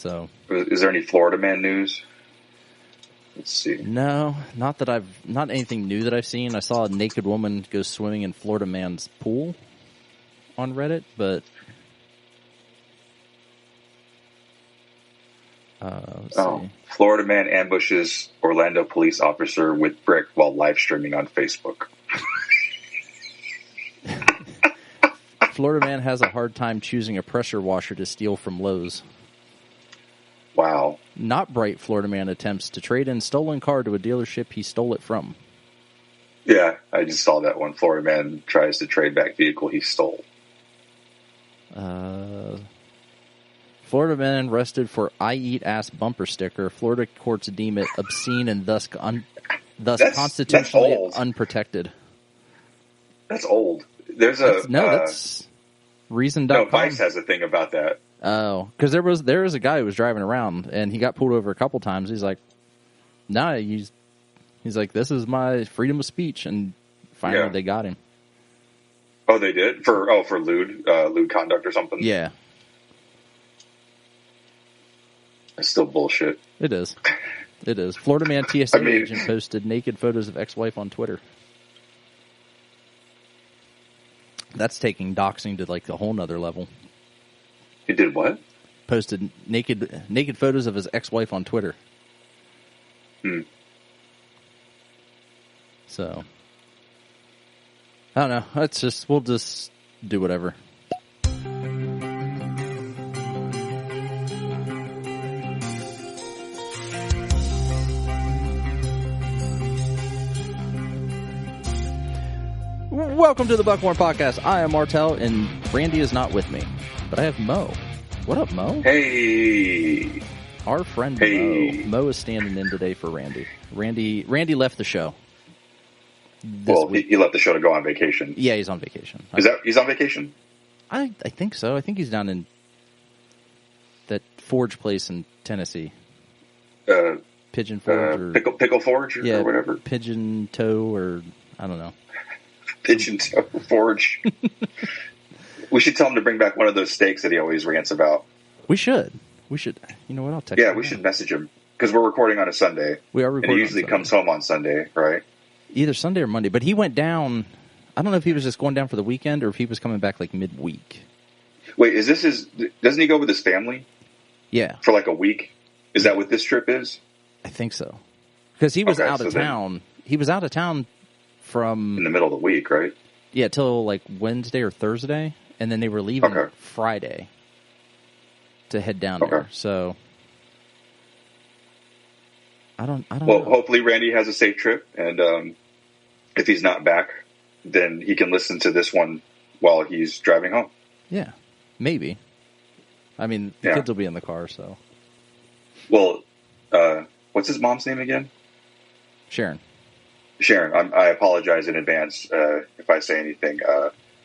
So, is there any Florida man news? Let's see. No, not anything new that I've seen. I saw a naked woman go swimming in Florida man's pool on Reddit, but let's see. Florida man ambushes Orlando police officer with brick while live streaming on Facebook. Florida man has a hard time choosing a pressure washer to steal from Lowe's. Wow. Not bright Florida man attempts to trade in stolen car to a dealership he stole it from. Yeah, I just saw that one. Florida man tries to trade back vehicle he stole. Florida man arrested for "I eat ass" bumper sticker. Florida courts deem it obscene and thus constitutionally unprotected. That's old. That's Reason.com. No, Vice has a thing about that. Oh, because there was a guy who was driving around and he got pulled over a couple times. He's like, "Nah," he's like, "This is my freedom of speech," and finally they got him. Oh, they did for lewd conduct or something. Yeah, it's still bullshit. It is. It is. Florida man TSA agent posted naked photos of ex-wife on Twitter. That's taking doxing to like a whole nother level. He did what? Posted naked photos of his ex-wife on Twitter. So, I don't know. We'll just do whatever. Welcome to the Buckhorn Podcast. I am Martelle, and Randy is not with me, but I have Mo. What up, Mo? Hey. Our friend Mo. Mo is standing in today for Randy. Randy left the show. He left the show to go on vacation. Yeah, he's on vacation. He's on vacation? I think so. I think he's down in that Forge place in Tennessee. Pigeon Forge or Pickle Forge or whatever. Pigeon Toe or I don't know. Pigeon Toe Forge. We should tell him to bring back one of those steaks that he always rants about. We should. You know what? I'll text him. Yeah, we should message him because we're recording on a Sunday. We are recording. And he usually comes home on Sunday, right? Either Sunday or Monday. But he went down. I don't know if he was just going down for the weekend or if he was coming back like midweek. Wait, doesn't he go with his family? Yeah. For like a week? Is that what this trip is? I think so. Because he was out of town. He was out of town from in the middle of the week, right? Yeah, till like Wednesday or Thursday, and then they were leaving Friday to head down there. So I don't know. Hopefully Randy has a safe trip, and if he's not back, then he can listen to this one while he's driving home. Yeah, maybe. I mean, the kids will be in the car, so. Well, what's his mom's name again? Sharon. I apologize in advance if I say anything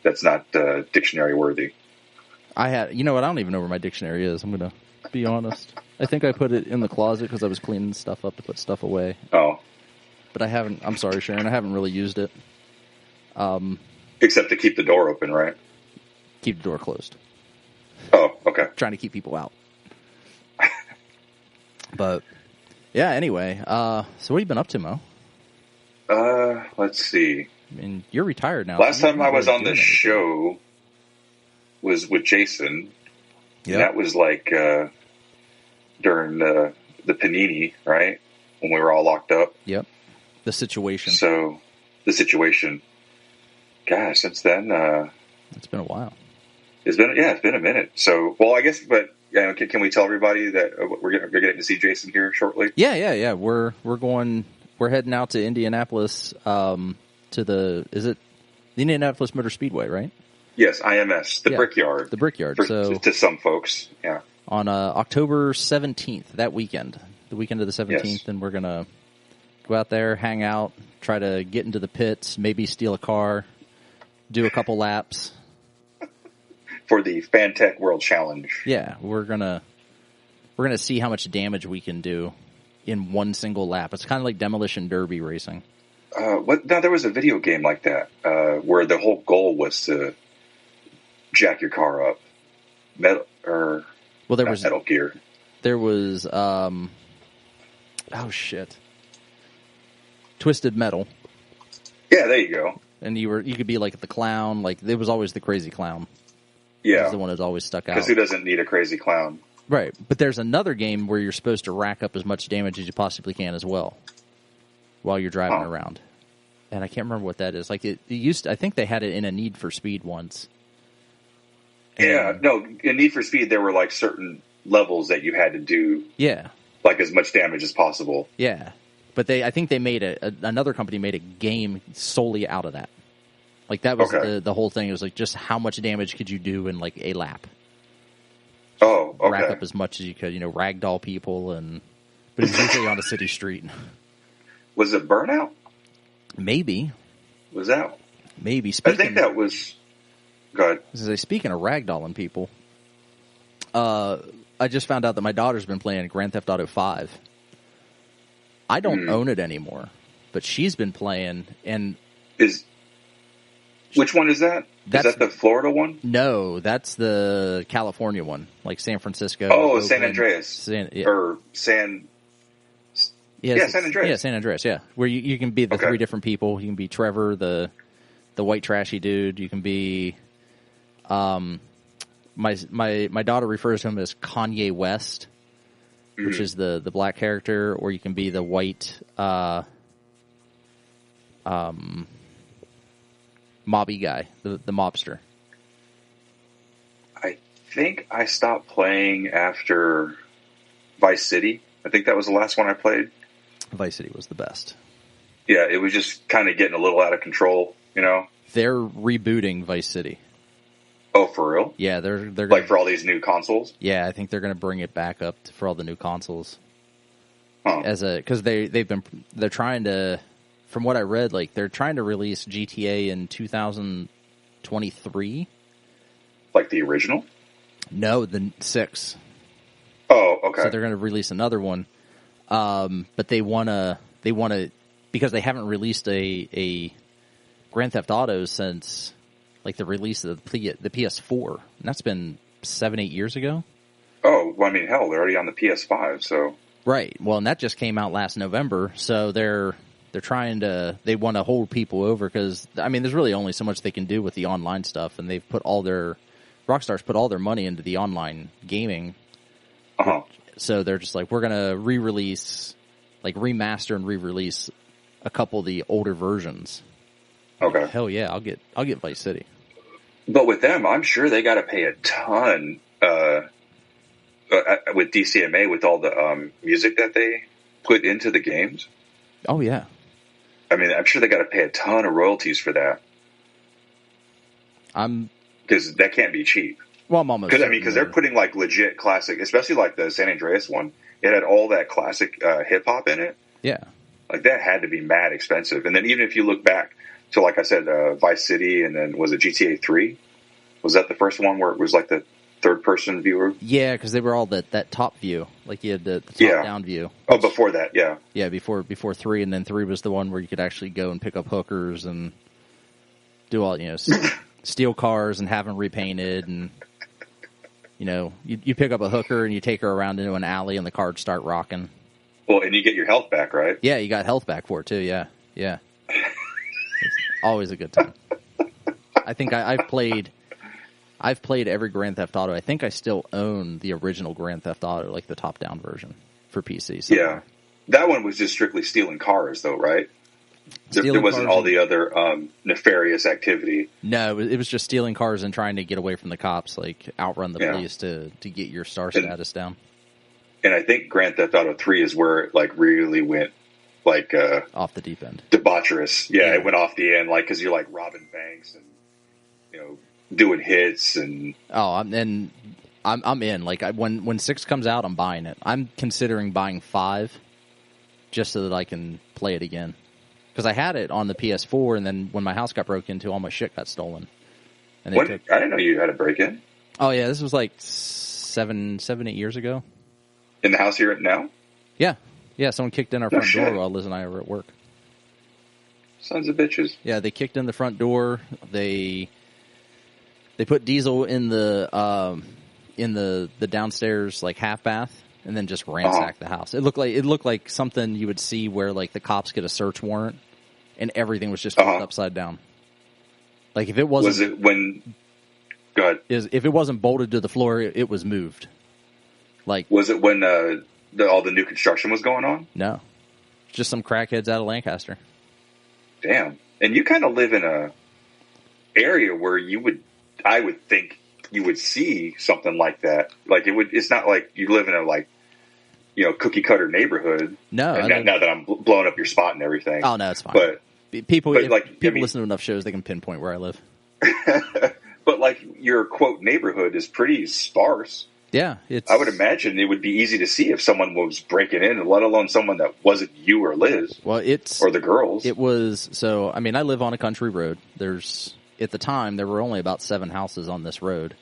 that's not dictionary worthy. You know what? I don't even know where my dictionary is. I'm going to be honest. I think I put it in the closet because I was cleaning stuff up to put stuff away. Oh. But I haven't, I'm sorry, Sharon, I haven't really used it. Except to keep the door open, right? Keep the door closed. Oh, okay. Trying to keep people out. But, yeah, anyway. So what have you been up to, Mo? Let's see. I mean, you're retired now. Last time I was on the show was with Jason. Yeah. That was like during the Panini, right? When we were all locked up. Yep. The situation. So, the situation. Gosh, since then... it's been a while. It's been a minute. So, well, I guess, but can we tell everybody that we're getting to see Jason here shortly? Yeah. We're heading out to Indianapolis to the Indianapolis Motor Speedway, right? Yes, IMS, the Brickyard. The Brickyard. To some folks, yeah. On October 17th, that weekend, the weekend of the 17th, and we're gonna go out there, hang out, try to get into the pits, maybe steal a car, do a couple laps. For the Fantech World Challenge. Yeah, we're gonna see how much damage we can do in one single lap. It's kind of like demolition derby racing. No, there was a video game like that where the whole goal was to jack your car up. Metal Gear. There was Twisted Metal. Yeah, there you go. And you could be like the clown. Like, there was always the crazy clown. Yeah, He's the one that's always stuck out. Because who doesn't need a crazy clown? Right, but there's another game where you're supposed to rack up as much damage as you possibly can as well while you're driving around. And I can't remember what that is. Like, it used to, I think they had it in a Need for Speed once. Yeah, no, in Need for Speed there were like certain levels that you had to do. Yeah, like as much damage as possible. Yeah, but I think they made another company made a game solely out of that. Like, that was the whole thing. It was like, just how much damage could you do in like a lap? Oh, okay. Rack up as much as you could, ragdoll people, but it was usually on a city street. Was it Burnout? Maybe. Was that? Maybe. I think that was. Go ahead. Speaking of ragdolling people, I just found out that my daughter's been playing Grand Theft Auto 5. I don't own it anymore, but she's been playing, and which one is that? Is that the Florida one? No, that's the California one, like San Francisco. Oh, Oakland, San Andreas. San Andreas. Yeah, San Andreas, yeah. Where you can be the three different people. You can be Trevor, the white trashy dude. You can be my daughter refers to him as Kanye West, which is the black character, or you can be the white mobby guy, the mobster. I think I stopped playing after Vice City. I think that was the last one I played. Vice City was the best. Yeah, it was just kind of getting a little out of control, They're rebooting Vice City. Oh, for real? Yeah, they're like for all these new consoles. Yeah, I think they're going to bring it back up for all the new consoles. Huh. Because they're trying to, from what I read, like they're trying to release GTA in 2023. Like the original? No, the 6. Oh, okay. So they're going to release another one, but they want to because they haven't released a Grand Theft Auto since like the release of the PS4, and that's been 7-8 years ago. Oh, well, I mean, hell, they're already on the PS5, so right. Well, and that just came out last November, so they want to hold people over because I mean, there's really only so much they can do with the online stuff, and Rockstar's put all their money into the online gaming. Uh-huh. So they're just like, we're gonna remaster and re-release a couple of the older versions. Okay. Like, hell yeah, I'll get Vice City. But with them, I'm sure they got to pay a ton with DCMA with all the music that they put into the games. Oh yeah. I mean, I'm sure they got to pay a ton of royalties for that. Because that can't be cheap. Well, I'm almost. Because they're putting like legit classic, especially like the San Andreas one. It had all that classic hip hop in it. Yeah. Like that had to be mad expensive. And then even if you look back to, like I said, Vice City, and then was it GTA 3? Was that the first one where it was like the third person viewer? Yeah, because they were all that top view. Like you had the top down view. Oh, before that, yeah. Yeah, before 3, and then 3 was the one where you could actually go and pick up hookers and do all, steal cars and have them repainted, and you pick up a hooker and you take her around into an alley and the cars start rocking. Well, and you get your health back, right? Yeah, you got health back for it too. Yeah. It's always a good time. I think I've played every Grand Theft Auto. I think I still own the original Grand Theft Auto, like the top-down version for PC. So. Yeah, that one was just strictly stealing cars, though, right? There wasn't all the other nefarious activity. No, it was just stealing cars and trying to get away from the cops, like outrun the police to get your star status down. And I think Grand Theft Auto 3 is where it like really went like off the deep end, debaucherous. Yeah, it went off the end, like because you're like robbing banks and doing hits and. Oh, I'm in. Like when 6 comes out, I'm buying it. I'm considering buying 5, just so that I can play it again. Because I had it on the PS4, and then when my house got broke into, all my shit got stolen. And I didn't know you had a break-in. Oh yeah, this was like 7-8 years ago. In the house you're at now? Yeah. Someone kicked in our front door while Liz and I were at work. Sons of bitches. Yeah, they kicked in the front door. They put diesel in the downstairs like half bath, and then just ransacked the house. It looked like something you would see where like the cops get a search warrant and everything was just flipped upside down. Like if it wasn't, was it when? Go ahead. If it wasn't bolted to the floor, it was moved. Like, was it when all the new construction was going on? No, just some crackheads out of Lancaster. Damn. And you kind of live in a area where I would think you would see something like that. Like it's not like you live in a like, cookie cutter neighborhood. No. Now that I'm blowing up your spot and everything. Oh no, it's fine. But people listen to enough shows, they can pinpoint where I live. But like your quote neighborhood is pretty sparse. Yeah, I would imagine it would be easy to see if someone was breaking in, let alone someone that wasn't you or Liz. Well, or the girls. It was so. I mean, I live on a country road. At the time there were only about 7 houses on this road.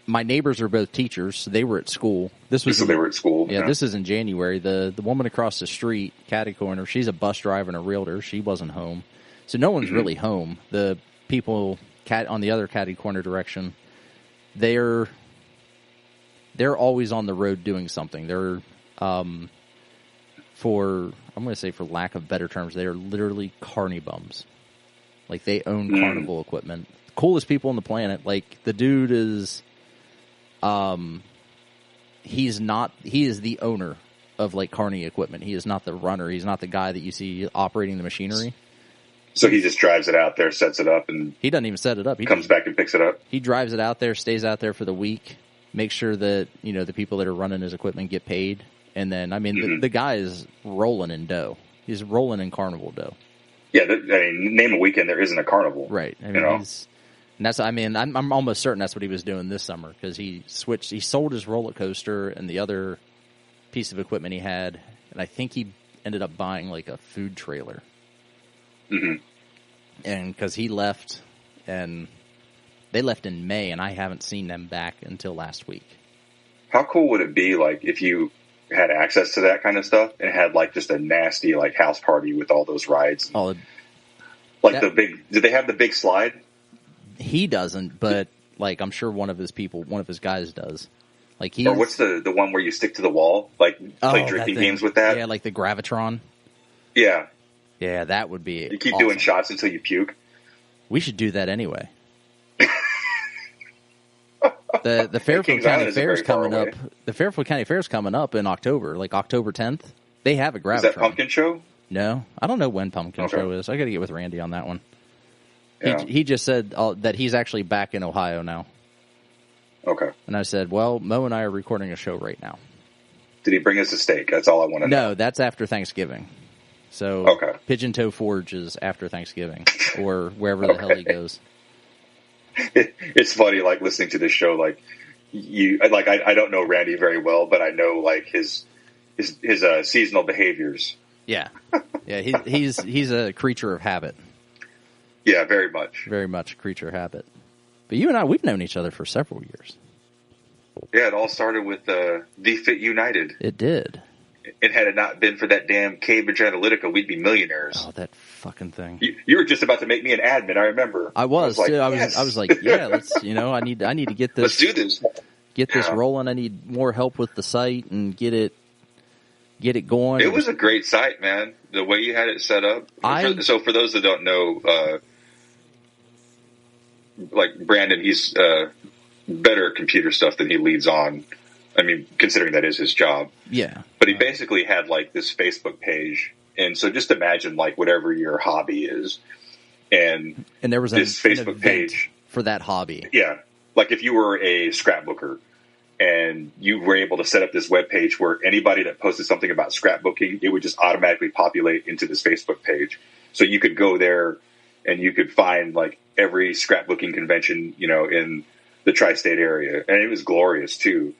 My neighbors are both teachers, so they were at school. They were at school. Yeah, this is in January. The woman across the street, catty corner, she's a bus driver and a realtor. She wasn't home, so no one's really home. The people on the other catty corner direction, they're always on the road doing something. They're, I'm going to say for lack of better terms, they are literally carny bums. Like they own carnival equipment. Coolest people on the planet. Like the dude is, he is the owner of like carny equipment. He is not the runner. He's not the guy that you see operating the machinery. So he just drives it out there, sets it up, and he doesn't even set it up. He comes back and picks it up. He drives it out there, stays out there for the week, makes sure that the people that are running his equipment get paid, and then the guy is rolling in dough. He's rolling in carnival dough. Yeah, name a weekend there isn't a carnival, right? I'm almost certain that's what he was doing this summer because he switched. He sold his roller coaster and the other piece of equipment he had, and I think he ended up buying like a food trailer. Mm-hmm. And because he left, and they left in May, and I haven't seen them back until last week. How cool would it be, like, if you had access to that kind of stuff and had, like, just a nasty, like, house party with all those rides? Oh, did they have the big slide? He doesn't, but, like, I'm sure one of his guys does. Like or what's the one where you stick to the wall? Like, play drinking games with that? Yeah, like the Gravitron. Yeah. Yeah, that would be You keep awesome. doing shots until you puke. We should do that anyway. The Fairfield County Fair's coming up. The Fairfield County Fair's coming up in October, like October 10th. They have a Gravitron. Is that Pumpkin Show? No, I don't know when Pumpkin Show is. I got to get with Randy on that one. Yeah. He just said that he's actually back in Ohio now. Okay. And I said, well, Mo and I are recording a show right now. Did he bring us a steak? That's all I want to know. No, that's after Thanksgiving. So Pigeon Toe Forge is after Thanksgiving or wherever the hell he goes. It's funny, like listening to this show. Like I don't know Randy very well, but I know like his seasonal behaviors. Yeah, he's a creature of habit. Yeah, very much a creature of habit. But you and I, we've known each other for several years. Yeah, it all started with theFitUnited. It did. And had it not been for that damn Cambridge Analytica, we'd be millionaires. Oh, that fucking thing! You were just about to make me an admin. I remember. I was too. Yes. I was like, yeah, let's. I need to get this. Let's do this. Get this rolling. I need more help with the site and get it going. It was a great site, man. The way you had it set up. So for those that don't know, like Brandon, he's better at computer stuff than he leads on. I mean, considering that is his job. Yeah. But he basically had like this Facebook page. And so just imagine like whatever your hobby is. And there was this Facebook page for that hobby. Yeah. Like if you were a scrapbooker and you were able to set up this web page where anybody that posted something about scrapbooking, it would just automatically populate into this Facebook page. So you could go there and you could find like every scrapbooking convention, in the tri-state area. And it was glorious too.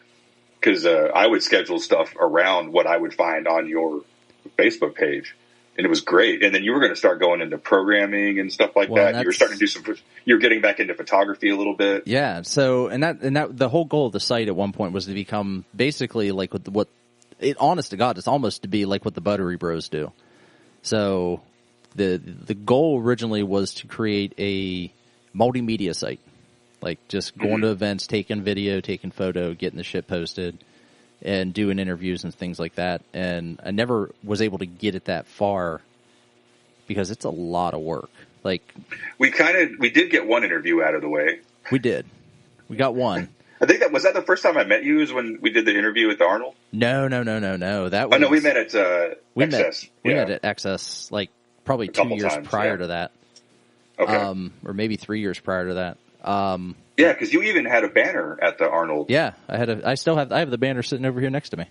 Because I would schedule stuff around what I would find on your Facebook page, and it was great. And then you were going to start going into programming and stuff like that. You were starting to do you were getting back into photography a little bit. Yeah. So and that the whole goal of the site at one point was to become basically like honest to God, it's almost to be like what the Buttery Bros do. So the goal originally was to create a multimedia site. Like just going to events, taking video, taking photo, getting the shit posted. and doing interviews and things like that. And I never was able to get it that far because it's a lot of work. Like we did get one interview out of the way. We did. We got one. I think was that the first time I met you is when we did the interview with Arnold? No. That was. Oh no, we met at XS. We met at XS like probably 2 years prior to that. Okay. Or maybe 3 years prior to that. Yeah, because you even had a banner at the Arnold. Yeah, I have the banner sitting over here next to me.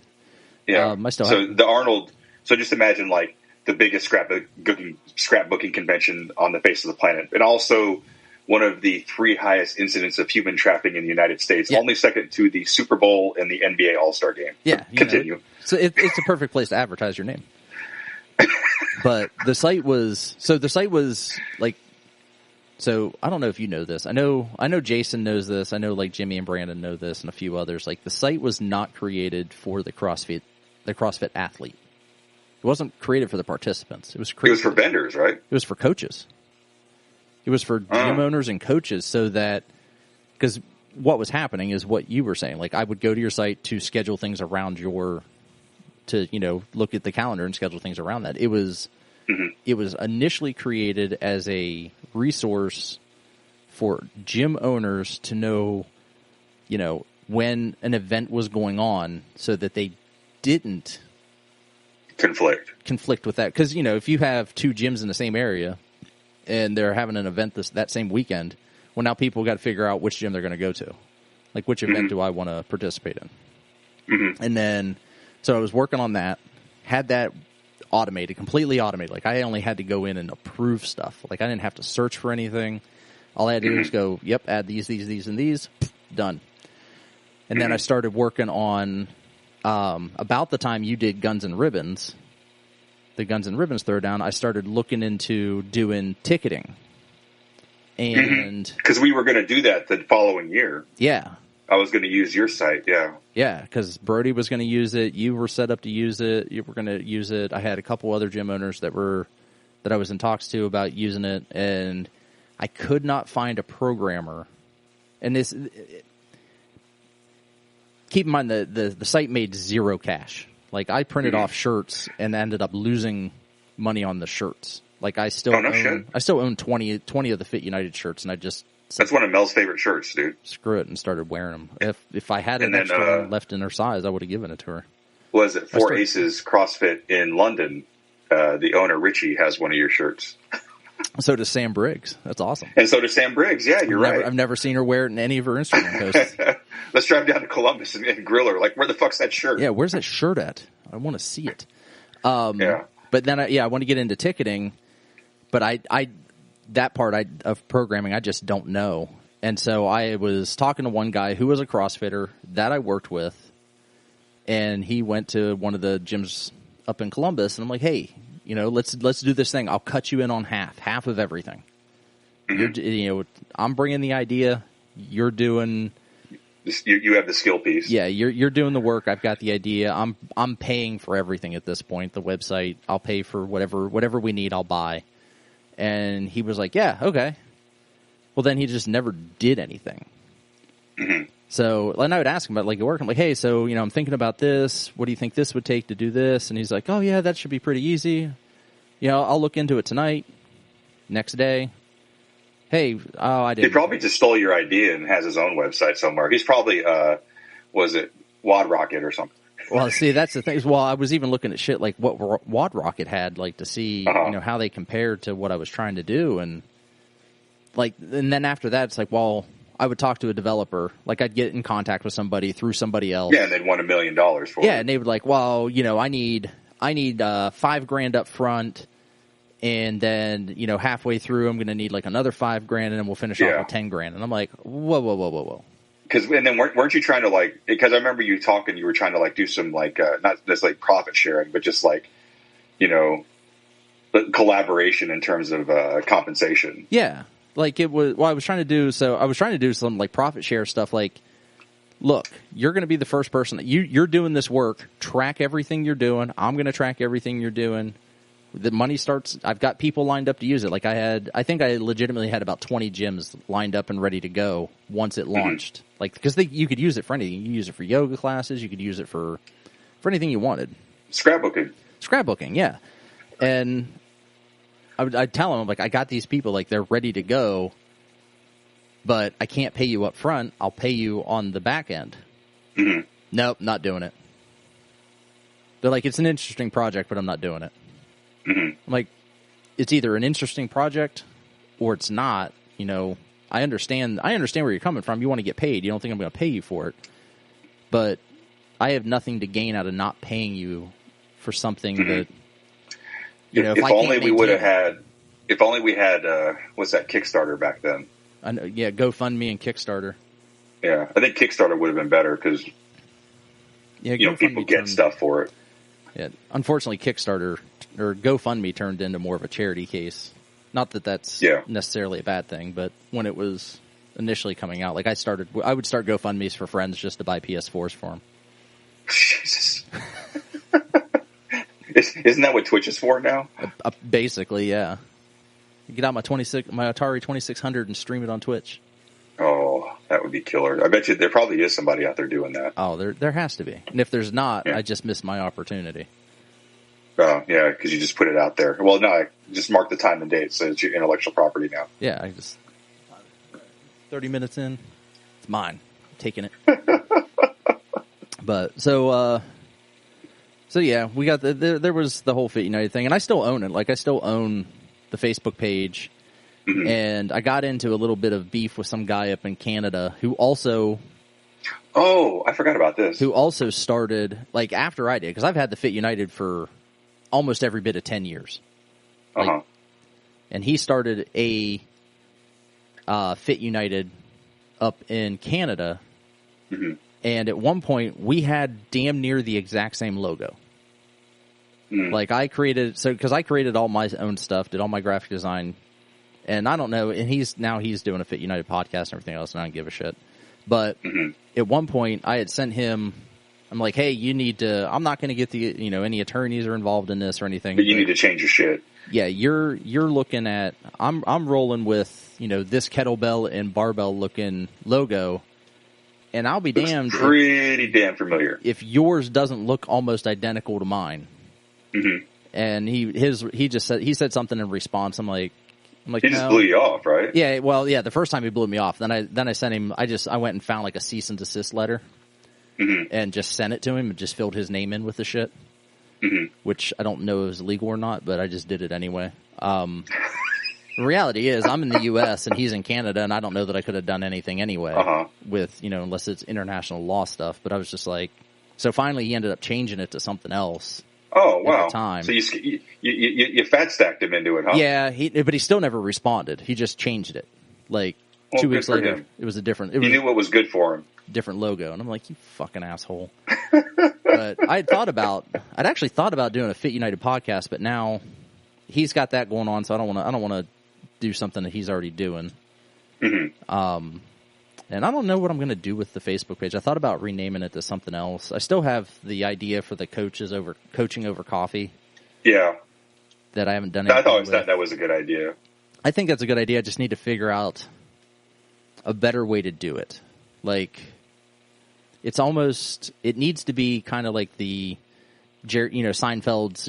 Yeah, the Arnold. So just imagine like the biggest scrapbooking convention on the face of the planet, and also one of the 3 highest incidents of human trafficking in the United States, only second to the Super Bowl and the NBA All-Star Game. Yeah, continue. So it's a perfect place to advertise your name. But the site was like. So I don't know if you know this. I know Jason knows this. I know like Jimmy and Brandon know this, and a few others. Like the site was not created for the CrossFit athlete. It wasn't created for the participants. It was for vendors, right? It was for coaches. It was for gym owners and coaches, so that because what was happening is what you were saying. Like I would go to your site to schedule things around look at the calendar and schedule things around that. It was initially created as a resource for gym owners to know, when an event was going on so that they didn't conflict with that. Because, if you have 2 gyms in the same area and they're having an event that same weekend, well, now people got to figure out which gym they're going to go to. Like, which event do I want to participate in? Mm-hmm. And then, so I was working on that, had that completely automated. Like I only had to go in and approve stuff. Like I didn't have to search for anything. All I had to do was go, yep, add these, and these, done. And then I started working on, about the time you did Guns and Ribbons, the Guns and Ribbons Throwdown, I started looking into doing ticketing. And because we were going to do that the following year. Yeah. I was going to use your site, yeah. Yeah, because Brody was going to use it. You were set up to use it. You were going to use it. I had a couple other gym owners that I was in talks to about using it, and I could not find a programmer. And keep in mind the site made zero cash. Like I printed off shirts and ended up losing money on the shirts. Like I still own 20 of the FitUnited shirts, and I just. That's one of Mel's favorite shirts, dude. Screw it, and started wearing them. If I had an extra one left in her size, I would have given it to her. Was it 4 Aces CrossFit in London? The owner, Richie, has one of your shirts. So does Sam Briggs. That's awesome. And so does Sam Briggs. Yeah, you're right. I've never seen her wear it in any of her Instagram posts. Let's drive down to Columbus and grill her. Like, where the fuck's that shirt? Yeah, where's that shirt at? I want to see it. Yeah. But then, I want to get into ticketing, but that part of programming, I just don't know. And so I was talking to one guy who was a CrossFitter that I worked with, and he went to one of the gyms up in Columbus, and I'm like, hey, let's do this thing. I'll cut you in on half of everything. I'm bringing the idea. You're doing. You have the skill piece. Yeah, you're doing the work. I've got the idea. I'm paying for everything at this point. The website, I'll pay for whatever we need. I'll buy. And he was like, yeah, okay. Well, then he just never did anything. So, and I would ask him about your work. I'm like, hey, so, I'm thinking about this. What do you think this would take to do this? And he's like, oh, yeah, that should be pretty easy. I'll look into it tonight. Next day. Hey, I didn't. He probably just stole your idea and has his own website somewhere. He's probably, was it Wad Rocket or something? Well, see, that's the thing. Well, I was even looking at shit like what Wad Rocket had, to see, how they compared to what I was trying to do. And then after that, it's like, well, I would talk to a developer. Like, I'd get in contact with somebody through somebody else. Yeah, and they'd want $1 million for it. Yeah, and they would well, I need $5,000 up front. And then, halfway through, I'm going to need another $5,000, and then we'll finish off with $10,000. And I'm like, whoa. And then weren't you trying to because I remember you talking, you were trying to do some not necessarily profit sharing, but just collaboration in terms of compensation. Yeah, it was. Well, I was trying to do some profit share stuff. Look, you're going to be the first person that you're doing this work. Track everything you're doing. I'm going to track everything you're doing. The money starts. I've got people lined up to use it. Like I think I legitimately had about 20 gyms lined up and ready to go once it launched. Mm-hmm. Like, because you could use it for anything. You could use it for yoga classes. You could use it for anything you wanted. Scrapbooking, yeah. And I'd tell them, like, I got these people, like, they're ready to go, but I can't pay you up front. I'll pay you on the back end. Mm-hmm. Nope, not doing it. They're like, it's an interesting project, but I'm not doing it. Mm-hmm. I'm like, it's either an interesting project or it's not. You know, I understand where you're coming from. You want to get paid. You don't think I'm going to pay you for it. But I have nothing to gain out of not paying you for something that, you know, if only we had what's that, Kickstarter back then? I know, yeah, GoFundMe and Kickstarter. Yeah, I think Kickstarter would have been better because people get stuff for it. Yeah, unfortunately, Kickstarter or GoFundMe turned into more of a charity case. Not that that's necessarily a bad thing, but when it was initially coming out, like I would start GoFundMes for friends just to buy PS4s for them. Jesus. Isn't that what Twitch is for now? Basically, yeah. Get out my Atari 2600 and stream it on Twitch. Oh, that would be killer. I bet you there probably is somebody out there doing that. Oh, there has to be. And if there's not, I just missed my opportunity. Oh, yeah, because you just put it out there. Well, no, I just mark the time and date, so it's your intellectual property now. Yeah, I just 30 minutes in, it's mine. I'm taking it. But so yeah, we got there was the whole FitUnited thing, and I still own it. Like I still own the Facebook page. Mm-hmm. And I got into a little bit of beef with some guy up in Canada who also... Oh, I forgot about this. Who also started, like, after I did, because I've had the FitUnited for almost every bit of 10 years. Like, and he started a FitUnited up in Canada, and at one point, we had damn near the exact same logo. Like, I created... because I created all my own stuff, did all my graphic design... And I don't know, and he's doing a FitUnited podcast and everything else, and I don't give a shit. But at one point, I had sent him, I'm like, hey, you need to, I'm not going to get any attorneys are involved in this or anything. But you need to change your shit. Yeah, you're looking at, I'm rolling with, this kettlebell and barbell looking logo, and I'll be damned. Pretty damn familiar. If yours doesn't look almost identical to mine. And he said something in response. I'm like, he just blew you off, right? Yeah, well, yeah, the first time he blew me off. Then I sent him, I went and found like a cease and desist letter and just sent it to him and just filled his name in with the shit, which I don't know if it was legal or not, but I just did it anyway. The reality is I'm in the U.S. and he's in Canada, and I don't know that I could have done anything anyway with, unless it's international law stuff. But I was just like, so finally he ended up changing it to something else. Oh, wow. At the time. So you fat stacked him into it, huh? Yeah, but he still never responded. He just changed it. Like 2 weeks later, it was a different... He knew what was good for him. Different logo. And I'm like, you fucking asshole. But I'd actually thought about doing a FitUnited podcast, but now he's got that going on, so I don't want to do something that he's already doing. And I don't know what I'm going to do with the Facebook page. I thought about renaming it to something else. I still have the idea for the coaching over coffee. Yeah. That I haven't done anything I thought that was a good idea. I think that's a good idea. I just need to figure out a better way to do it. Like, it needs to be kind of like the, Seinfeld's,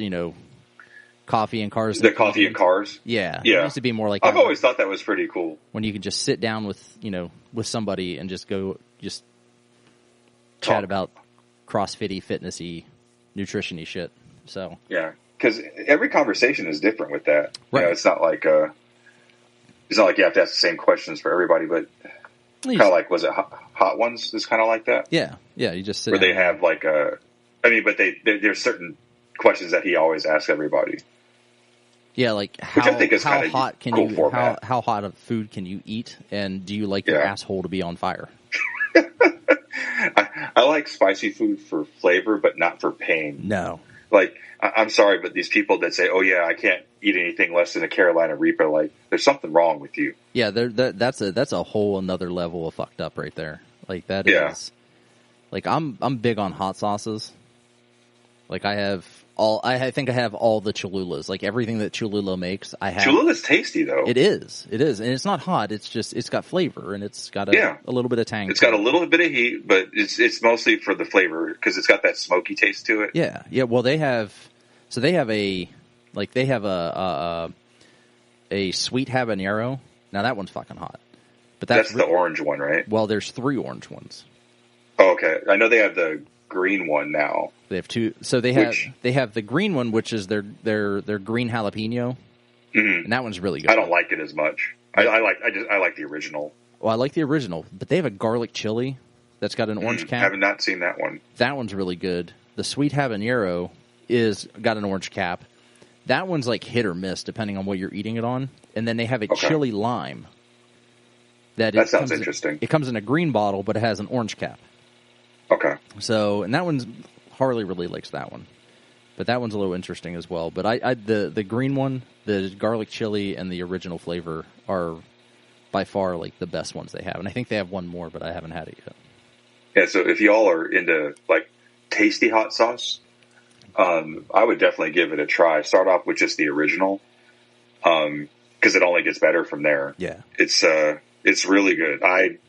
Coffee and Cars. The Coffee and Cars? Yeah. It needs to be more like I've always thought that was pretty cool. When you can just sit down with somebody and just chat about CrossFit-y, fitness-y, nutrition-y shit. So. Yeah. Because every conversation is different with that. Right. It's not like you have to ask the same questions for everybody, but kind of like, was it Hot Ones is kind of like that? Yeah. Yeah. You just sit where down. They have but there's certain questions that he always asks everybody. Yeah, like how hot can you how hot of food can you eat, and do you like your asshole to be on fire? I like spicy food for flavor, but not for pain. No, like I'm sorry, but these people that say, "Oh yeah, I can't eat anything less than a Carolina Reaper," like there's something wrong with you. Yeah, that's a whole another level of fucked up right there. Like that is, like I'm big on hot sauces. Like I think I have all the Cholulas. Like everything that Cholula makes, I have. Cholula's tasty though. It is, and it's not hot. It's just it's got flavor and it's got a little bit of tang. It's got a little bit of heat, but it's mostly for the flavor because it's got that smoky taste to it. Yeah, yeah. Well, they have a sweet habanero. Now that one's fucking hot, but that's the orange one, right? Well, there's 3 orange ones. Oh, okay, I know they have the green one now. They have 2. So they have the green one, which is their green jalapeno, and that one's really good. I don't like it as much. I like the original. Well, I like the original, but they have a garlic chili that's got an orange cap. I have not seen that one. That one's really good. The sweet habanero is got an orange cap. That one's like hit or miss depending on what you're eating it on. And then they have a chili lime. That sounds interesting. It comes in a green bottle, but it has an orange cap. Okay. So, and that one's Harley really likes that one, but that one's a little interesting as well. But the green one, the garlic chili, and the original flavor are by far like the best ones they have. And I think they have one more, but I haven't had it yet. Yeah. So if y'all are into like tasty hot sauce, I would definitely give it a try. Start off with just the original, because it only gets better from there. Yeah. It's really good.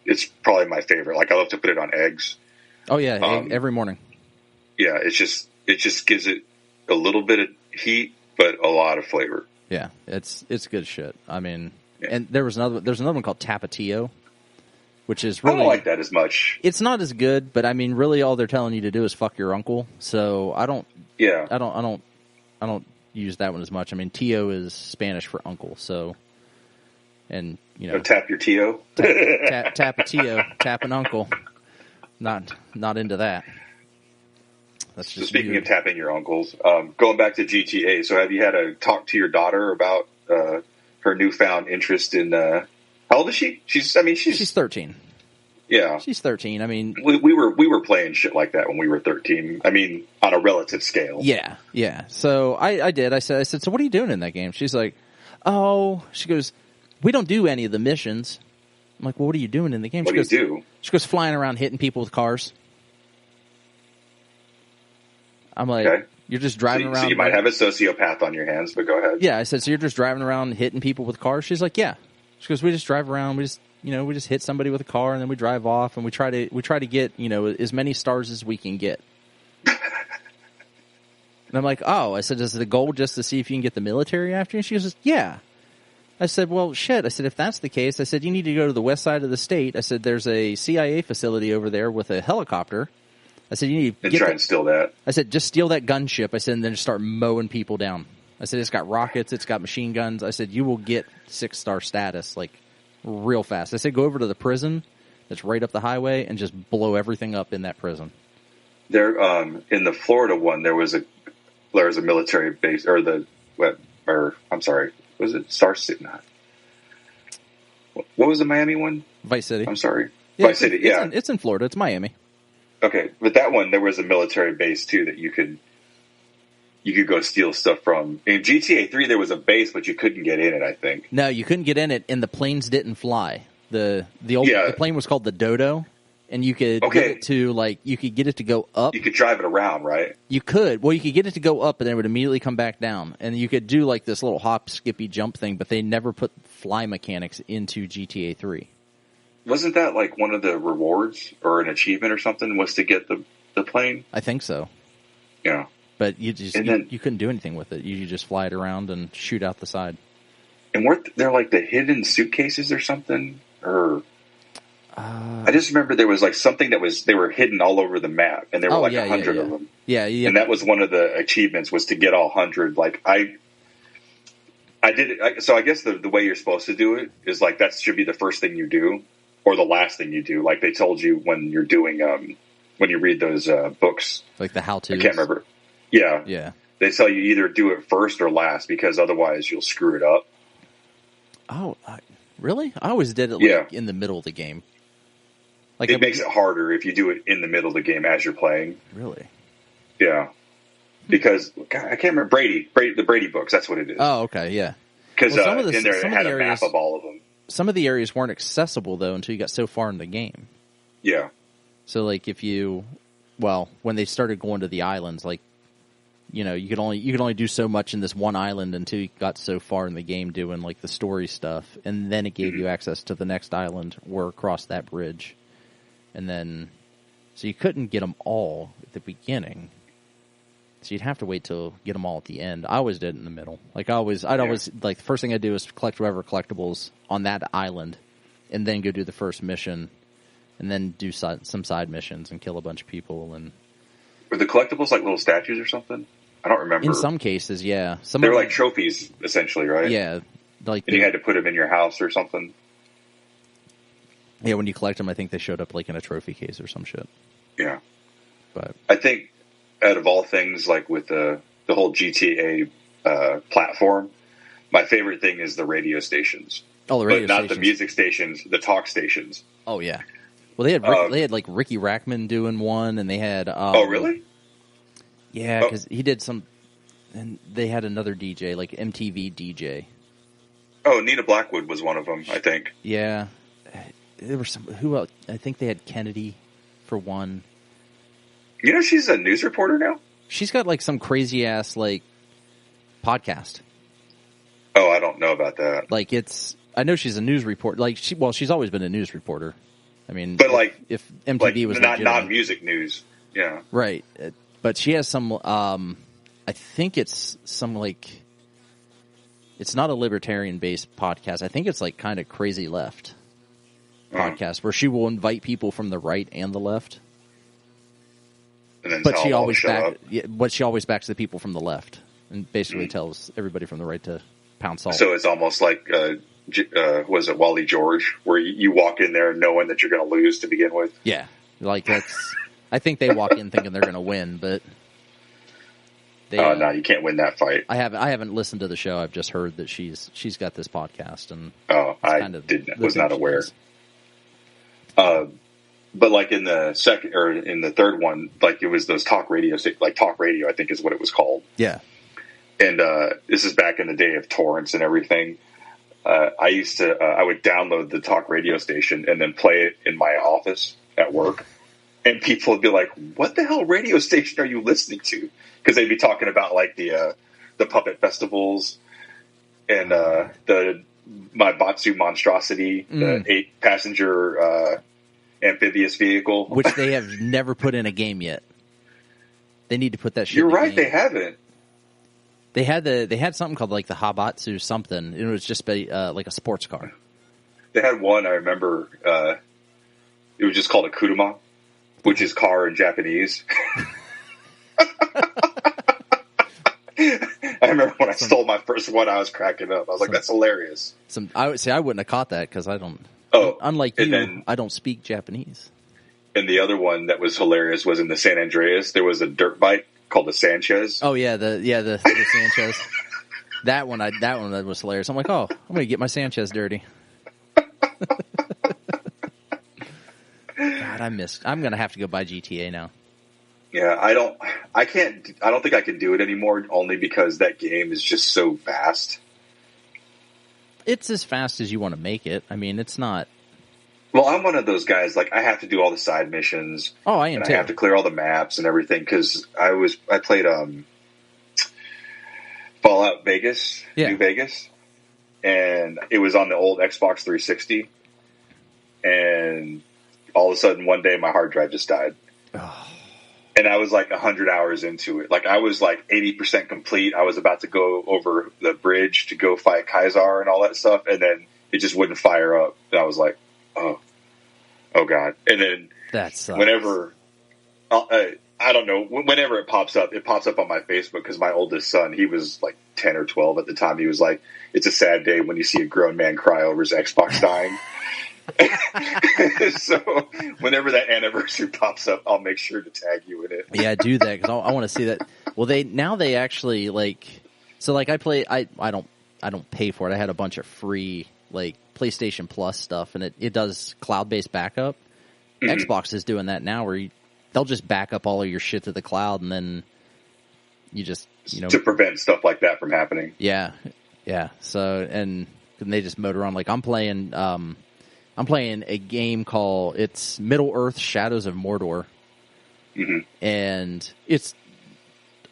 It's probably my favorite. Like I love to put it on eggs. Oh yeah, every morning. Yeah, it just gives it a little bit of heat, but a lot of flavor. Yeah, it's good shit. I mean, and there's another one called Tapatio, which is really, I don't like that as much. It's not as good, but I mean, really, all they're telling you to do is fuck your uncle. So I don't use that one as much. I mean, Tio is Spanish for uncle, so. And tap your Tio, tap a Tio, tap an uncle. Not into that. That's just speaking weird. of tapping your uncles, going back to GTA. So have you had a talk to your daughter about her newfound interest in? How old is she? She's 13. Yeah, she's 13. I mean, we were playing shit like that when we were 13. I mean, on a relative scale. Yeah, yeah. So I did. I said, so what are you doing in that game? She's like, she goes, we don't do any of the missions. I'm like, well, what are you doing in the game? What do you do? She goes flying around hitting people with cars. I'm like, okay. You're just driving around. So you might have a sociopath on your hands, but go ahead. Yeah, I said, so you're just driving around hitting people with cars? She's like, yeah. She goes, we just drive around. We just hit somebody with a car and then we drive off and we try to get, as many stars as we can get. And I'm like, I said, is the goal just to see if you can get the military after you? And she goes, yeah. I said, well, shit. I said, if that's the case, I said, you need to go to the west side of the state. I said, there's a CIA facility over there with a helicopter. I said, you need to try and steal that. I said, just steal that gunship. I said, and then just start mowing people down. I said, it's got rockets. It's got machine guns. I said, you will get 6-star status, like, real fast. I said, go over to the prison that's right up the highway and just blow everything up in that prison. There, in the Florida one, there was a military base, was it Star City? What was the Miami one? Vice City. I'm sorry. Yeah, Vice City, yeah. It's in Florida. It's Miami. Okay, but that one, there was a military base, too, that you could go steal stuff from. In GTA 3, there was a base, but you couldn't get in it, I think. No, you couldn't get in it, and the planes didn't fly. The plane was called the Dodo, and you could get it to, you could get it to go up. You could drive it around, right? You could. Well, you could get it to go up, and then it would immediately come back down. And you could do, this little hop, skippy, jump thing, but they never put fly mechanics into GTA 3. Wasn't that, one of the rewards or an achievement or something was to get the plane? I think so. Yeah. But you couldn't do anything with it. You just fly it around and shoot out the side. And weren't there, the hidden suitcases or something? Or... I just remember there was something they were hidden all over the map, and there were 100 of them. Yeah, yeah. And that was one of the achievements was to get all 100. I did it. So I guess the way you're supposed to do it is that should be the first thing you do, or the last thing you do. Like they told you when you're doing when you read those books, like the how-tos. I can't remember. Yeah, yeah. They tell you either do it first or last because otherwise you'll screw it up. Oh, really? I always did it in the middle of the game. It makes it harder if you do it in the middle of the game as you're playing. Really? Yeah. Because, God, I can't remember, the Brady books, that's what it is. Oh, okay, yeah. Because in there it had a map of all of them. Some of the areas weren't accessible, though, until you got so far in the game. Yeah. So, when they started going to the islands, you could only do so much in this one island until you got so far in the game doing like the story stuff, and then it gave you access to the next island or across that bridge, and then so you couldn't get them all at the beginning. So you'd have to wait till get them all at the end. I always did it in the middle. Like I'd always like the first thing I'd do is collect whatever collectibles on that island, and then go do the first mission, and then do some side missions and kill a bunch of people. And were the collectibles like little statues or something? I don't remember. In some cases, yeah. They were like trophies, essentially, right? Yeah, like and you had to put them in your house or something. Yeah, when you collect them, I think they showed up like in a trophy case or some shit. Yeah, but I think out of all things, like with the whole GTA platform, my favorite thing is the radio stations. Oh, the radio but not stations. The music stations, the talk stations. Oh yeah. Well, they had like Ricky Rackman doing one, and they had. Oh really? Yeah, because he did some, and they had another DJ, like MTV DJ. Oh, Nina Blackwood was one of them, I think. Yeah, there were some. Who else? I think they had Kennedy for one. You know, she's a news reporter now. She's got like some crazy ass like podcast. Oh, I don't know about that. Like I know she's a news reporter. Like she's always been a news reporter. I mean, but like if MTV was not non-music news, yeah, right. But she has some. I think it's some like. It's not a libertarian-based podcast. I think it's like kind of crazy left podcast where she will invite people from the right and the left. And then but she always backs the people from the left and basically tells everybody from the right to pound salt. So it's almost like was it Wally George, where you walk in there knowing that you're going to lose to begin with? Yeah, like that's. I think they walk in thinking they're going to win, but. No, you can't win that fight. I haven't listened to the show. I've just heard that she's got this podcast, and was not aware. But like in the second or in the third one, like it was those talk radio, like talk radio, I think is what it was called. Yeah. And this is back in the day of torrents and everything. I would download the talk radio station and then play it in my office at work, and people would be like, "What the hell radio station are you listening to?" Because they'd be talking about like the puppet festivals and my Batsu monstrosity, the 8-passenger amphibious vehicle, which they have never put in a game yet. They need to put that shit. You're in a right, game. they haven't. They had something called like the Habatsu something. And it was just like a sports car. They had one. I remember. It was just called a kuruma, which is car in Japanese. I remember when I stole my first one, I was cracking up. I was like, "That's hilarious." I would say I wouldn't have caught that because I don't. Oh, unlike you, I don't speak Japanese. And the other one that was hilarious was in the San Andreas. There was a dirt bike called the Sanchez. Oh yeah, the Sanchez. that one was hilarious. I'm like, oh, I'm gonna get my Sanchez dirty. God, I'm gonna have to go buy GTA now. Yeah, I don't think I can do it anymore, only because that game is just so vast. It's as fast as you want to make it. I mean, it's not. Well, I'm one of those guys, like, I have to do all the side missions. Oh, I am too. I have to clear all the maps and everything, because I played Fallout Vegas, New Vegas, and it was on the old Xbox 360, and all of a sudden, one day, my hard drive just died. Oh. And I was like 100 hours into it. Like I was like 80% complete. I was about to go over the bridge to go fight Kaisar and all that stuff. And then it just wouldn't fire up. And I was like, oh God. And then whenever, I don't know, whenever it pops up on my Facebook because my oldest son, he was like 10 or 12 at the time. He was like, it's a sad day when you see a grown man cry over his Xbox dying. So whenever that anniversary pops up, I'll make sure to tag you in it. Yeah, do that because I want to see that. Well, they actually like I don't pay for it. I had a bunch of free like PlayStation Plus stuff, and it does cloud-based backup. Mm-hmm. Xbox is doing that now, where they'll just back up all of your shit to the cloud, and then you just to prevent stuff like that from happening. Yeah. So and they just motor on. Like I'm playing a game called it's Middle Earth: Shadows of Mordor, and it's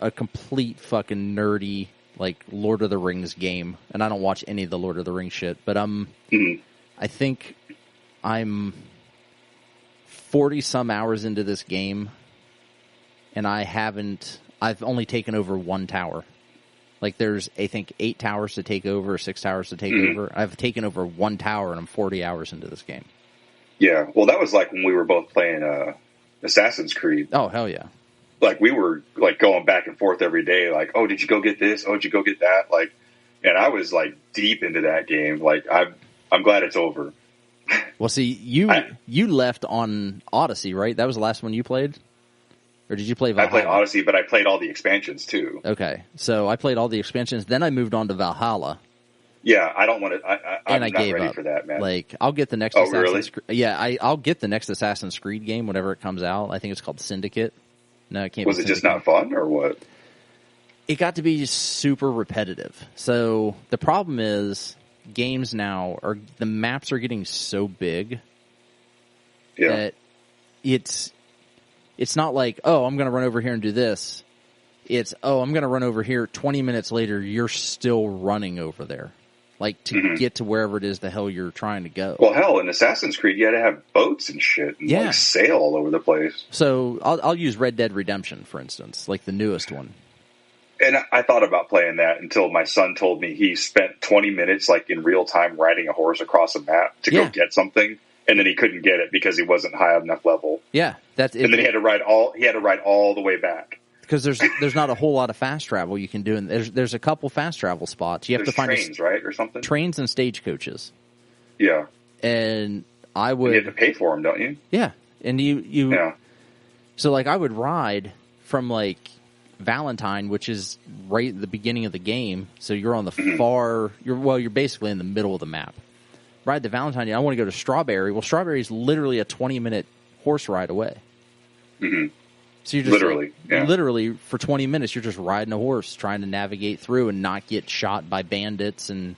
a complete fucking nerdy, like, Lord of the Rings game, and I don't watch any of the Lord of the Rings shit, but I think I'm 40-some hours into this game, and I've only taken over one tower. Like, there's, I think, 8 towers to take over, or 6 towers to take over. I've taken over one tower, and I'm 40 hours into this game. Yeah, well, that was like when we were both playing Assassin's Creed. Oh, hell yeah. Like, we were, like, going back and forth every day, like, oh, did you go get this? Oh, did you go get that? Like, and I was, like, deep into that game. Like, I'm glad it's over. Well, see, you left on Odyssey, right? That was the last one you played? Or did you play Valhalla? I played Odyssey, but I played all the expansions, too. Okay, so I played all the expansions, then I moved on to Valhalla. Yeah, I don't want to. I'm not ready up for that, man. Like, I'll get the next Assassin's Creed. Yeah, I'll get the next Assassin's Creed game whenever it comes out. I think it's called Syndicate. No, it can't. Was it just not fun, or what? It got to be super repetitive. So the problem is, games now the maps are getting so big that it's not like, oh, I'm going to run over here and do this. It's, oh, I'm going to run over here. 20 minutes later, you're still running over there. Like, to get to wherever it is the hell you're trying to go. Well, hell, in Assassin's Creed, you had to have boats and shit and like, sail all over the place. So I'll use Red Dead Redemption, for instance, like the newest one. And I thought about playing that until my son told me he spent 20 minutes, like, in real time riding a horse across a map to go get something. And then he couldn't get it because he wasn't high enough level. Yeah, that's it. And then he had to ride all the way back. Because there's not a whole lot of fast travel you can do, and there's a couple fast travel spots. You have to find trains, right, or something. Trains and stagecoaches. Yeah, and I would. And you have to pay for them, don't you? Yeah, and you. Yeah. So like I would ride from like Valentine, which is right at the beginning of the game. So you're on the you're basically in the middle of the map. Ride to Valentine. I want to go to Strawberry. Well, Strawberry is literally a 20-minute horse ride away. Mm-hmm. So you're just literally for 20 minutes, you're just riding a horse, trying to navigate through and not get shot by bandits and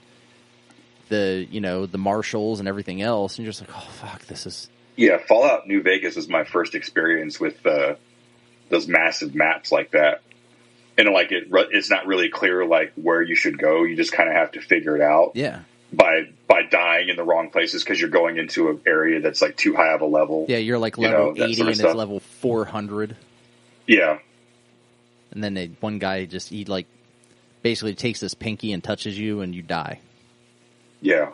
the marshals and everything else. And you're just like, oh fuck, this is. Yeah, Fallout New Vegas was my first experience with those massive maps like that, and like it's not really clear like where you should go. You just kind of have to figure it out. Yeah. By dying in the wrong places because you're going into an area that's like too high of a level. Yeah, you're like level 80 and it's level 400. Yeah. And then one guy he like basically takes his pinky and touches you and you die. Yeah.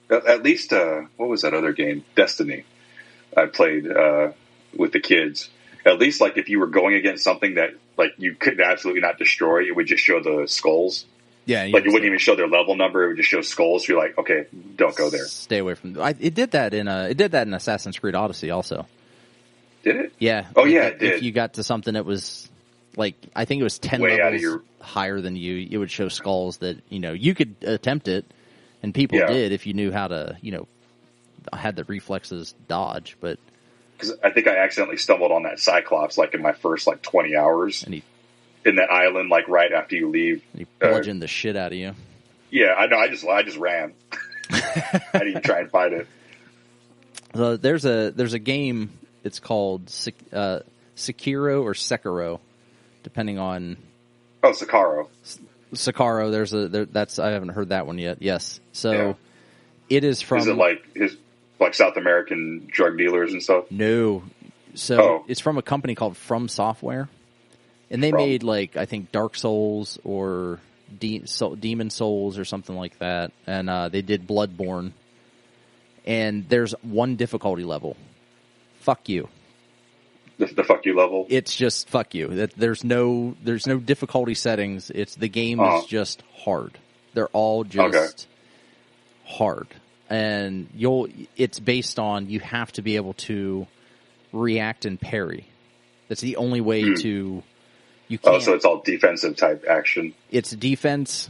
At least, what was that other game? Destiny. I played with the kids. At least like if you were going against something that like you could absolutely not destroy, it would just show the skulls. Yeah. Like it wouldn't even show their level number. It would just show skulls. So you're like, okay, don't go there. Stay away from it did that in Assassin's Creed Odyssey also. Did it? Yeah. Oh, yeah, it did. If you got to something that was, like, I think it was 10 levels higher than you, it would show skulls that, you could attempt it, and people did if you knew how to, had the reflexes dodge, but... Because I think I accidentally stumbled on that Cyclops, like, in my first, 20 hours. And in that island, like, right after you leave. And he bludgeoned the shit out of you. Yeah, I know, I just ran. I didn't even try and fight it. So there's a game... It's called Sekiro or Sekiro, depending on. Oh, Sekiro. Sekiro. I haven't heard that one yet. Yes, so it is from. Is it like South American drug dealers and stuff? No, so it's from a company called From Software, and they made I think Dark Souls or Demon Souls or something like that, and they did Bloodborne, and there's one difficulty level. Fuck you. The fuck you level? It's just fuck you. There's no difficulty settings. The game is just hard. They're all just hard. And it's based on you have to be able to react and parry. That's the only way you can't. Oh, so it's all defensive type action. It's defense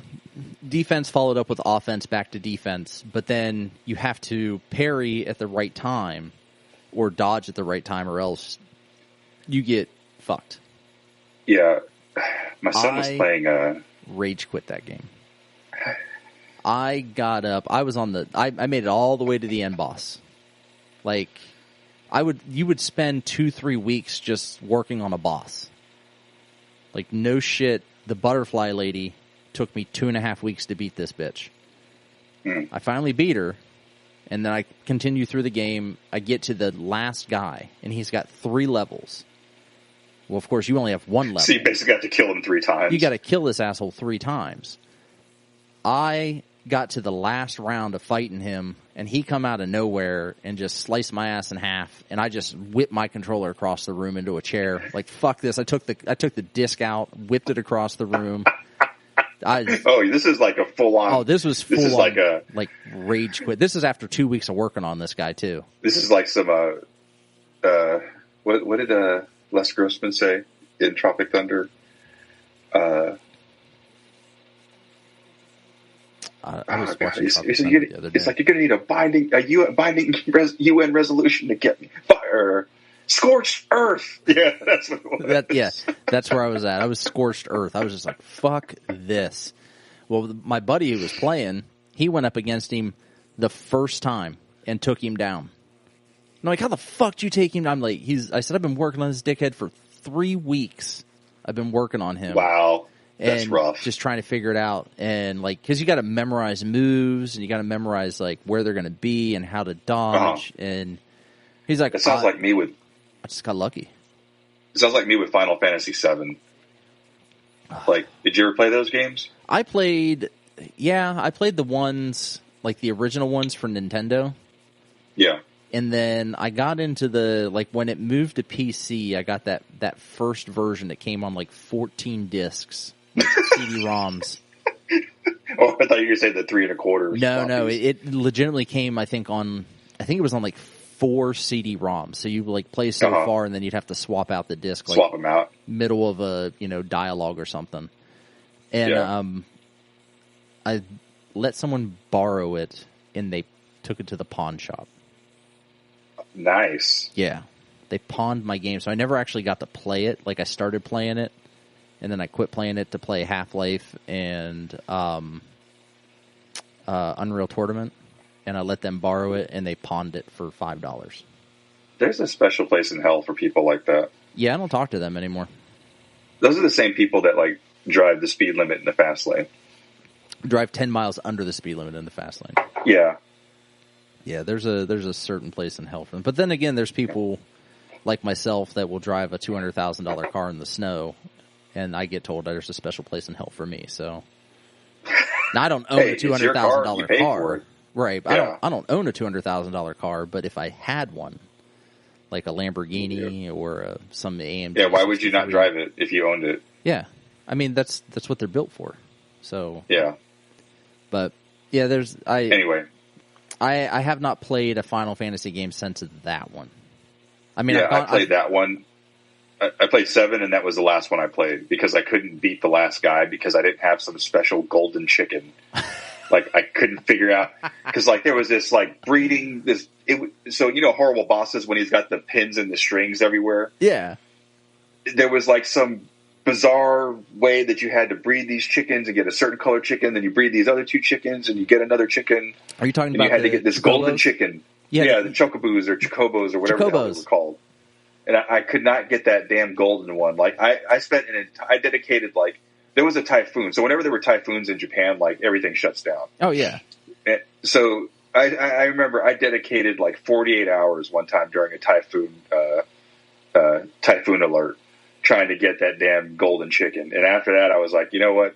followed up with offense back to defense, but then you have to parry at the right time. Or dodge at the right time, or else you get fucked. Yeah, my son was playing. Rage quit that game. I got up. I was on I made it all the way to the end boss. Like, you would spend 2-3 weeks just working on a boss. Like, no shit, the butterfly lady took me 2.5 weeks to beat this bitch. I finally beat her, and then I continue through the game. I get to the last guy, and he's got 3 levels. Well, of course, you only have 1 level. So you basically have to kill him 3 times. You got to kill this asshole 3 times. I got to the last round of fighting him, and he come out of nowhere and just sliced my ass in half, and I just whipped my controller across the room into a chair. Like, fuck this. I took the disc out, whipped it across the room. This is like a full-on... Oh, this was full-on, like rage quit. This is after 2 weeks of working on this guy, too. This is like some... what did Les Grossman say in Tropic Thunder? It's like you're going to need a binding UN resolution to get me fire. Scorched Earth. Yeah, that's what it was. That's where I was at. I was Scorched Earth. I was just like, fuck this. Well, my buddy who was playing, he went up against him the first time and took him down. I'm like, how the fuck did you take him down? I'm like, I said, I've been working on this dickhead for 3 weeks. I've been working on him. Wow. That's rough. Just trying to figure it out. And, like, because you got to memorize moves, and you got to memorize, like, where they're going to be and how to dodge. And he's like, it sounds like me with... I just got lucky. It sounds like me with Final Fantasy VII. Like, did you ever play those games? I played the ones, like, the original ones for Nintendo. Yeah. And then I got into the, like, when it moved to PC, I got that first version that came on, like, 14 discs. Like CD-ROMs. Oh, I thought you were going to say the 3 1/4. No, it legitimately came, I think it was on like 4 CD-ROMs. So you like play so far, and then you'd have to swap out the disc, like swap them out, middle of a dialogue or something. And I let someone borrow it, and they took it to the pawn shop. Nice. Yeah, they pawned my game, so I never actually got to play it. Like I started playing it, and then I quit playing it to play Half-Life and Unreal Tournament, and I let them borrow it, and they pawned it for $5. There's a special place in hell for people like that. Yeah, I don't talk to them anymore. Those are the same people that like drive the speed limit in the fast lane. Drive 10 miles under the speed limit in the fast lane. Yeah. Yeah, there's a certain place in hell for them. But then again, there's people like myself that will drive a $200,000 car in the snow, and I get told there's a special place in hell for me. So now I don't own a $200,000 car. Right. Yeah. I don't own a $200,000 car, but if I had one, like a Lamborghini or some AMG. Yeah, why would you not drive it if you owned it? Yeah. I mean, that's what they're built for. So yeah. But yeah, anyway. I have not played a Final Fantasy game since that one. I mean, I played that one. I played 7, and that was the last one I played because I couldn't beat the last guy because I didn't have some special golden chicken. Like, I couldn't figure out because like there was this like breeding this. So horrible bosses when he's got the pins and the strings everywhere. Yeah, there was like some bizarre way that you had to breed these chickens and get a certain color chicken. Then you breed these other 2 chickens and you get another chicken. Are you talking about? You had to get this golden chicken. Yeah, the chocobos or chocobos or whatever the hell they were called. And I could not get that damn golden one. Like I spent I dedicated like there was a typhoon. So whenever there were typhoons in Japan, like everything shuts down. Oh yeah. And so I remember I dedicated like 48 hours one time during a typhoon alert trying to get that damn golden chicken. And after that I was like, you know what?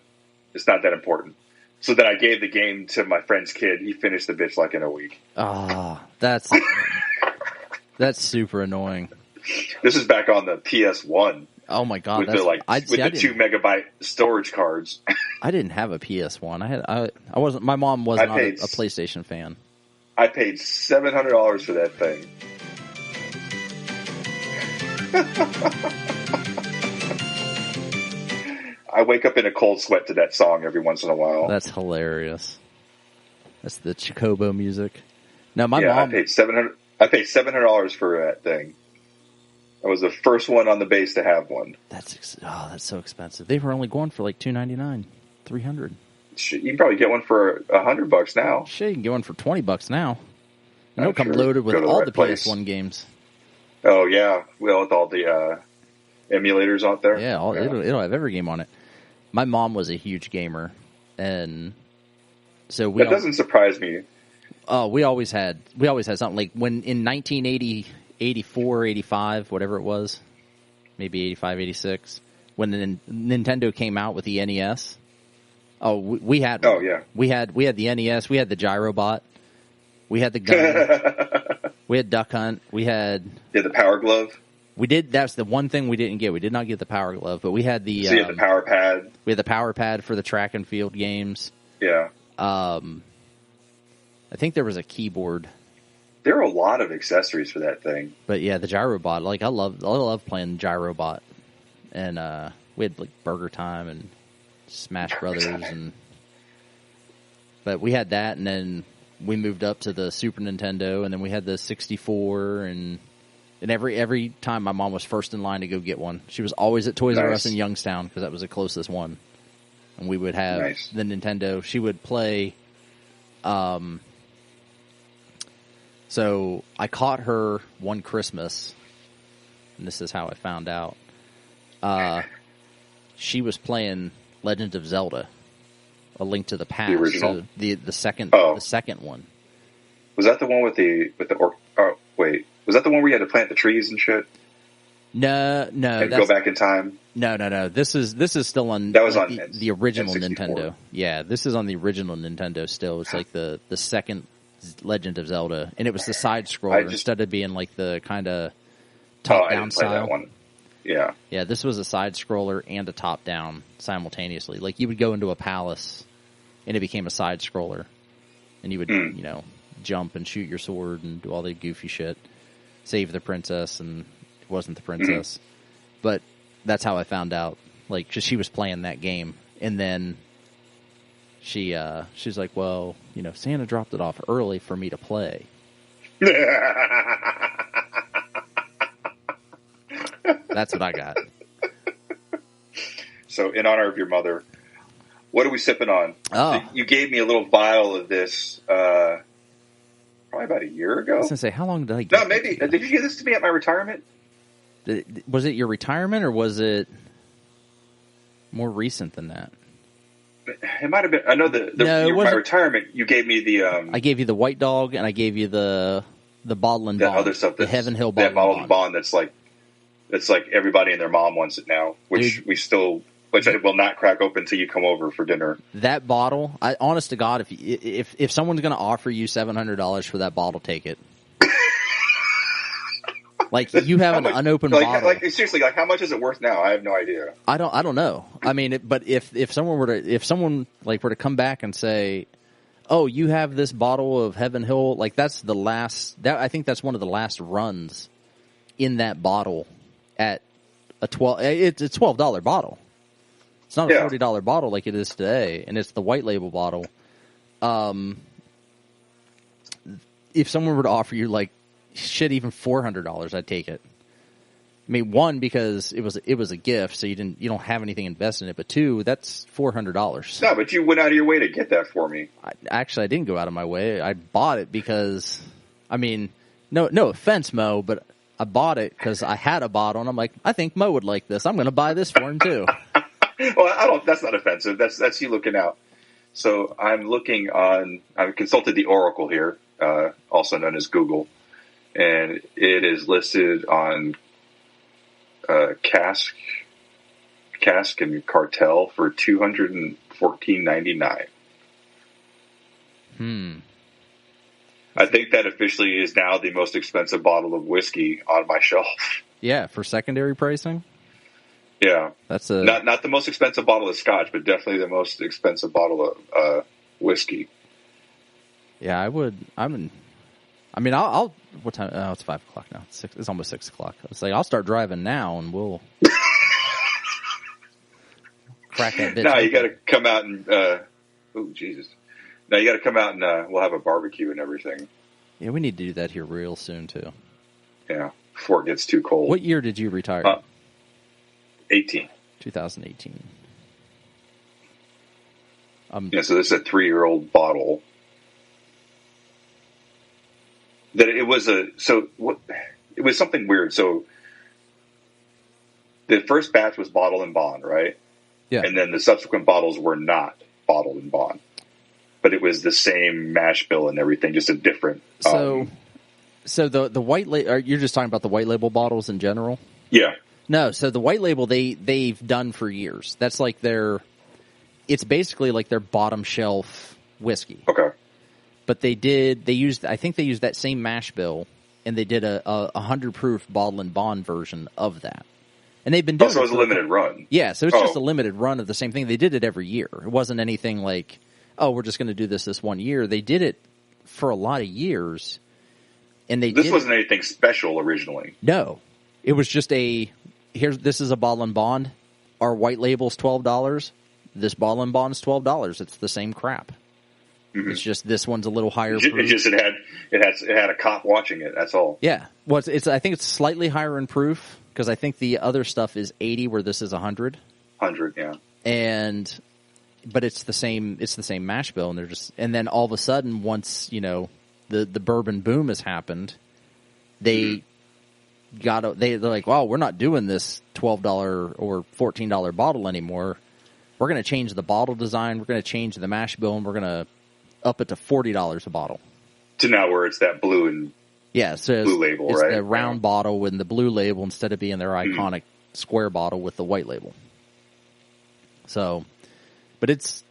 It's not that important. So then I gave the game to my friend's kid. He finished the bitch like in a week. Ah, that's super annoying. This is back on the PS1. Oh my god! With the 2 megabyte storage cards. I didn't have a PS1. I wasn't. My mom was not a PlayStation fan. I paid $700 for that thing. I wake up in a cold sweat to that song every once in a while. That's hilarious. That's the Chocobo music. Now my mom. I paid $700 for that thing. I was the first one on the base to have one. That's so expensive. They were only going for like $299, $300. Shit, you can probably get one for $100 now. Shit, you can get one for $20 now. And it'll come loaded with all the PS1 games. Oh yeah, well with all the emulators out there. Yeah, it'll have every game on it. My mom was a huge gamer, and so that doesn't surprise me. Oh, we always had something. Like when in 1980, 84, 85, whatever it was, maybe 85, 86, when the Nintendo came out with the NES. Oh, we had. Oh yeah, we had the NES. We had the Gyrobot. We had the gun. We had Duck Hunt. We had the Power Glove. We did. That's the one thing we didn't get. We did not get the Power Glove, but we had the. So you had the Power Pad. We had the Power Pad for the track and field games. Yeah. I think there was a keyboard. There are a lot of accessories for that thing. But yeah, the Gyrobot. Like I love playing Gyrobot, and we had like Burger Time and Smash Brothers, but we had that, and then we moved up to the Super Nintendo, and then we had the 64, and every time my mom was first in line to go get one. She was always at Toys R Us in Youngstown because that was the closest one, and we would have the Nintendo. She would play. So I caught her one Christmas, and this is how I found out. She was playing Legend of Zelda, A Link to the Past. The original? So the second one. Was that the one with the oh wait, was that the one where you had to plant the trees and shit? No, and go back in time. No. This is still on. That was on the original N64. Nintendo. Yeah, this is on the original Nintendo. Still, it's like the second Legend of Zelda, and it was the side scroller instead of being like the kind of top down style. That one. Yeah, this was a side scroller and a top down simultaneously. Like you would go into a palace, and it became a side scroller, and you would jump and shoot your sword and do all the goofy shit, save the princess, and it wasn't the princess, but that's how I found out. Like, 'cause she was playing that game, and then she's like, well, Santa dropped it off early for me to play. That's what I got. So, in honor of your mother, what are we sipping on? Oh. You gave me a little vial of this probably about a year ago. I was going to say, how long did I get? No, maybe. Did you give this to me at my retirement? Was it your retirement, or was it more recent than that? It might have been. I know my retirement. You gave me the. I gave you the White Dog, and I gave you the Bottle and Bond. Other stuff. The Heaven Hill Bottle, that Bottle and Bond. That's like everybody and their mom wants it now. Which I will not crack open until you come over for dinner. That bottle, honest to God, if someone's going to offer you $700 for that bottle, take it. Like, you have an unopened bottle. Like, seriously, like, how much is it worth now? I have no idea. I don't know. I mean, but if someone were to come back and say, "Oh, you have this bottle of Heaven Hill," like that's the last. I think that's one of the last runs in that bottle at a It's a $12 bottle. It's not a $40 bottle like it is today, and it's the white label bottle. If someone were to offer you like shit, even $400, I'd take it. I mean, one, because it was a gift, so you don't have anything invested in it. But two, that's $400. No, but you went out of your way to get that for me. I didn't go out of my way. I bought it because, I mean, no offense, Mo, but I bought it because I had a bottle, and I'm like, I think Mo would like this. I'm going to buy this for him too. Well, that's not offensive. That's you looking out. So I've consulted the Oracle here, also known as Google, and it is listed on Cask and Cartel for $214.99. I think that officially is now the most expensive bottle of whiskey on my shelf. Yeah, for secondary pricing. Yeah, that's not the most expensive bottle of scotch, but definitely the most expensive bottle of whiskey. Yeah, I'll. What time? Oh, it's 5 o'clock now. It's almost 6 o'clock. It's like I'll start driving now, and we'll crack that bitch. No, you got to come out and. Oh, Jesus! Now you got to come out and we'll have a barbecue and everything. Yeah, we need to do that here real soon too. Yeah, before it gets too cold. What year did you retire? 2018. Yeah, so this is a 3-year-old bottle. That it was something weird. So the first batch was bottle and bond, right? Yeah. And then the subsequent bottles were not bottle and bond, but it was the same mash bill and everything, just a different. So the white label, you're just talking about the white label bottles in general? Yeah. No, so the white label they've done for years. That's like it's basically like their bottom shelf whiskey. Okay. But I think they used that same mash bill, and they did a 100 proof bottle and bond version of that. And they've been doing it was a limited run. Yeah, so it's just a limited run of the same thing. They did it every year. It wasn't anything like, oh, we're just going to do this one year. They did it for a lot of years. And this wasn't anything special originally. No. It was just this is a bottle and bond. Our white label's $12. This bottle and bond's $12. It's the same crap. Mm-hmm. It's just this one's a little higher proof. It had a cop watching it. That's all. Yeah. Well, I think it's slightly higher in proof because I think the other stuff is 80 where this is 100. 100, yeah. But it's the same mash bill, and then all of a sudden once, the bourbon boom has happened, they're like, well, we're not doing this $12 or $14 bottle anymore. We're going to change the bottle design. We're going to change the mash bill, and we're going to up it to $40 a bottle. To now where it's that blue and blue label, it's right? the round bottle with the blue label instead of being their iconic square bottle with the white label. So, but it's,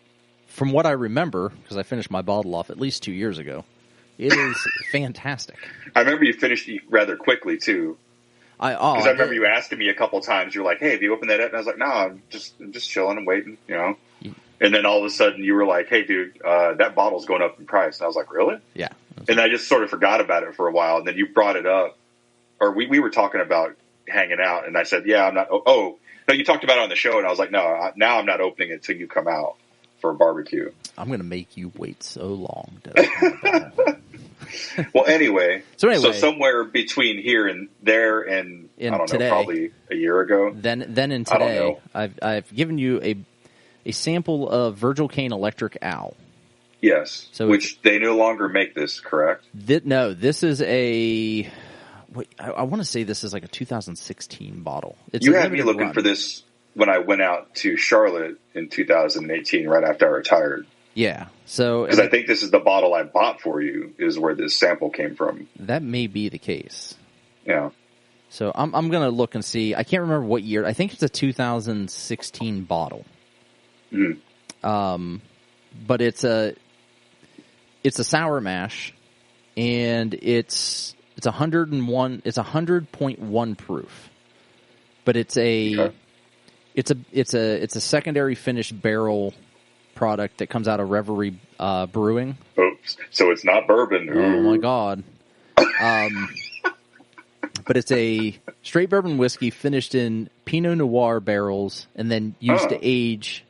from what I remember, because I finished my bottle off at least 2 years ago, it is fantastic. I remember you finished it rather quickly, too. Because I remember you asking me a couple times, you're like, hey, have you opened that up? And I was like, no, I'm just chilling and waiting, And then all of a sudden you were like, hey, dude, that bottle's going up in price. And I was like, really? Yeah. And I just sort of forgot about it for a while. And then you brought it up. Or we were talking about hanging out. And I said, yeah, I'm not. Oh, no, you talked about it on the show. And I was like, no, now I'm not opening it until you come out for a barbecue. I'm going to make you wait so long to open the bottle. Well, anyway, so somewhere between here and there and I don't know, probably a year ago. Then and today, I've given you a sample of Virgil Kaine Electric Owl. Yes, which they no longer make this, correct? No, this is I want to say this is like a 2016 bottle. You had me looking for this when I went out to Charlotte in 2018, right after I retired. Yeah. So because I think this is the bottle I bought for you is where this sample came from. That may be the case. Yeah. So I'm going to look and see. I can't remember what year. I think it's a 2016 bottle. Mm-hmm. But it's a sour mash, and it's 101. It's 100.1 proof. But it's a secondary finished barrel product that comes out of Revelry Brewing. Oops. So it's not bourbon. Oh my God. But it's a straight bourbon whiskey finished in Pinot Noir barrels and then used to age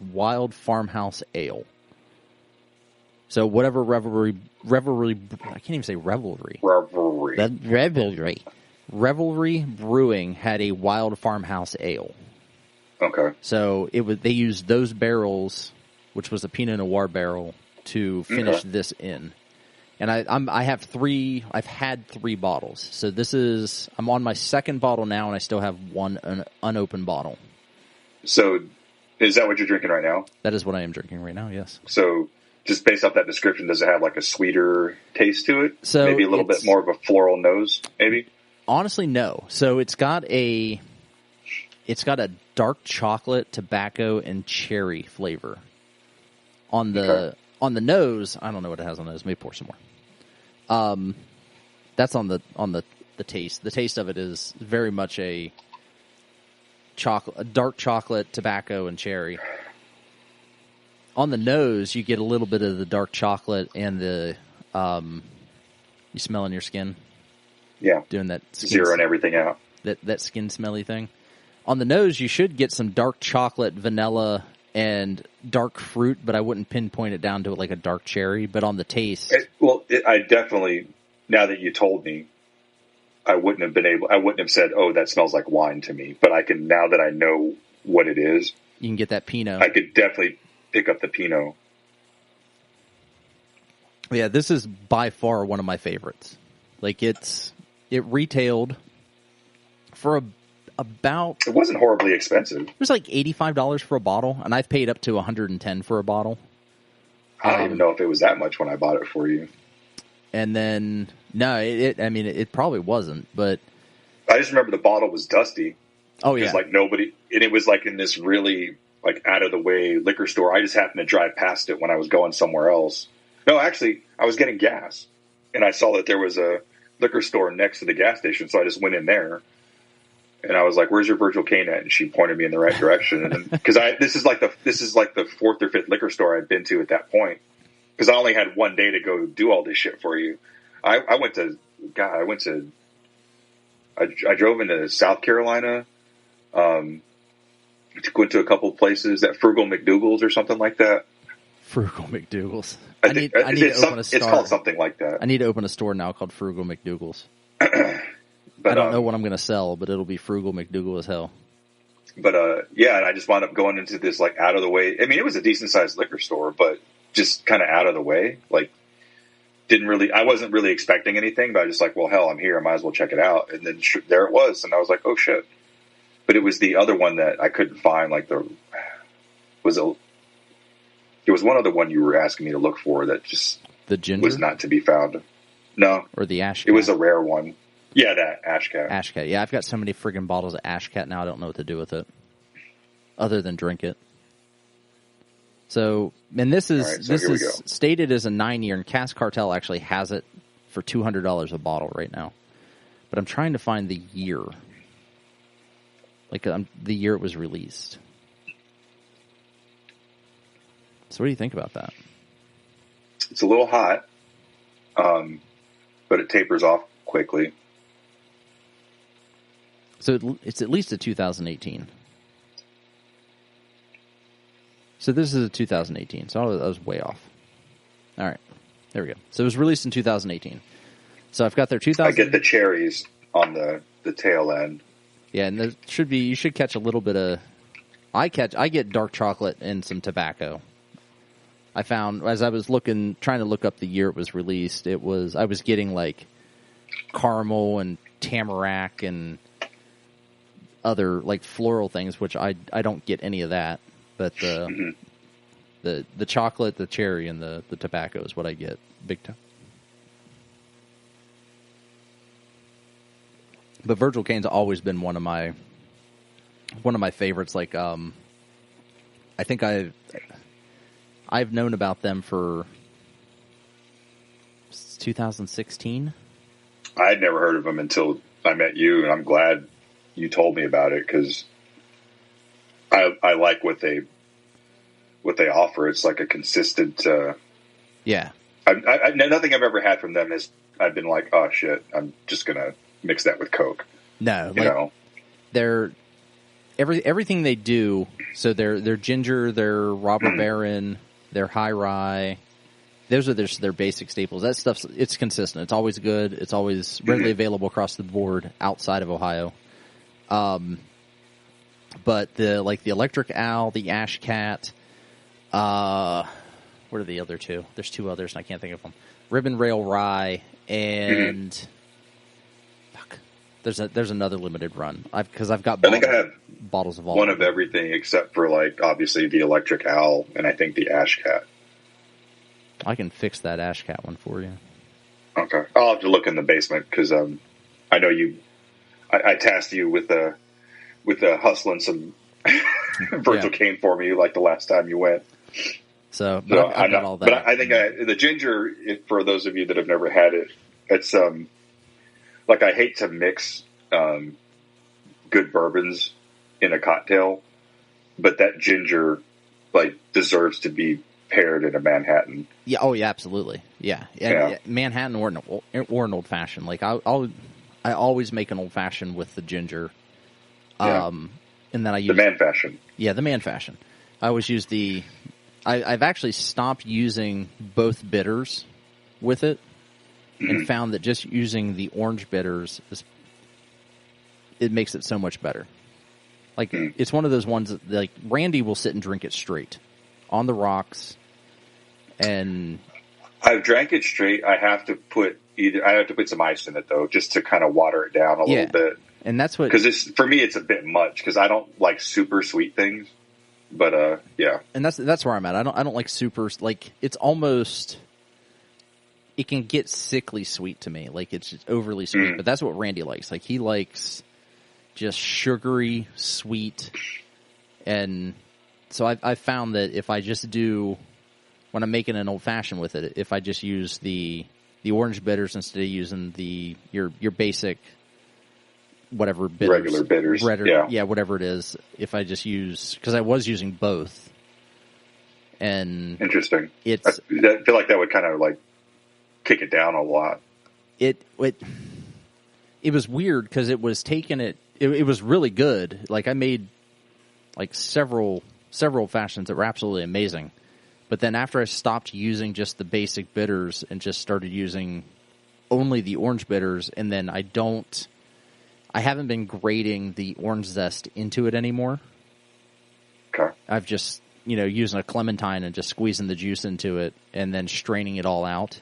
wild farmhouse ale. So whatever Revelry, I can't even say Revelry. Revelry Brewing had a wild farmhouse ale. Okay. So they used those barrels, which was a Pinot Noir barrel, to finish this in. And I have three. I've had 3 bottles. So I'm on my second bottle now, and I still have one unopened bottle. So, is that what you're drinking right now? That is what I am drinking right now. Yes. So, just based off that description, does it have like a sweeter taste to it? So maybe a little bit more of a floral nose, maybe. Honestly, no. So it's got a dark chocolate, tobacco, and cherry flavor. On the nose, I don't know what it has on the nose. Maybe pour some more. That's on the taste. The taste of it is very much a dark chocolate, tobacco, and cherry. On the nose, you get a little bit of the dark chocolate and the you smell in your skin. Yeah, doing that zeroing everything out. That skin smelly thing. On the nose, you should get some dark chocolate, vanilla, and dark fruit, but I wouldn't pinpoint it down to like a dark cherry. But on the taste, I definitely, now that you told me, I wouldn't have said, "Oh, that smells like wine" to me. But I can, now that I know what it is, you can get that Pinot. I could definitely pick up the Pinot. Yeah, this is by far one of my favorites. Like it retailed for It wasn't horribly expensive. It was like $85 for a bottle, and I've paid up to $110 for a bottle. I don't even know if it was that much when I bought it for you. And then, no, it probably wasn't, but... I just remember the bottle was dusty. Oh, yeah. Because, like, nobody... And it was, like, in this really, like, out-of-the-way liquor store. I just happened to drive past it when I was going somewhere else. No, actually, I was getting gas. And I saw that there was a liquor store next to the gas station, so I just went in there. And I was like, "Where's your Virgil Kaine at?" And she pointed me in the right direction. And because this is like the fourth or fifth liquor store I'd been to at that point. Because I only had one day to go do all this shit for you. I drove into South Carolina. Went to a couple of places, that Frugal McDougal's or something like that. Frugal McDougal's. I need to open a store. It's called something like that. I need to open a store now called Frugal McDougal's. But, I don't know what I'm going to sell, but it'll be Frugal McDougal as hell. But, yeah, and I just wound up going into this, like, out of the way. I mean, it was a decent sized liquor store, but just kind of out of the way. Like, I wasn't really expecting anything, but I was just like, well, hell, I'm here. I might as well check it out. And then there it was. And I was like, oh shit. But it was the other one that I couldn't find. Like, there was one other one you were asking me to look for that just the ginger was not to be found. No. Or the Ash Cat. It was a rare one. Yeah, that Ash Cat. Ash Cat. Yeah, I've got so many friggin' bottles of Ash Cat now. I don't know what to do with it, other than drink it. So, and this is stated as a 9-year, and Cask Cartel actually has it for $200 a bottle right now. But I'm trying to find the year, like the year it was released. So, what do you think about that? It's a little hot, but it tapers off quickly. So it's at least a 2018. So this is a 2018. So I was way off. All right. There we go. So it was released in 2018. So I've got their 2000. I get the cherries on the tail end. Yeah, and you should catch a little bit of... I get dark chocolate and some tobacco. I found, as I was trying to look up the year it was released, I was getting like caramel and tamarack and other like floral things, which I don't get any of that, but the chocolate, the cherry, and the tobacco is what I get big time. But Virgil Kaine's always been one of my favorites. Like I think I've known about them for 2016. I had never heard of them until I met you, and I'm glad you told me about it because I like what they offer. It's like a consistent. Yeah. Nothing I've ever had from them is I've been like, oh shit, I'm just gonna mix that with Coke. No, you know, they're everything they do. So their ginger, their robber baron, their high rye. Those are their basic staples. That stuff's it's consistent. It's always good. It's always readily available across the board outside of Ohio. But the Electric Owl, the Ash Cat, what are the other two? There's two others, and I can't think of them. Ribbon Rail Rye, and fuck, there's another limited run. I think I have bottles of all one of everything except for like obviously the Electric Owl, and I think the Ash Cat. I can fix that Ash Cat one for you. Okay, I'll have to look in the basement because I know you. I tasked you with hustling some Virgil Kaine for me, like the last time you went. So I've got all that. But I think the ginger, for those of you that have never had it, it's like I hate to mix good bourbons in a cocktail, but that ginger like deserves to be paired in a Manhattan. Yeah. Oh yeah. Absolutely. Yeah. Manhattan or an old fashioned. Like I always make an old fashioned with the ginger. And then I use the man fashion. Yeah, the man fashion. I always use I've actually stopped using both bitters with it, and found that just using the orange bitters it makes it so much better. Like it's one of those ones that, like, Randy will sit and drink it straight on the rocks. And I've drank it straight. I have to put some ice in it though, just to kind of water it down a little bit. And that's what, because for me it's a bit much because I don't like super sweet things. But yeah, and that's where I'm at. I don't like super, like, it's almost, it can get sickly sweet to me. Like, it's just overly sweet. But that's what Randy likes. Like, he likes just sugary, sweet, and so I found that if I just do, when I'm making an old fashioned with it, if I just use the orange bitters instead of using your basic whatever bitters, regular bitters, yeah, whatever it is. If I just use, because I was using both, and interesting. I feel like that would kind of like kick it down a lot. It was weird because it was taking it was really good. Like, I made like several fashions that were absolutely amazing. But then after I stopped using just the basic bitters and just started using only the orange bitters, and then I haven't been grating the orange zest into it anymore. Okay. I've just, using a clementine and just squeezing the juice into it and then straining it all out.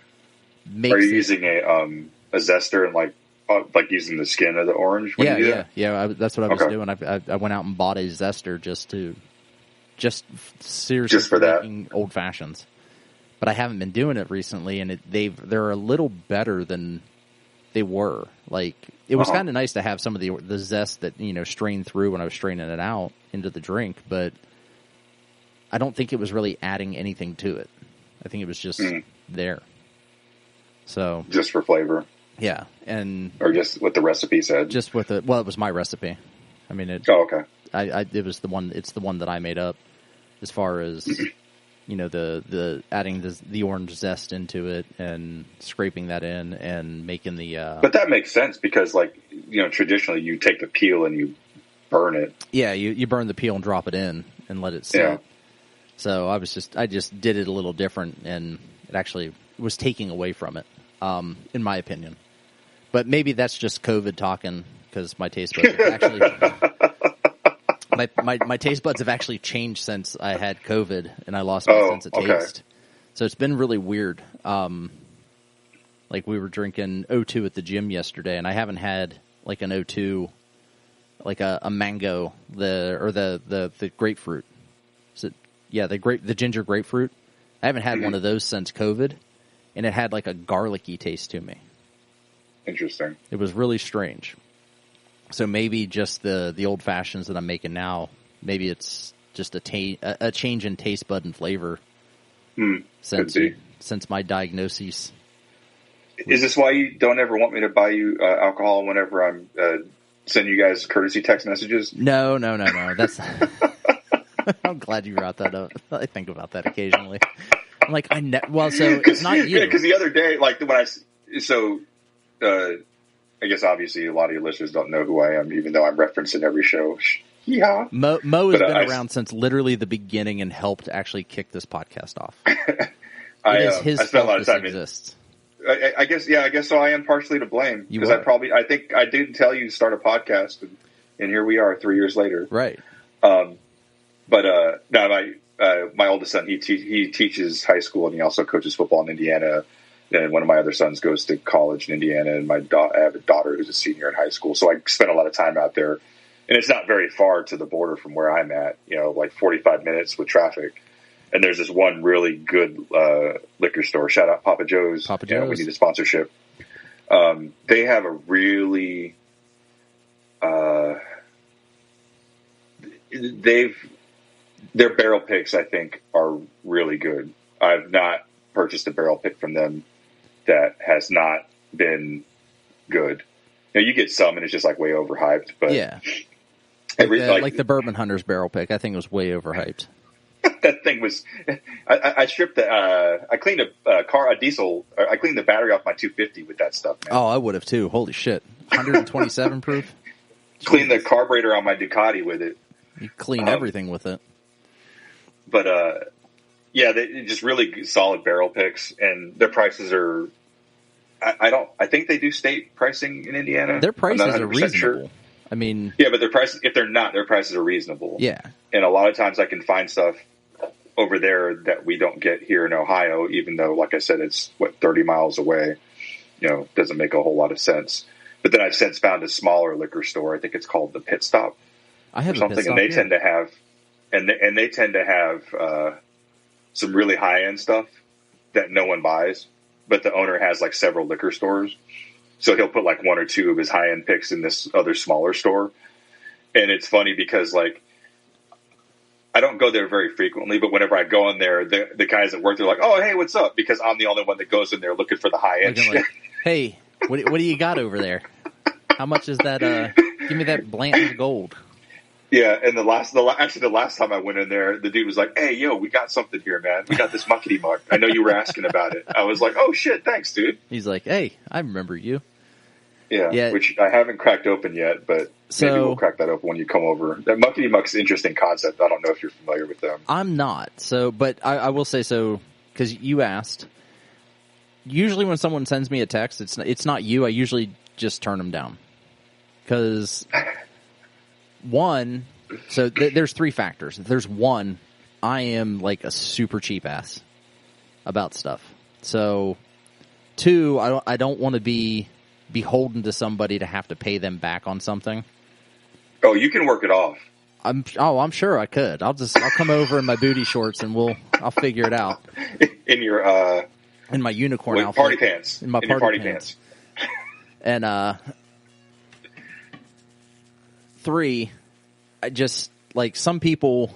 Are you using a zester and like using the skin of the orange? Yeah. That's what I was doing. I went out and bought a zester seriously for that, making old fashions. But I haven't been doing it recently, and they're a little better than they were. Like, it was kind of nice to have some of the zest that strained through when I was straining it out into the drink, but I don't think it was really adding anything to it. I think it was just there. So just for flavor. Yeah, or just what the recipe said. Just with it was my recipe. I mean, okay. It was the one. It's the one that I made up, as far as the adding the orange zest into it and scraping that in and making the. But that makes sense because, traditionally you take the peel and you burn it. Yeah, you burn the peel and drop it in and let it sit. Yeah. So I just did it a little different, and it actually was taking away from it, in my opinion. But maybe that's just COVID talking, because my taste buds have actually my taste buds have actually changed since I had COVID and I lost my sense of taste. So it's been really weird. Like, we were drinking O2 at the gym yesterday, and I haven't had like an O2, like a mango, the grapefruit. Is it? Yeah, the ginger grapefruit. I haven't had one of those since COVID, and it had like a garlicky taste to me. Interesting. It was really strange. So maybe just the old fashions that I'm making now, maybe it's just a change in taste bud and flavor since my diagnosis. Is this why you don't ever want me to buy you alcohol whenever I'm sending you guys courtesy text messages? No. That's. I'm glad you brought that up. I think about that occasionally. I'm like, so it's not you. Because the other day, I guess obviously a lot of your listeners don't know who I am, even though I'm referencing every show. Yeah. Mo has been around since literally the beginning and helped actually kick this podcast off. I spent a lot of time exists. I guess so. I am partially to blame because I think I didn't tell you to start a podcast, and here we are 3 years later. Right. But my oldest son, he teaches high school, and he also coaches football in Indiana. And one of my other sons goes to college in Indiana, and I have a daughter who's a senior in high school. So I spent a lot of time out there, and it's not very far to the border from where I'm at, like 45 minutes with traffic. And there's this one really good liquor store. Shout out Papa Joe's. Papa Joe's. We need a sponsorship. They have a really their barrel picks, I think, are really good. I've not purchased a barrel pick from them that has not been good. You get some, and it's just like way overhyped. But yeah, like the Bourbon Hunter's barrel pick, I think it was way overhyped. That thing was. I stripped I cleaned a diesel. I cleaned the battery off my 250 with that stuff, man. Oh, I would have too. Holy shit, 127 proof. Cleaned the carburetor on my Ducati with it. You clean everything with it. But yeah, they just really solid barrel picks, and their prices are. I think they do state pricing in Indiana. Their prices are reasonable. Sure. I mean, yeah, but their prices, if they're not, their prices are reasonable. Yeah, and a lot of times I can find stuff over there that we don't get here in Ohio, even though, like I said, it's 30 miles away. Doesn't make a whole lot of sense. But then I've since found a smaller liquor store. I think it's called the Pit Stop. I have or something, and they tend to have, and they tend to have some really high end stuff that no one buys. But the owner has like several liquor stores, so he'll put like one or two of his high end picks in this other smaller store. And it's funny because like I don't go there very frequently, but whenever I go in there, the guys that work there are like, "Oh, hey, what's up?" Because I'm the only one that goes in there looking for the high end shit. Like, hey, what do you got over there? How much is that? Give me that Blanton's Gold. Yeah, and the last time I went in there, the dude was like, "Hey, yo, we got something here, man. We got this muckety muck. I know you were asking about it." I was like, "Oh shit, thanks, dude." He's like, "Hey, I remember you." Yeah, which I haven't cracked open yet, but maybe we'll crack that open when you come over. That muckety muck's an interesting concept. I don't know if you're familiar with them. I'm not. So, but I will say so because you asked. Usually, when someone sends me a text, it's not you. I usually just turn them down because. One, so there's three factors. There's one, I am like a super cheap ass about stuff. So, two, I don't want to be beholden to somebody to have to pay them back on something. Oh, you can work it off. I'm sure I could. I'll come over in my booty shorts and I'll figure it out. In your in my unicorn outfit, party pants. In my party pants. And three, I just like some people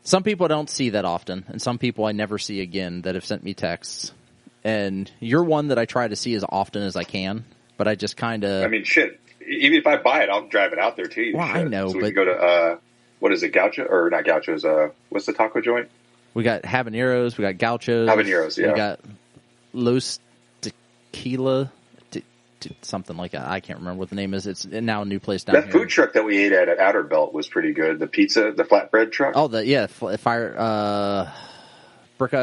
don't see that often, and some people I never see again that have sent me texts. And you're one that I try to see as often as I can, but I just kind of. I mean, shit. Even if I buy it, I'll drive it out there to you. Well, shit. I know, so we but can go to what is it, Gaucho or not Gaucho's? What's the taco joint? We got habaneros. We got gauchos. Habaneros, yeah. We got Los Tequila. Something like that. I can't remember what the name is. It's now a new place down here. That food truck that we ate at Outer Belt was pretty good. The pizza, the flatbread truck. Oh, fire brick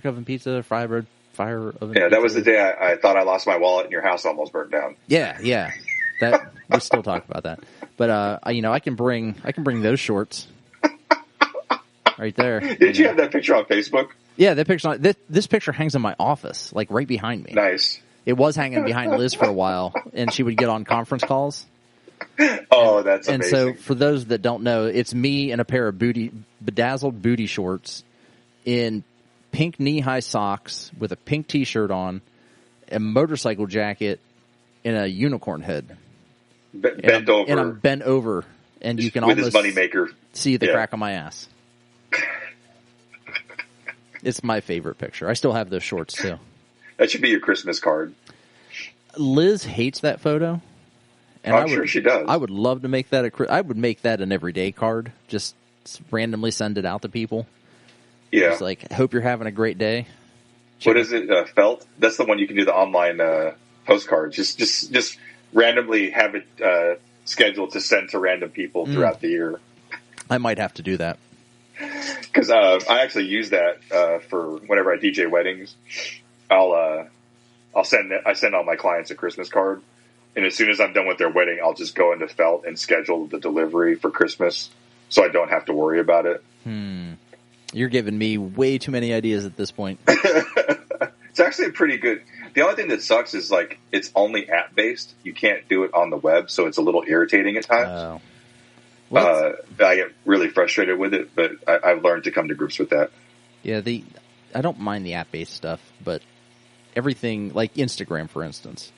oven pizza, fire oven. Yeah, pizza. That was the day I thought I lost my wallet and your house almost burnt down. Yeah. That we still talk about that. But I can bring those shorts right there. Did you have that picture on Facebook? Yeah, that picture. This picture hangs in my office, like right behind me. Nice. It was hanging behind Liz for a while, and she would get on conference calls. Oh, that's amazing. And so, for those that don't know, it's me in a pair of bedazzled booty shorts, in pink knee-high socks with a pink T-shirt on, a motorcycle jacket, and a unicorn head. Bent over. And I'm bent over, and you can with almost his moneymaker. See the crack on my ass. It's my favorite picture. I still have those shorts, too. That should be your Christmas card. Liz hates that photo. And I'm sure she does. I would love to make that I would make that an everyday card. Just randomly send it out to people. Yeah. Just like, hope you're having a great day. What is it? Felt? That's the one you can do the online postcard. Just randomly have it scheduled to send to random people throughout the year. I might have to do that. Because I actually use that for whenever I DJ weddings. I send all my clients a Christmas card, and as soon as I'm done with their wedding, I'll just go into Felt and schedule the delivery for Christmas, so I don't have to worry about it. You're giving me way too many ideas at this point. It's actually pretty good. The only thing that sucks is like it's only app based. You can't do it on the web, so it's a little irritating at times. I get really frustrated with it, but I've learned to come to grips with that. Yeah, I don't mind the app based stuff, but everything like Instagram, for instance,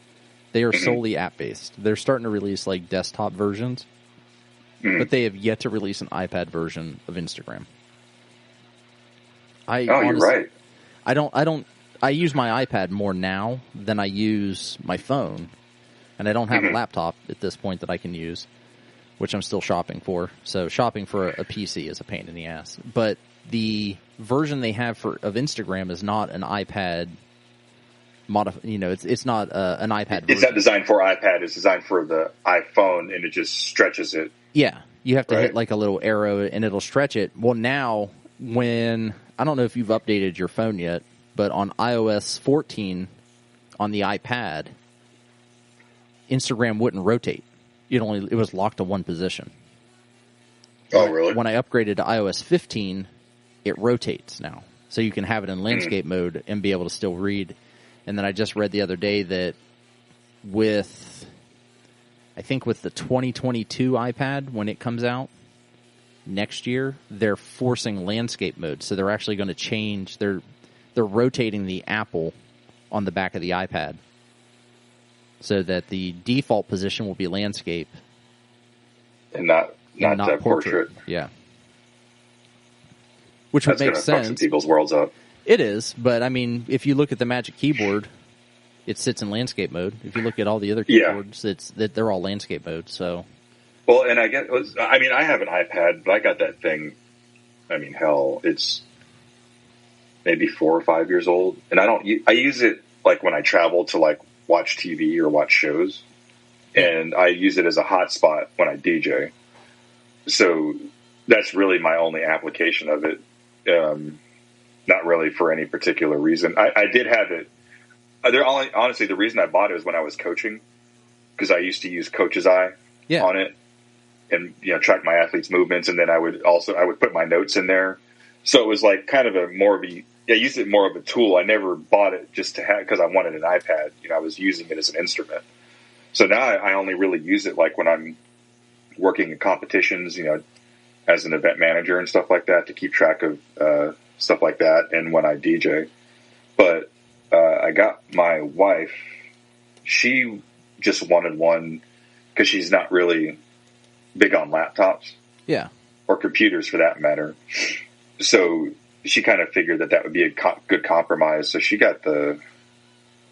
they are solely app based. They're starting to release like desktop versions, but they have yet to release an iPad version of Instagram. You're right. I use my iPad more now than I use my phone, and I don't have a laptop at this point that I can use, which I'm still shopping for. So shopping for a PC is a pain in the ass. But the version they have of Instagram is not an iPad it's not an iPad version. It's not designed for iPad. It's designed for the iPhone, and it just stretches it. Yeah. You have to hit like a little arrow, and it'll stretch it. Well, now, I don't know if you've updated your phone yet, but on iOS 14 on the iPad, Instagram wouldn't rotate. It was locked to one position. Oh, really? When I upgraded to iOS 15, it rotates now. So you can have it in landscape mode and be able to still read. And then I just read the other day that I think with the 2022 iPad, when it comes out next year, they're forcing landscape mode. So they're actually going to change. They're rotating the Apple on the back of the iPad so that the default position will be landscape and not portrait. Yeah. Which would make sense. Fuck some people's worlds up. It is, but I mean, if you look at the Magic Keyboard, it sits in landscape mode. If you look at all the other keyboards, they're all landscape mode. So, well, and I have an iPad, but I got that thing. I mean, hell, it's maybe 4 or 5 years old, and I use it like when I travel to like watch TV or watch shows, and I use it as a hotspot when I DJ. So that's really my only application of it. Not really for any particular reason. I did have it. Honestly, the reason I bought it was when I was coaching, because I used to use Coach's Eye on it, and track my athletes' movements, and then I would put my notes in there. So it was like kind of I used it more of a tool. I never bought it just to have because I wanted an iPad. I was using it as an instrument. So now I only really use it like when I'm working in competitions, as an event manager and stuff like that to keep track of stuff like that, and when I DJ. But I got my wife, she just wanted one because she's not really big on laptops. Yeah. Or computers for that matter. So she kind of figured that would be a good compromise. So she got the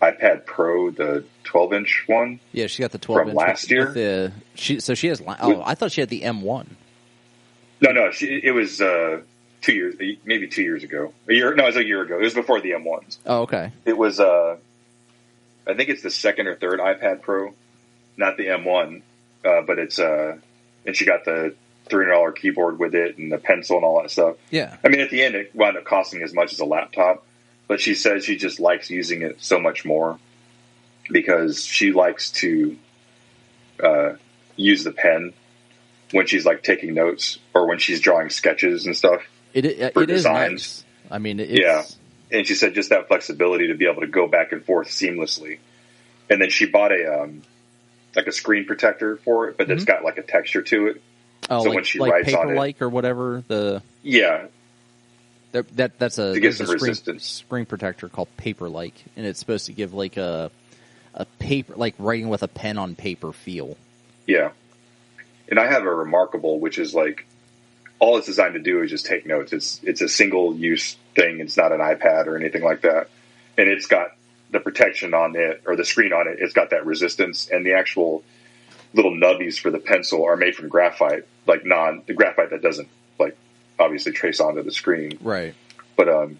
iPad Pro, the 12-inch one. Yeah, she got the 12-inch from last year. She has. I thought she had the M1. No. It was 2 years, maybe 2 years ago. It was a year ago. It was before the M1s. Oh, okay. It was, I think it's the second or third iPad Pro, not the M1, but it's, and she got the $300 keyboard with it and the pencil and all that stuff. Yeah. I mean, at the end, it wound up costing as much as a laptop, but she says she just likes using it so much more because she likes to use the pen when she's like taking notes or when she's drawing sketches and stuff. It is nice. I mean, yeah. And she said just that flexibility to be able to go back and forth seamlessly. And then she bought a screen protector for it, but it's got like a texture to it. Oh, so when she writes on it, or whatever that's to get some resistance. Screen protector called Paper-like, and it's supposed to give like a paper, like writing with a pen on paper feel. Yeah. And I have a Remarkable, which is like all it's designed to do is just take notes. It's a single use thing. It's not an iPad or anything like that. And it's got the protection on it, or the screen on it. It's got that resistance, and the actual little nubbies for the pencil are made from graphite, like the graphite that doesn't like obviously trace onto the screen. Right. But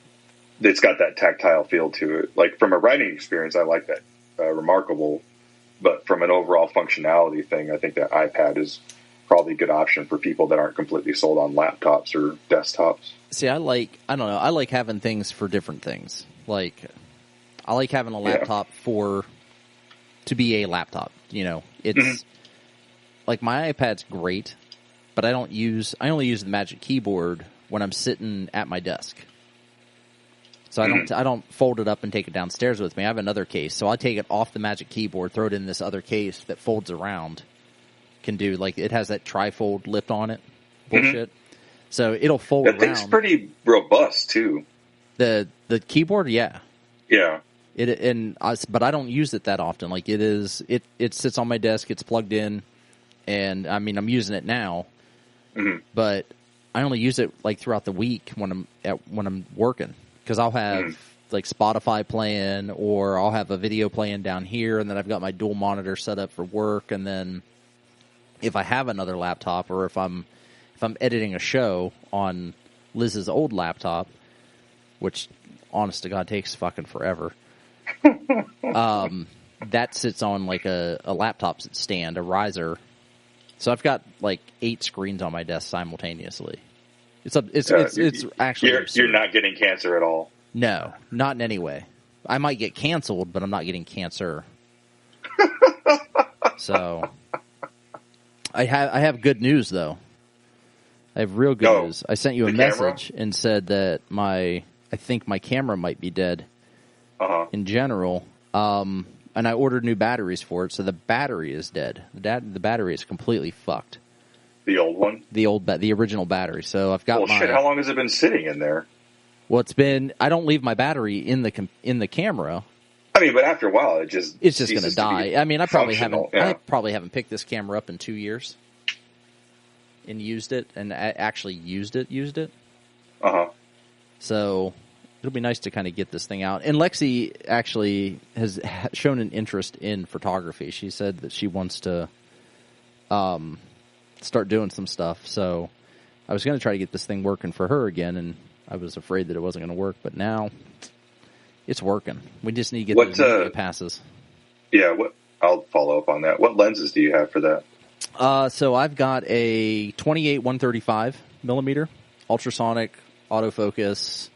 it's got that tactile feel to it. Like from a writing experience, I like that Remarkable. But from an overall functionality thing, I think that iPad is probably a good option for people that aren't completely sold on laptops or desktops. See, I like having things for different things. Like, I like having a laptop to be a laptop. It's like my iPad's great, but I only use the Magic Keyboard when I'm sitting at my desk. So I don't fold it up and take it downstairs with me. I have another case, so I take it off the Magic Keyboard, throw it in this other case that folds around. Can do like it has that trifold lip on it, bullshit. So it'll fold around. That thing's pretty robust too. The keyboard, yeah. But I don't use it that often. Like it sits on my desk, it's plugged in, and I mean I'm using it now, but I only use it like throughout the week when I'm working. Because I'll have like Spotify playing, or I'll have a video playing down here, and then I've got my dual monitor set up for work. And then if I have another laptop, or if I'm editing a show on Liz's old laptop, which honest to God takes fucking forever, that sits on like a laptop stand, a riser. So I've got like 8 screens on my desk simultaneously. It's actually you're not getting cancer at all. No, not in any way. I might get canceled, but I'm not getting cancer. So I have good news though. I have real good news. I sent you a message and said that I think my camera might be dead. In general, and I ordered new batteries for it, so the battery is dead. The battery is completely fucked. The old one? The original battery. So I've got Well, shit, how long has it been sitting in there? Well, I don't leave my battery in the camera. I mean, but after a while, it's just going to die. I mean, I probably haven't picked this camera up in 2 years and used it, and actually used it. Uh-huh. So it'll be nice to kind of get this thing out. And Lexi actually has shown an interest in photography. She said that she wants to start doing some stuff. So I was going to try to get this thing working for her again, and I was afraid that it wasn't going to work. But now it's working. We just need to get the passes. Yeah, I'll follow up on that. What lenses do you have for that? So I've got a 28-135 millimeter ultrasonic autofocus.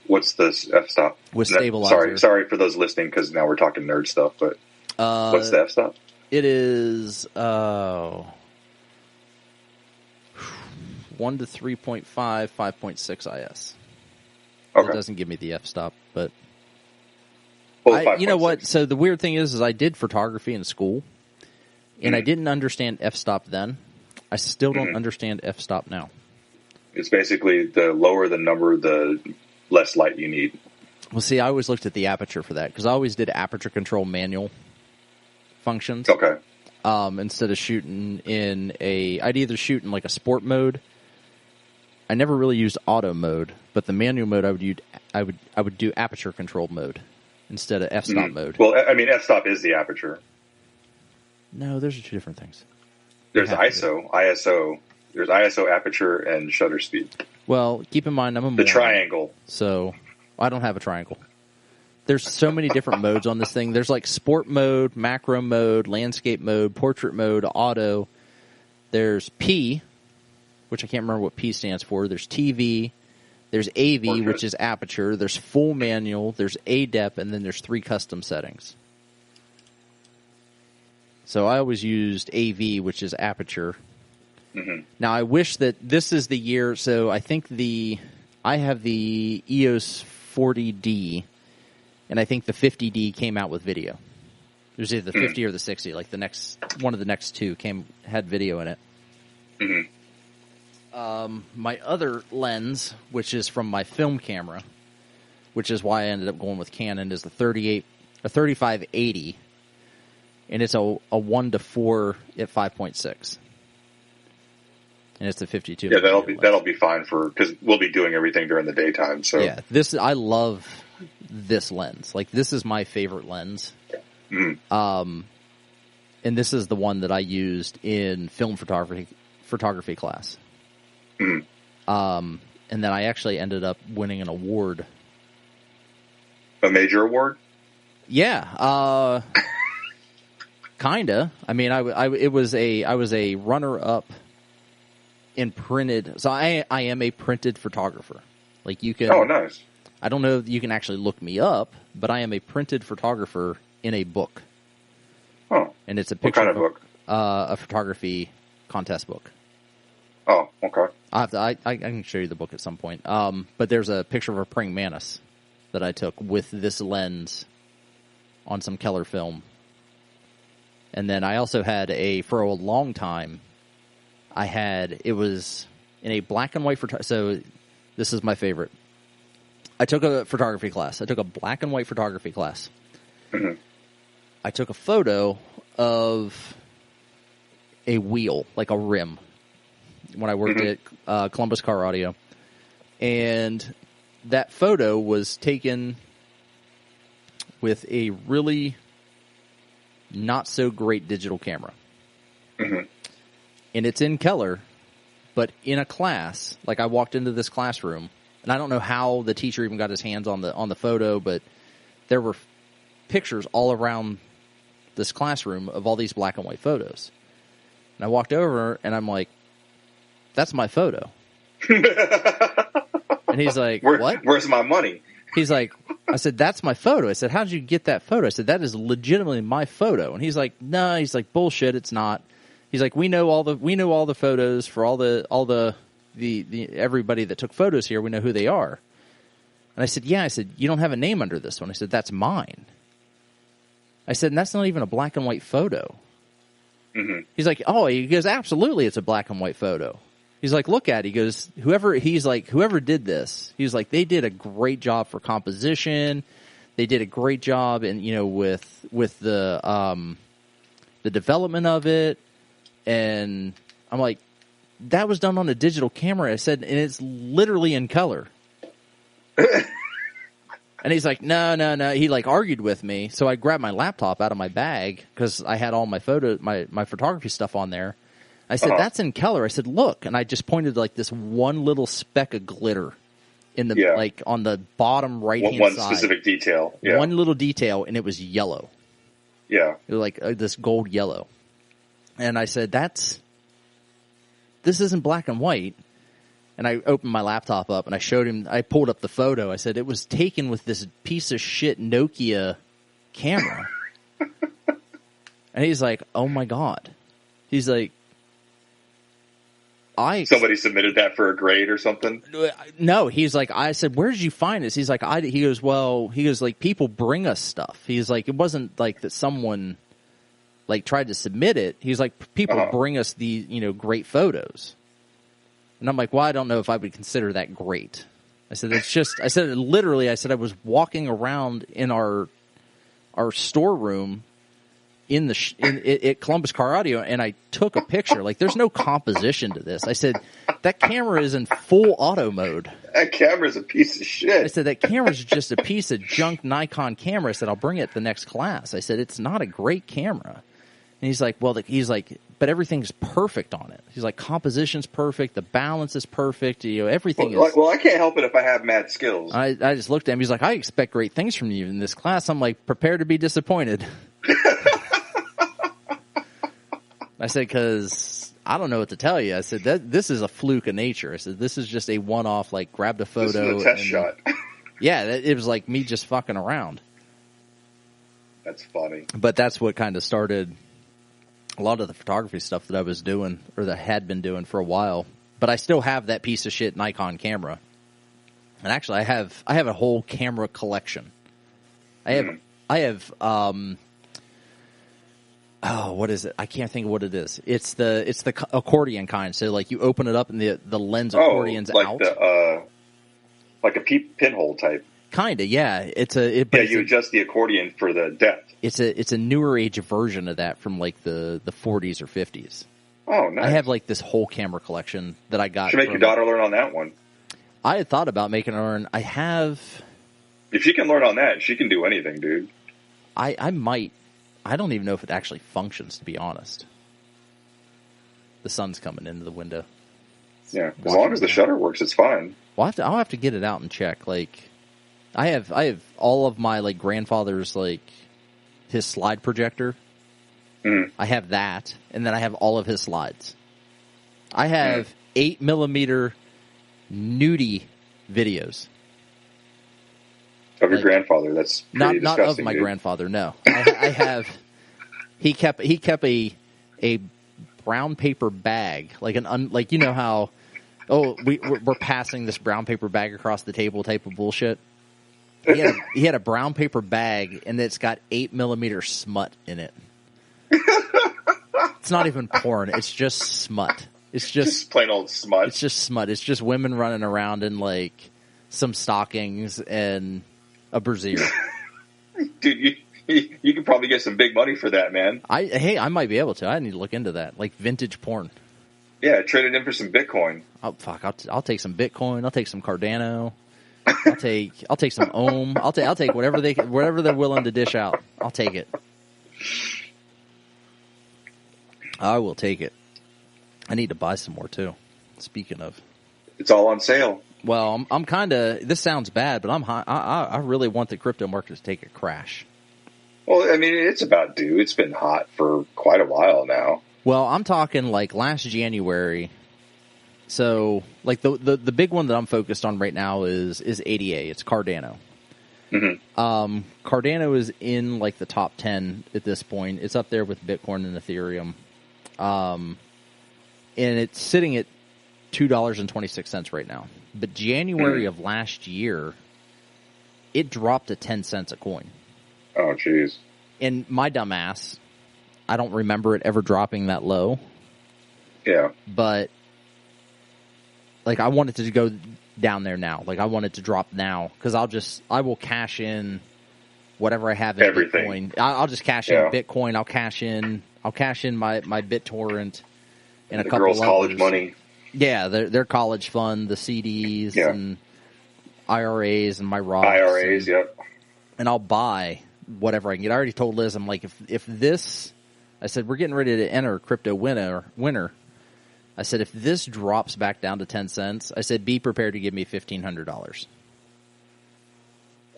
What's this f-stop? With stabilizer. Sorry for those listening, because now we're talking nerd stuff, but what's the f-stop? It is 1 to 3.5, 5.6 IS. Okay. It doesn't give me the f-stop, but well, you know what? So the weird thing is I did photography in school, and I didn't understand f-stop then. I still don't understand f-stop now. It's basically the lower the number, the less light you need. Well, see, I always looked at the aperture for that, because I always did aperture control manual functions. Okay. Instead of shooting I'd either shoot in like a sport mode. I never really used auto mode, but the manual mode I would do aperture control mode instead of f-stop mode. Well, I mean, f-stop is the aperture. No, those are two different things. There's ISO. There's ISO, aperture, and shutter speed. Well, keep in mind, I'm a moron, the triangle. So I don't have a triangle. There's so many different modes on this thing. There's like sport mode, macro mode, landscape mode, portrait mode, auto. There's P, which I can't remember what P stands for. There's TV. There's AV, portrait, which is aperture. There's full manual. There's ADEP, and then there's 3 custom settings. So I always used AV, which is aperture. Mm-hmm. Now I wish that this is the year. So I think I have the EOS 40D, and I think the 50D came out with video. It was either the 50 or the 60. Like one of the next two had video in it. Mm-hmm. My other lens, which is from my film camera, which is why I ended up going with Canon, is the 3580, and it's a 1:4 at 5.6. And it's the 52. Yeah, that'll be fine because we'll be doing everything during the daytime. So yeah, I love this lens. Like, this is my favorite lens. Mm-hmm. And this is the one that I used in film photography class. Mm-hmm. And then I actually ended up winning an award. A major award? Yeah. Kinda. I mean, I was a runner-up in printed. So I am a printed photographer. Like, you can. Oh, nice. I don't know if you can actually look me up, but I am a printed photographer in a book. Oh. And it's a picture. What kind of book? A photography contest book. Oh, okay. I can show you the book at some point. But there's a picture of a praying mantis that I took with this lens on some Keller film. And then I also had for a long time, it was in a black and white so this is my favorite. I took a photography class. I took a black and white photography class. Mm-hmm. I took a photo of a wheel, like a rim, when I worked at Columbus Car Audio. And that photo was taken with a really not so great digital camera. Mm-hmm. And it's in Keller, but in a class, like, I walked into this classroom, and I don't know how the teacher even got his hands on the photo, but there were pictures all around this classroom of all these black and white photos. And I walked over, and I'm like, that's my photo. And he's like, what? Where's my money? He's like, I said, that's my photo. I said, how did you get that photo? I said, that is legitimately my photo. And he's like, no, he's like, bullshit, it's not. He's like, we know all the photos for all the everybody that took photos here. We know who they are. And I said, yeah. I said, you don't have a name under this one. I said, that's mine. I said, and that's not even a black and white photo. Mm-hmm. He's like, oh, he goes, absolutely, it's a black and white photo. He's like, look at it. He goes, whoever did this, he's like, they did a great job for composition. They did a great job in, with the development of it. And I'm like, that was done on a digital camera. I said, and it's literally in color. And he's like, no. He like argued with me. So I grabbed my laptop out of my bag because I had all my photography stuff on there. I said, that's in color. I said, look. And I just pointed like this one little speck of glitter in the, like on the bottom right-hand side. One specific detail. Yeah. One little detail, and it was yellow. Yeah. It was like this gold yellow. And I said, this isn't black and white. And I opened my laptop up and I showed him, I pulled up the photo. I said, it was taken with this piece of shit Nokia camera. And he's like, oh my God. He's like, somebody submitted that for a grade or something? No, he's like, I said, where did you find this? He's like, he goes, like, people bring us stuff. He's like, it wasn't like that someone like tried to submit it. He's like, people bring us these, great photos. And I'm like, well, I don't know if I would consider that great. I said, I was walking around in our storeroom at Columbus Car Audio, and I took a picture. Like, there's no composition to this. I said, that camera is in full auto mode. That camera's a piece of shit. I said, that camera's just a piece of junk Nikon camera. I said, I'll bring it to the next class. I said, it's not a great camera. And he's like, but everything's perfect on it. He's like, composition's perfect, the balance is perfect, everything is. Well, I can't help it if I have mad skills. I just looked at him. He's like, I expect great things from you in this class. I'm like, prepare to be disappointed. I said, because I don't know what to tell you. I said, this is a fluke of nature. I said, this is just a one-off, like, grabbed a photo. This is a test shot. Yeah, it was like me just fucking around. That's funny. But that's what kind of started a lot of the photography stuff that I was doing, or that I had been doing for a while. But I still have that piece of shit Nikon camera. And actually, I have a whole camera collection. I have what is it? I can't think of what it is. It's the accordion kind. So like you open it up and the lens accordion's like out. Like a pinhole type. Kinda, yeah. You adjust the accordion for the depth. It's a newer age version of that from like the 40s or 50s. Oh, nice. I have like this whole camera collection that I got. Should make your daughter learn on that one. I had thought about making her learn. If she can learn on that, she can do anything, dude. I might. I don't even know if it actually functions, to be honest. The sun's coming into the window. Yeah, as long as the shutter works, it's fine. Well, I'll have to get it out and check. Like, I have all of my like grandfather's like his slide projector. Mm. I have that, and then I have all of his slides. I have 8mm nudie videos. Of your grandfather, that's not of my dude. grandfather. No, I have. He kept a brown paper bag, like like you know how we're passing this brown paper bag across the table type of bullshit. He had a brown paper bag, and it's got 8mm smut in it. It's not even porn. It's just smut. It's just plain old smut. It's just smut. It's just women running around in like some stockings and a brassiere. Dude, you could probably get some big money for that, man. I might be able to. I need to look into that, like vintage porn. Yeah, trade it in for some Bitcoin. Oh fuck! I'll take some Bitcoin. I'll take some Cardano. I'll take some Ohm. I'll take whatever they're willing to dish out. I'll take it. I will take it. I need to buy some more too. Speaking of, it's all on sale. Well, I'm kind of. This sounds bad, but I really want the crypto market to take a crash. Well, I mean, it's about due. It's been hot for quite a while now. Well, I'm talking like last January. So, like the big one that I'm focused on right now is ADA. It's Cardano. Mm-hmm. Cardano is in like the top 10 at this point. It's up there with Bitcoin and Ethereum. And it's sitting at $2.26 right now. But January of last year, it dropped to 10 cents a coin. Oh, jeez. And my dumb ass, I don't remember it ever dropping that low. Yeah. But, like, I want it to go down there now. Like, I want it to drop now. Because I will cash in whatever I have in everything. Bitcoin. I'll just cash in Bitcoin. I'll cash in my BitTorrent and a couple girls' others. College money. Yeah, their college fund, the CDs and IRAs and my Roths. IRAs, yep. And I'll buy whatever I can get. I already told Liz, I'm like, if this, I said, we're getting ready to enter crypto winter. I said, if this drops back down to 10 cents, I said, be prepared to give me $1,500.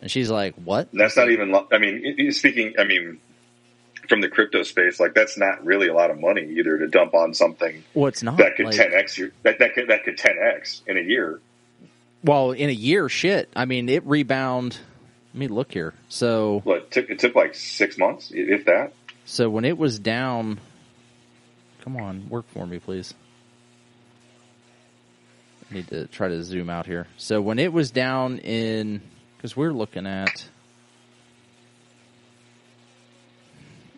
And she's like, what? That's not even, I mean, speaking, I mean, from the crypto space, like, that's not really a lot of money either to dump on something. Well, it's not. That could 10x that could 10x in a year. Well, in a year, shit. I mean, it rebound. Let me look here. So, what, it took like 6 months, if that. So when it was down, come on, work for me, please. I need to try to zoom out here. So when it was down in, because we're looking at,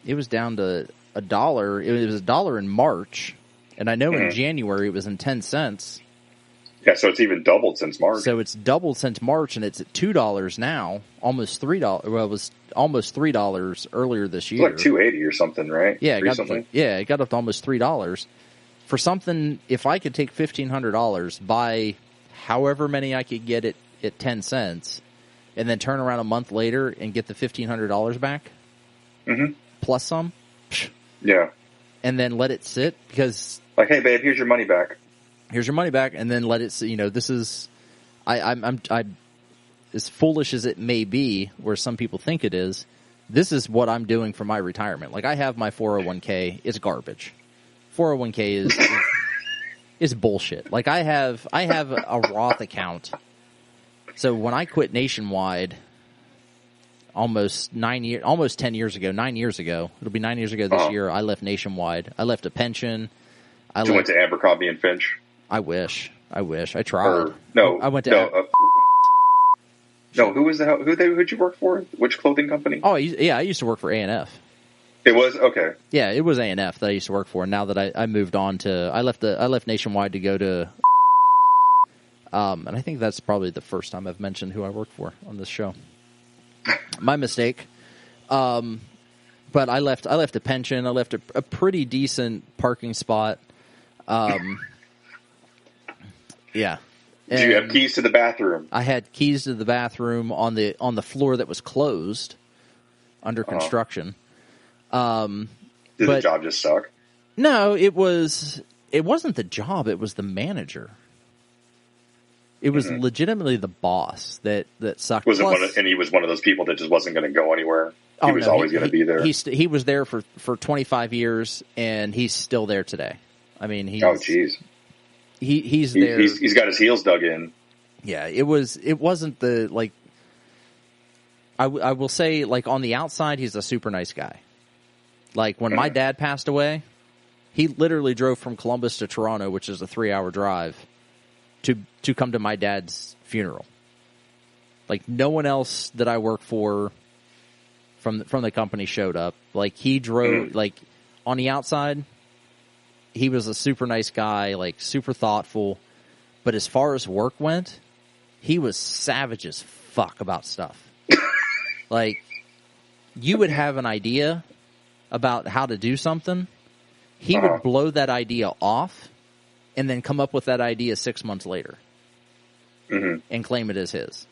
it was down to $1. It was $1 in March, and I know in January it was in 10 cents. Yeah, so it's even doubled since March. So it's doubled since March, and it's at $2 now, almost $3. Well, it was almost $3 earlier this year. It's like $2.80 or something, right? Yeah, it got up to almost $3 for something. If I could take $1,500, buy however many I could get it at 10 cents, and then turn around a month later and get the $1,500 back, plus some, yeah, and then let it sit because, like, hey, babe, here's your money back. Here's your money back, and then let it. This is, I'm as foolish as it may be, where some people think it is. This is what I'm doing for my retirement. Like, I have my 401k. It's garbage. 401k is bullshit. Like, I have a Roth account. So when I quit Nationwide, almost 10 years ago, 9 years ago, it'll be 9 years ago this year. I left Nationwide. I left a pension. You went to Abercrombie and Finch. I wish. I tried. I went to. Who was who'd you work for? Which clothing company? Oh, yeah, I used to work for A&F. It was okay. Yeah, it was A&F that I used to work for. And now that I moved on to, I left Nationwide to go to. And I think that's probably the first time I've mentioned who I worked for on this show. My mistake. But I left a pension. I left a pretty decent parking spot. Yeah. Did you have keys to the bathroom? I had keys to the bathroom on the floor that was closed under construction. Did the job just suck? No, it wasn't the job, it was the manager. It was legitimately the boss that sucked. And he was one of those people that just wasn't going to go anywhere? He was always going to be there? He was there for 25 years, and he's still there today. I mean, oh, jeez. He's there. He's got his heels dug in. Yeah, it wasn't the, like, I will say, like, on the outside, he's a super nice guy. Like, when my dad passed away, he literally drove from Columbus to Toronto, which is a 3-hour drive, to come to my dad's funeral. Like, no one else that I work for from the company showed up. Like, he drove, like, on the outside, he was a super nice guy, like, super thoughtful. But as far as work went, he was savage as fuck about stuff. Like, you would have an idea about how to do something. He would blow that idea off and then come up with that idea 6 months later and claim it as his.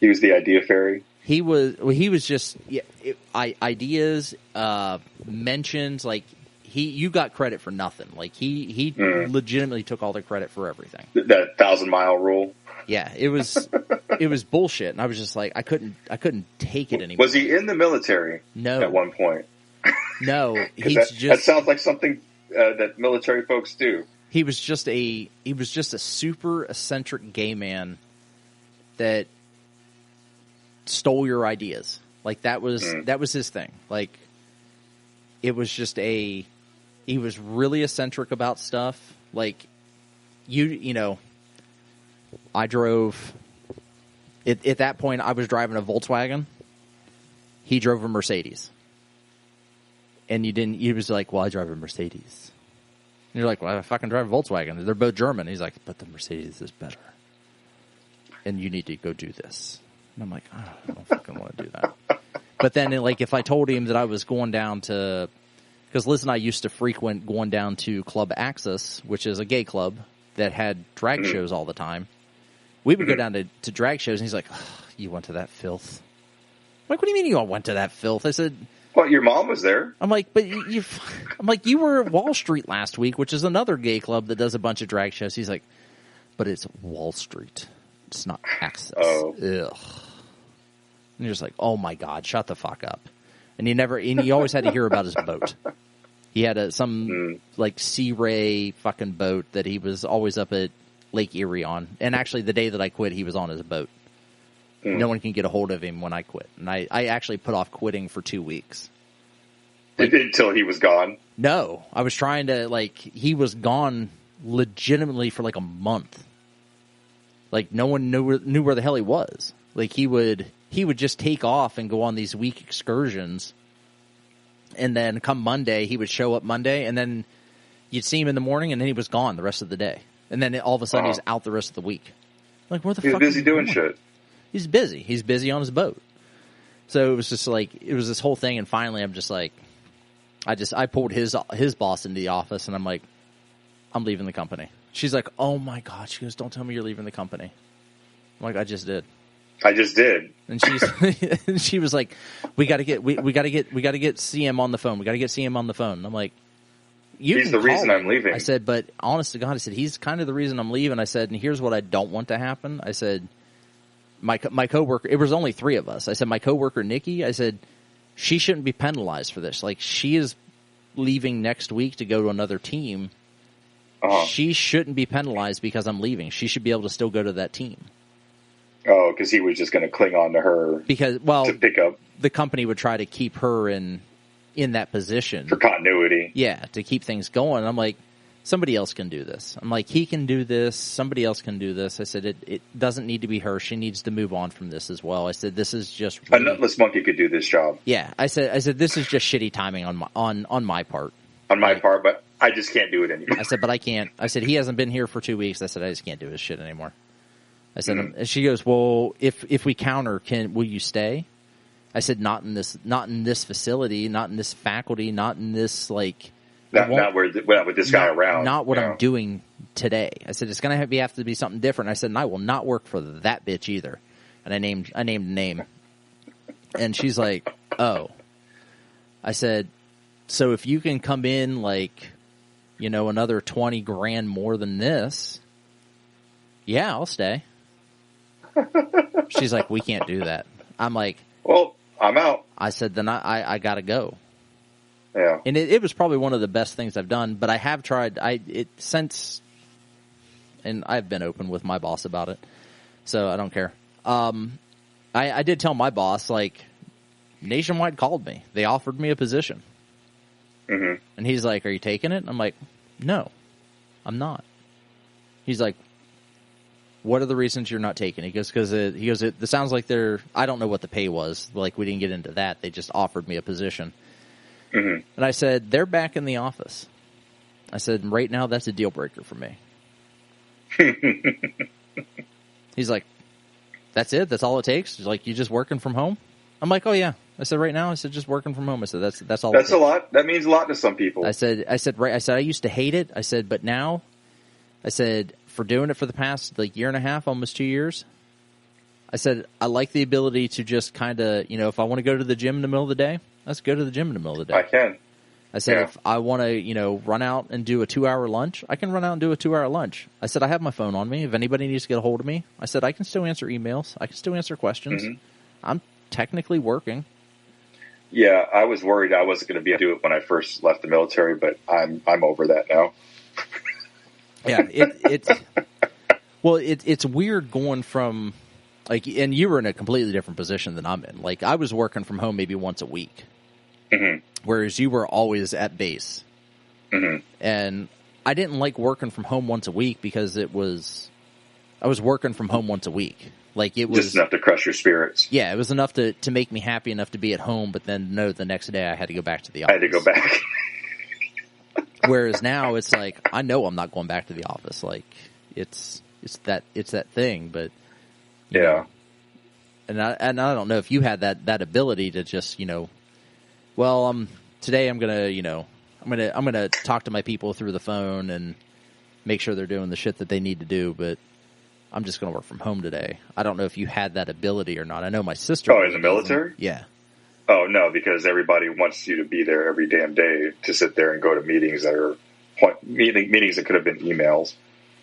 He was the idea fairy? He was just ideas, mentions, like, you got credit for nothing. Like, he legitimately took all the credit for everything. That 1,000-mile rule. Yeah, it was bullshit, and I was just like, I couldn't take it anymore. Was he in the military? No. At one point? No, that sounds like something that military folks do. He was just a super eccentric gay man that stole your ideas. Like, that was his thing. Like, it was just he was really eccentric about stuff. Like, you know, I drove, at that point I was driving a Volkswagen. He drove a Mercedes. and he was like, well, I drive a Mercedes. And you're like, well, I fucking drive a Volkswagen. They're both German. He's like, but the Mercedes is better. And you need to go do this. And I'm like, oh, I don't fucking want to do that. But then, like, if I told him that I was going down to, because Liz and I used to frequent going down to Club Axis, which is a gay club that had drag shows all the time. We would go down to drag shows, and he's like, oh, you went to that filth? I'm like, what do you mean you all went to that filth? I said, well, your mom was there. I'm like, but you were at Wall Street last week, which is another gay club that does a bunch of drag shows. He's like, but it's Wall Street. It's not Access. Oh. Ugh. And you're just like, oh my God, shut the fuck up. And he always had to hear about his boat. He had some like Sea Ray fucking boat that he was always up at Lake Erie on. And actually the day that I quit, he was on his boat. No one can get a hold of him when I quit. And I actually put off quitting for 2 weeks. Like, until he was gone? No. I was trying to, like, he was gone legitimately for like a month. Like, no one knew where the hell he was. Like, he would just take off and go on these week excursions. And then come Monday, he would show up Monday, and then you'd see him in the morning, and then he was gone the rest of the day. And then all of a sudden, he's out the rest of the week. Like, where the fuck is he is he doing going? shit? He's busy. He's busy on his boat. So it was just like, it was this whole thing, and finally I'm just like, I pulled his boss into the office, and I'm like, I'm leaving the company. She's like, oh my God. She goes, don't tell me you're leaving the company. I'm like, I just did. And she was like, we got to get CM on the phone. We got to get CM on the phone. And I'm like, he's the reason I'm leaving. I said, but honest to God, I said, he's kind of the reason I'm leaving. I said, and here's what I don't want to happen. I said, my coworker, it was only 3 of us. I said, my coworker, Nikki, I said, she shouldn't be penalized for this. Like, she is leaving next week to go to another team. She shouldn't be penalized because I'm leaving. She should be able to still go to that team. Oh, because he was just going to cling on to her to pick up. The company would try to keep her in that position. For continuity. Yeah, to keep things going. And I'm like, somebody else can do this. I'm like, he can do this. Somebody else can do this. I said, it doesn't need to be her. She needs to move on from this as well. I said, this is just a nutless monkey could do this job. Yeah, I said, this is just shitty timing on my part. On my part, but I just can't do it anymore. I said, but I can't. I said, he hasn't been here for 2 weeks. I said, I just can't do his shit anymore. I said, and she goes, well, if we counter, will you stay? I said, not in this facility, not in this faculty, not in this, like, not with this guy around. Not what I'm doing today. I said, it's going to have to be something different. I said, and I will not work for that bitch either. And I named a name. And she's like, oh. I said, so if you can come in like, another 20 grand more than this, yeah, I'll stay. She's like, we can't do that. I'm like, well, I'm out. I said, then I gotta go. Yeah. And it was probably one of the best things I've done, but I have tried, and I've been open with my boss about it, so I don't care. I did tell my boss, like, Nationwide called me. They offered me a position. Mm-hmm. And he's like, are you taking it? I'm like, no, I'm not. He's like, what are the reasons you're not taking it? He goes, it sounds like I don't know what the pay was. Like, we didn't get into that. They just offered me a position. Mm-hmm. And I said, they're back in the office. I said, right now, that's a deal breaker for me. He's like, that's it? That's all it takes? He's like, you just working from home? I'm like, oh, yeah. I said, right now, just working from home. I said, that's all. That's a lot. That means a lot to some people. I said, I used to hate it. I said, but now, I said, for doing it for the past, like, year and a half, almost 2 years, I said, I like the ability to just kind of, if I want to go to the gym in the middle of the day, let's go to the gym in the middle of the day. I can. I said, if I want to, run out and do a 2-hour lunch, I can run out and do a 2-hour lunch. I said, I have my phone on me. If anybody needs to get a hold of me, I said, I can still answer emails. I can still answer questions. Mm-hmm. I'm technically working. Yeah, I was worried I wasn't going to be able to do it when I first left the military, but I'm over that now. Yeah, it's weird going from, like, and you were in a completely different position than I'm in. Like, I was working from home maybe once a week, mm-hmm. whereas you were always at base. Mm-hmm. And I didn't like working from home once a week because it was I was working from home once a week. Like it was just enough to crush your spirits. Yeah, it was enough to make me happy enough to be at home, but then no, the next day I had to go back to the office. I had to go back. Whereas now it's like I know I'm not going back to the office. Like it's that thing, but you know, and I don't know if you had that ability to just well today I'm gonna talk to my people through the phone and make sure they're doing the shit that they need to do, but I'm just going to work from home today. I don't know if you had that ability or not. I know my sister. Oh, in the military? Yeah. Oh, no, because everybody wants you to be there every damn day to sit there and go to meetings that are meetings that could have been emails.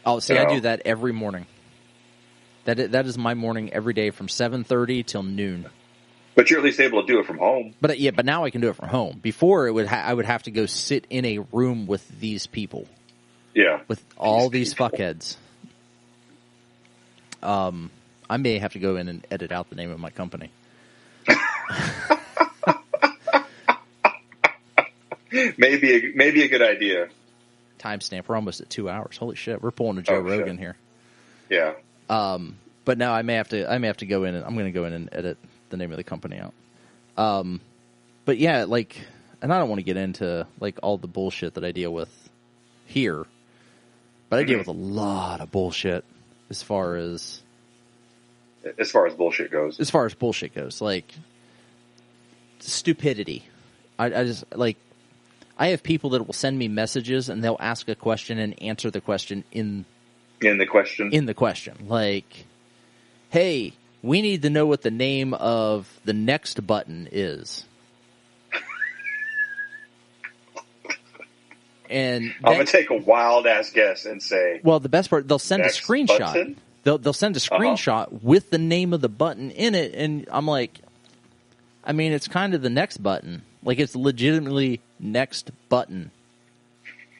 Oh, see, I do that every morning. That is my morning every day from 7:30 till noon. But you're at least able to do it from home. But now I can do it from home. Before I would have to go sit in a room with these people. Yeah. With all these fuckheads. I may have to go in and edit out the name of my company. Maybe a good idea. Timestamp. We're almost at 2 hours. Holy shit! We're pulling a Joe Rogan here. Yeah. But now I may have to go in and I'm going to go in and edit the name of the company out. But yeah, like, and I don't want to get into like all the bullshit that I deal with here, but I deal with a lot of bullshit as far as bullshit goes. As far as bullshit goes, like stupidity. I just like I have people that will send me messages and they'll ask a question and answer the question in the question. Like, hey, we need to know what the name of the next button is. And I'm gonna take a wild ass guess and say, well, the best part, they'll send a screenshot. Button? They'll send a screenshot with the name of the button in it, and I'm like, I mean, it's kind of the next button. Like, it's legitimately next button.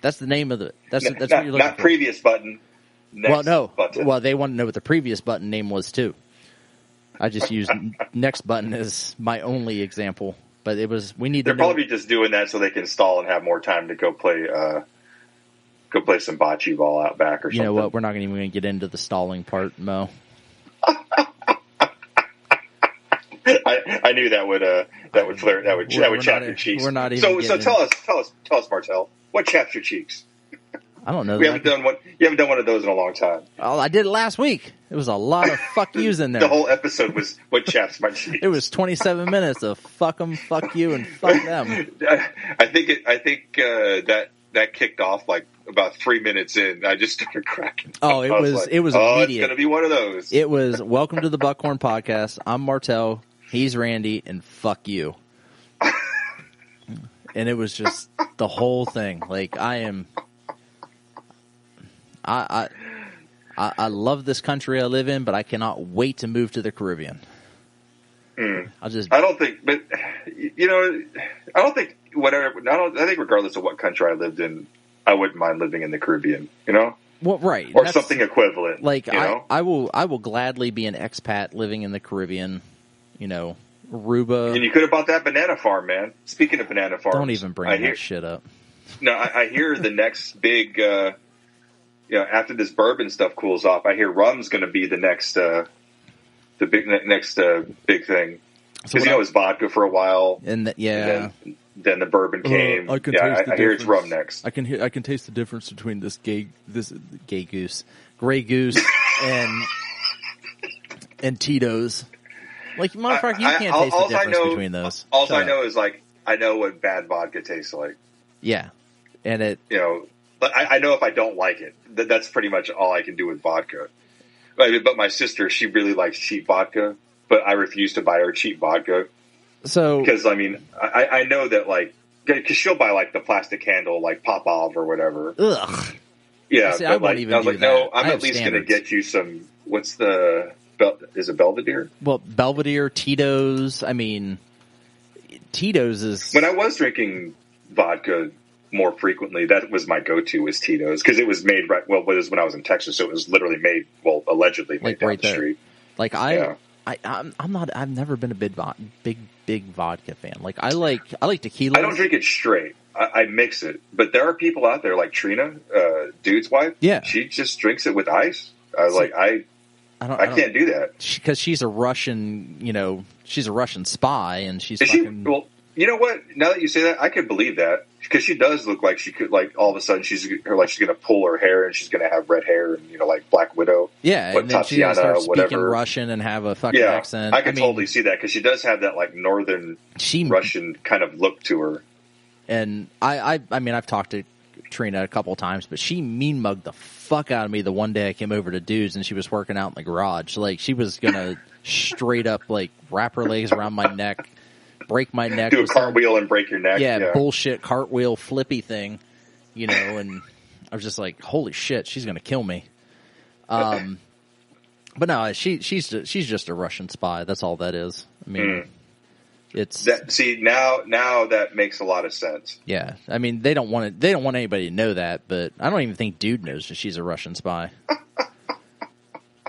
That's the name of the. That's what you're looking for. Not previous button. Next button. Well, they want to know what the previous button name was too. I just used next button as my only example, but it was They're probably just doing that so they can stall and have more time to go play some bocce ball out back or something. You know what? We're not even going to get into the stalling part, Mo. I knew that would flare. That would chap your cheeks. We're not even. So tell us, Martelle, what chaps your cheeks? I don't know. You haven't done one of those in a long time. Oh, I did it last week. It was a lot of fuck yous in there. The whole episode was what chaps my cheeks. It was 27 minutes of fuck them, fuck you, and fuck them. I think that kicked off like about 3 minutes in. I just started cracking. Oh, it was immediate. It's gonna be one of those. It was welcome to the Buckhorn Podcast. I'm Martelle. He's Randy, and fuck you. And it was just the whole thing. Like I love this country I live in, but I cannot wait to move to the Caribbean. I think regardless of what country I lived in, I wouldn't mind living in the Caribbean, Well, right. Or something equivalent. Like, I will gladly be an expat living in the Caribbean, Aruba. And you could have bought that banana farm, man. Speaking of banana farms. Don't even bring that shit up. No, I hear the next big, after this bourbon stuff cools off, I hear rum's going to be the next, big thing. Because it was vodka for a while. And then the bourbon came. I hear it's rum next. I can taste the difference between this gray goose, and Tito's. Like, motherfucker, you can't taste the difference between those. All I know is, I know what bad vodka tastes like. Yeah. And it... but I know if I don't like it. That's pretty much all I can do with vodka. But my sister, she really likes cheap vodka, but I refuse to buy her cheap vodka. So... Because, I know that, because she'll buy, the plastic handle, Popov or whatever. Ugh. Yeah, see, I won't even do that. No, I'm at least going to get you some... What's the... Is it Belvedere? Well, Belvedere, Tito's. Tito's is... When I was drinking vodka more frequently, that was my go-to, was Tito's. Because it was made it was when I was in Texas, so it was literally made, allegedly made down the street. I've never been a big vodka fan. I like tequila. I don't drink it straight. I mix it. But there are people out there like Trina, Dude's wife. Yeah. She just drinks it with ice. I was like, I can't do that. Because she's a Russian, she's a Russian spy, and she's fucking... Well, you know what? Now that you say that, I could believe that. Because she does look like she could, like, all of a sudden she's going to pull her hair and she's going to have red hair and, like Black Widow. Yeah, and then she's going to start speaking Russian and have a fucking accent. I could totally see that because she does have that, like, northern Russian kind of look to her. And I mean, I've talked to Trina a couple of times, but she mean mugged the fuck out of me the one day I came over to Dudes and she was working out in the garage. Like, she was going to straight up, like, wrap her legs around my neck, break my neck. Do a cartwheel and break your neck. Yeah, bullshit cartwheel flippy thing, and I was just like, holy shit, she's going to kill me. But no, she's just a Russian spy. That's all that is. I mean, it's now that makes a lot of sense. Yeah. I mean, they don't want anybody to know that, but I don't even think Dude knows that she's a Russian spy.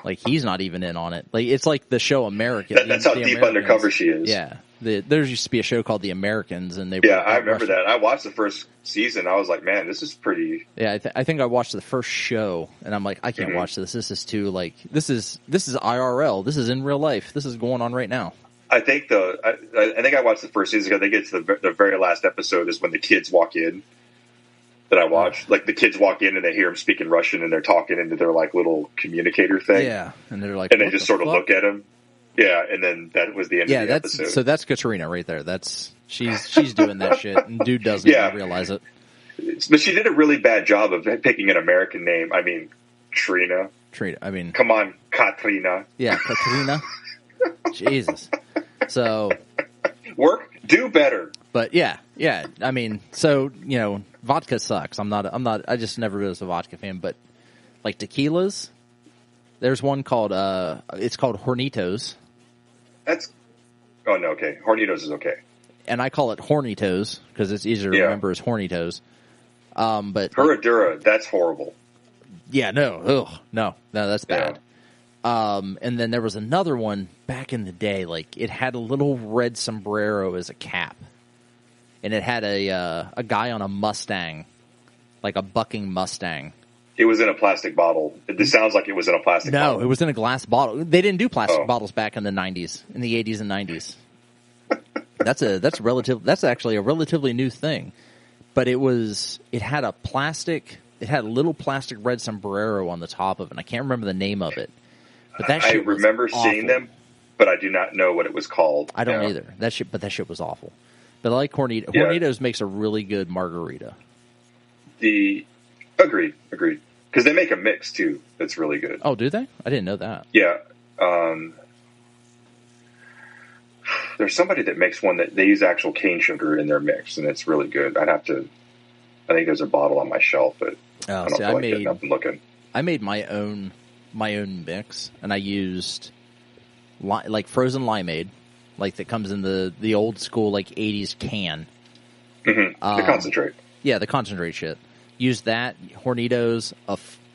Like, he's not even in on it. Like, it's like the show American. That's how deep undercover she is. Yeah. There used to be a show called The Americans, and they I remember that. I watched the first season. I was like, man, this is pretty. Yeah, I think I watched the first show, and I'm like, I can't watch this. This is too, like, this is IRL. This is in real life. This is going on right now. I think I watched the first season because they get to the very last episode is when the kids walk in. That I watched, like, the kids walk in and they hear them speaking Russian and they're talking into their, like, little communicator thing. Yeah, and they're like, and they just sort of look at him. Yeah, and then that was the end of the episode. So that's Katrina right there. She's doing that shit, and Dude doesn't even realize it. But she did a really bad job of picking an American name. I mean, Trina. I mean, come on, Katrina. Yeah, Katrina. Jesus. So do better. But yeah. I mean, so vodka sucks. I just never was a vodka fan. But like tequilas, there's one called it's called Hornitos. Okay. Hornitos is okay. And I call it Hornitos because it's easier to remember as Hornitos. But Herradura, that's horrible. Yeah, no, that's bad. And then there was another one back in the day. Like, it had a little red sombrero as a cap, and it had a guy on a Mustang, like a bucking Mustang. It was in a plastic bottle. It sounds like it was in a plastic bottle. No, it was in a glass bottle. They didn't do plastic bottles back in the 90s, in the 80s and 90s. That's actually a relatively new thing. But it had a little plastic red sombrero on the top of it. And I can't remember the name of it. But that shit was remember awful. Seeing them, but I do not know what it was called. I don't either. That shit was awful. But I like Hornitos. Yeah. Hornitos makes a really good margarita. Agreed. Because they make a mix too that's really good. Oh, do they? I didn't know that. Yeah. There's somebody that makes one that they use actual cane sugar in their mix, and it's really good. I think there's a bottle on my shelf, but I don't feel like getting up and looking. I made my own mix, and I used like frozen limeade, like that comes in the old school like 80s can. Mm-hmm. The concentrate. Yeah, the concentrate shit. Used that, Hornitos,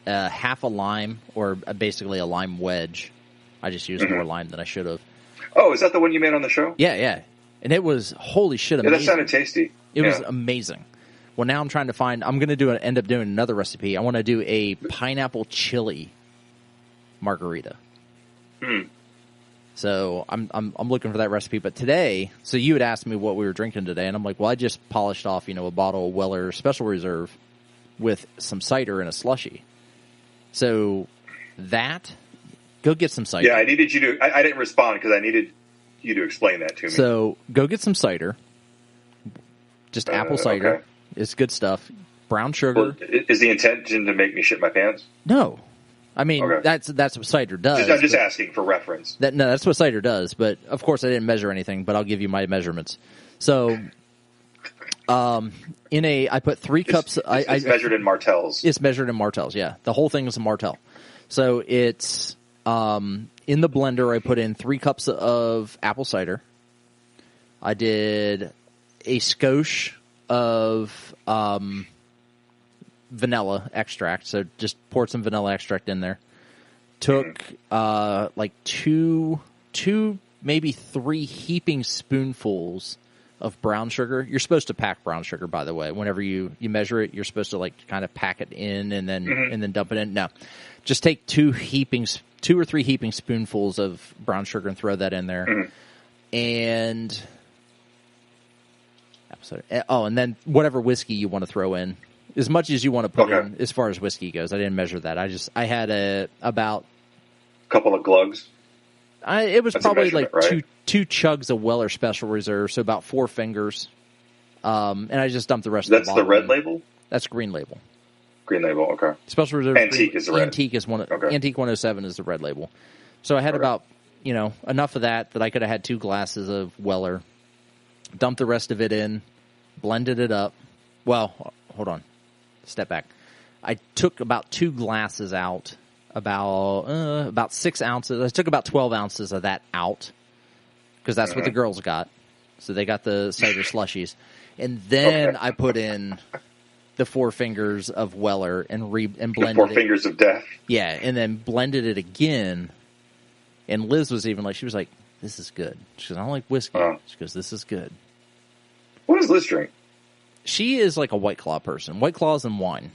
half a lime, or basically a lime wedge. I just used more lime than I should have. Oh, is that the one you made on the show? Yeah. And it was, holy shit, amazing. Yeah, that sounded tasty. It was amazing. Well, now I'm trying to find, I'm going to end up doing another recipe. I want to do a pineapple chili margarita. So I'm looking for that recipe. But today, so you had asked me what we were drinking today, and I'm like, well, I just polished off, a bottle of Weller Special Reserve with some cider and a slushie. So go get some cider. Yeah, I needed you to. I didn't respond because I needed you to explain that to me. So go get some cider. Just apple cider. Okay. It's good stuff. Brown sugar. Well, is the intention to make me shit my pants? No. I mean, that's what cider does. I'm just asking for reference. That's what cider does. But, of course, I didn't measure anything, but I'll give you my measurements. So, I put 3 cups. It's measured in Martels. It's measured in Martels, yeah. The whole thing is a Martel. So it's in the blender. I put in 3 cups of apple cider. I did a skosh of vanilla extract. So just poured some vanilla extract in there. Took like two, maybe 3 heaping spoonfuls of brown sugar. You're supposed to pack brown sugar, by the way. Whenever you measure it, you're supposed to like kind of pack it in and then dump it in. No, just take 2 or 3 heaping spoonfuls of brown sugar and throw that in there. And and then whatever whiskey you want to throw in, as much as you want to put in as far as whiskey goes. I didn't measure that. I had about couple of glugs. It was probably like right? two chugs of Weller Special Reserve, so about 4 fingers. And I just dumped the rest of the bottle. That's the red label? That's green label. Green label, okay. Special Reserve. Antique is the red. Antique is Antique 107 is the red label. So I had about, enough of that I could have had 2 glasses of Weller. Dumped the rest of it in, blended it up. Well, hold on. Step back. I took about 2 glasses out. About 6 ounces. I took about 12 ounces of that out because that's what the girls got. So they got the cider slushies, and then I put in the 4 fingers of Weller and blended the 4 fingers of death. Yeah, and then blended it again. And Liz was even she was like, "This is good." She goes, "I don't like whiskey." She goes, "This is good." What does Liz drink? She is like a White Claw person. White Claws and wine.